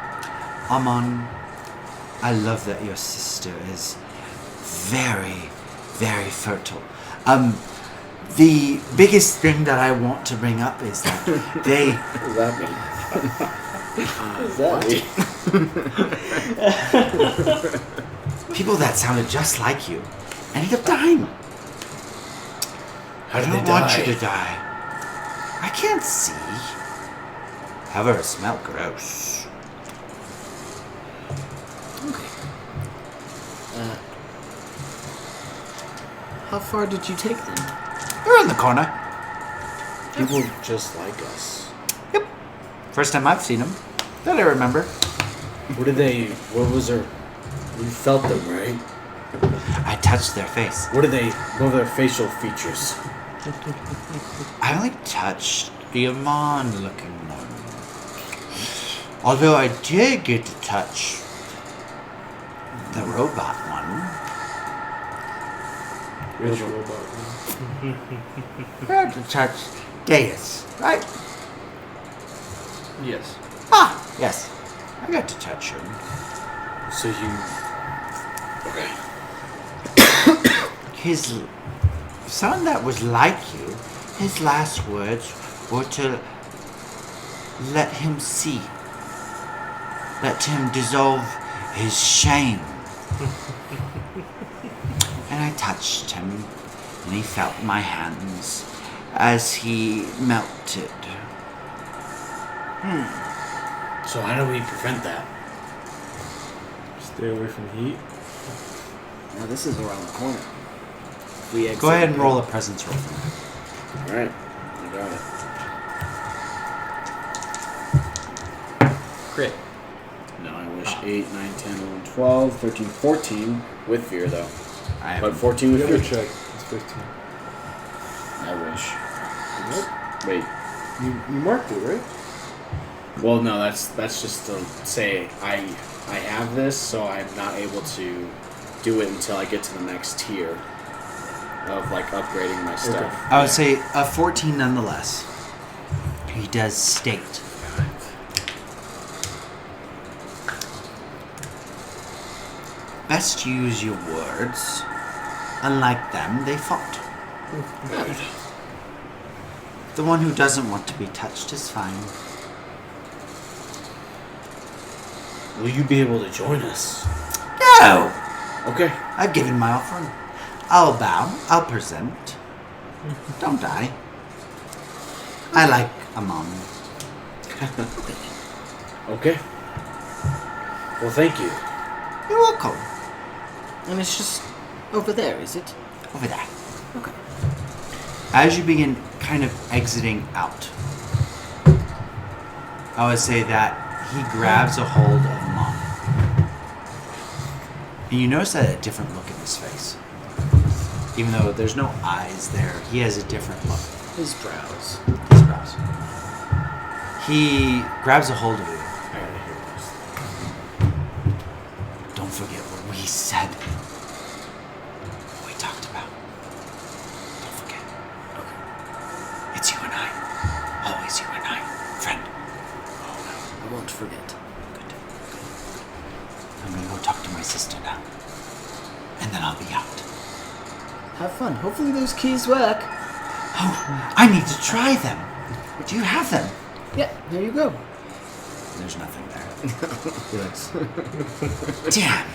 Aman, I love that your sister is very, very fertile. The biggest thing that I want to bring up is that they What does that mean? people that sounded just like you ended up dying. How I did don't they want die? you to die. I can't see. However, it smelled gross. Okay. How far did you take them? They're in the corner. People just like us. Yep. First time I've seen them. That I remember. What did they? What was their? You felt them, right? I touched their face. What were their facial features? I only touched the Aman looking one. Although I did get to touch the robot one. Which robot? I had to touch Deus, right? Yes. Ah, yes. I got to touch him. So you. Okay. His son that was like you, his last words were to let him see. Let him dissolve his shame. And I touched him, and he felt my hands as he melted. So how do we prevent that? Stay away from heat. Now this is around the corner. We exit. Go ahead and roll a presence roll for me. All right. I got it. Great. No, I wish 8, 9, 10, 11, 12, 13, 14 with fear though. I But have 14 with The other fear. check. It's 15. I wish. What? Wait. You marked it, right? Well, no, that's just to say I have this, so I'm not able to do it until I get to the next tier of like upgrading my stuff. I would say a 14 nonetheless. He does state. Best use your words. Unlike them, they fought. The one who doesn't want to be touched is fine. Will you be able to join us? No! Okay. I've given my offering. I'll bow. I'll present. Don't die. I like Aman. Okay. Well, thank you. You're welcome. And it's just over there, is it? Over there. Okay. As you begin kind of exiting out, I would say that he grabs a hold of Aman. And you notice that a different look in his face. Even though there's no eyes there, he has a different look. His brows. His brows. He grabs a hold of you. I gotta hear this. Don't forget what we said. What we talked about. Don't forget. Okay. It's you and I. Always you and I. Friend. I won't forget. Good. I'm gonna go talk to my sister now. And then I'll be out. Have fun. Hopefully those keys work. Oh, I need to try them. Do you have them? Yeah, there you go. There's nothing there. Felix. Damn.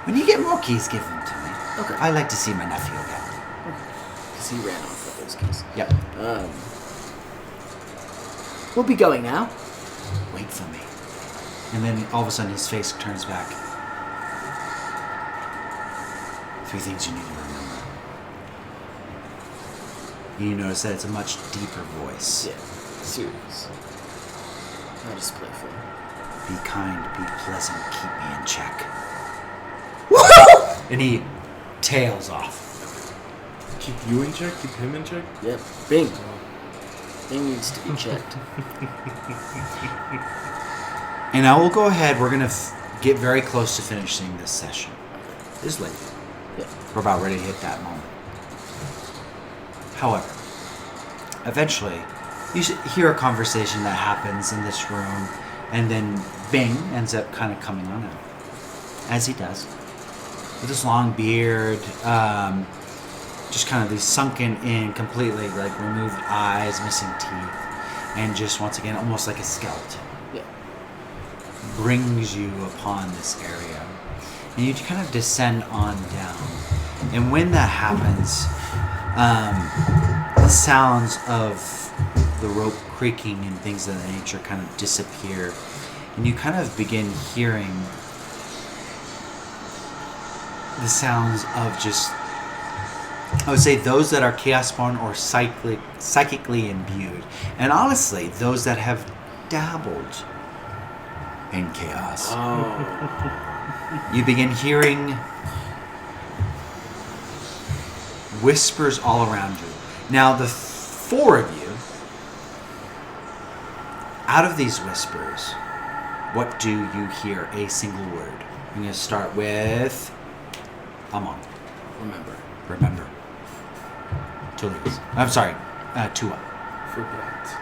When you get more keys, give them to me. Okay. I like to see my nephew again. Because he ran off with those keys. Yep. We'll be going now. Wait for me. And then all of a sudden his face turns back. 3 things you need to remember. You notice that it's a much deeper voice. Yeah. Serious. Not just playful. Be kind, be pleasant, keep me in check. And he tails off. Keep you in check? Keep him in check? Yep. Bing. Thing needs to be checked. And I will go ahead. We're going to get very close to finishing this session. It's late. Yeah. We're about ready to hit that moment. However, eventually, you should hear a conversation that happens in this room, and then Bing ends up kind of coming on out, as he does, with this long beard, just kind of these sunken in, completely like removed eyes, missing teeth, and just once again, almost like a skeleton. Yeah. Brings you upon this area, and you kind of descend on down. And when that happens, the sounds of the rope creaking and things of that nature kind of disappear, and you kind of begin hearing the sounds of just, I would say, those that are chaos-born or psychically imbued, and honestly, those that have dabbled in chaos. You begin hearing whispers all around you. Now, the four of you, out of these whispers, what do you hear? A single word. I'm going to start with Aman. Remember. Tullius. I'm sorry. Tua.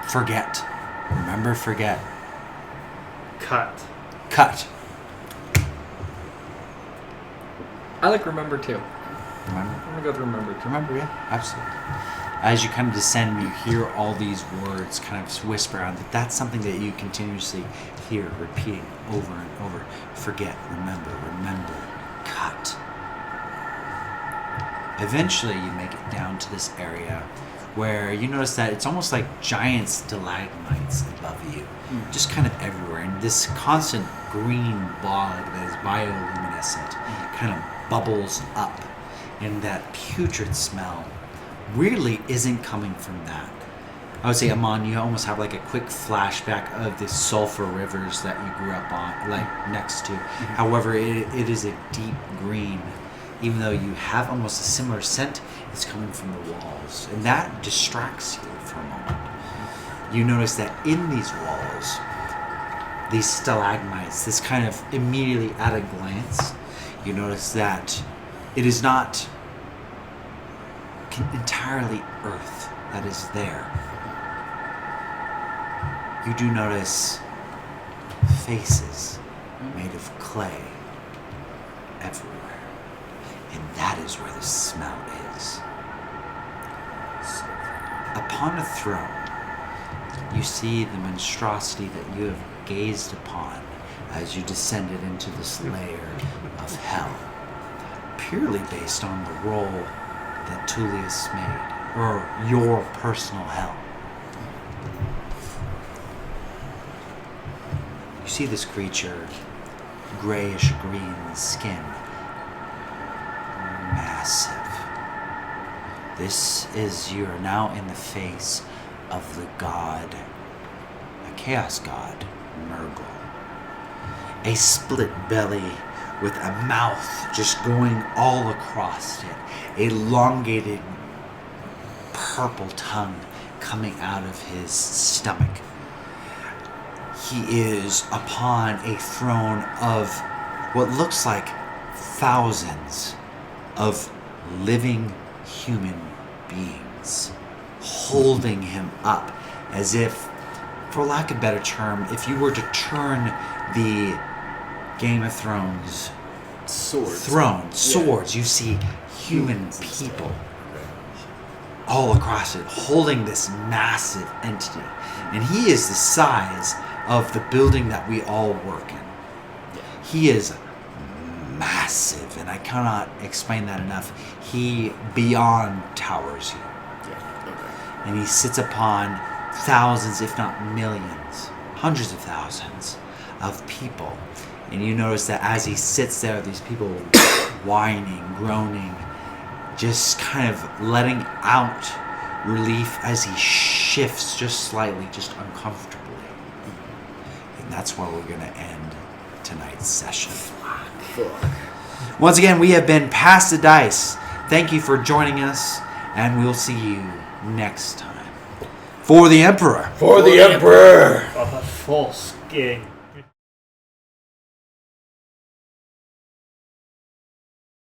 Forget. Remember, forget. Cut. I like remember too. Remember. I'm gonna go with remember. Remember, yeah, absolutely. As you kind of descend, you hear all these words kind of whisper around. That's something that you continuously hear repeating over and over. Forget, remember, cut. Eventually, you make it down to this area where you notice that it's almost like giant stalagmites above you, just kind of everywhere. And this constant green bog that is bioluminescent kind of bubbles up. And that putrid smell weirdly isn't coming from that. I would say, Aman, you almost have like a quick flashback of the sulfur rivers that you grew up on, like next to. However, it is a deep green. Even though you have almost a similar scent, it's coming from the walls. And that distracts you for a moment. You notice that in these walls, these stalagmites, this kind of immediately at a glance, you notice that it is not entirely earth that is there. You do notice faces made of clay everywhere. And that is where the smell is. Upon a throne, you see the monstrosity that you have gazed upon as you descended into this layer of hell, purely based on the role that Tullius made, or your personal hell. You see this creature, grayish green skin, massive. You are now in the face of the god, a chaos god, Nurgle. A split belly with a mouth just going all across it. Elongated purple tongue coming out of his stomach. He is upon a throne of what looks like thousands of living human beings, holding him up as if, for lack of a better term, if you were to turn the Game of Thrones swords, you see human people all across it, holding this massive entity. And he is the size of the building that we all work in. He is massive, and I cannot explain that enough. He beyond towers you. And he sits upon thousands, if not millions, hundreds of thousands of people. And you notice that as he sits there, these people whining, groaning, just kind of letting out relief as he shifts just slightly, just uncomfortably. And that's where we're going to end tonight's session. Once again, we have been Pass the Dice. Thank you for joining us, and we'll see you next time. For the Emperor. Of a false king.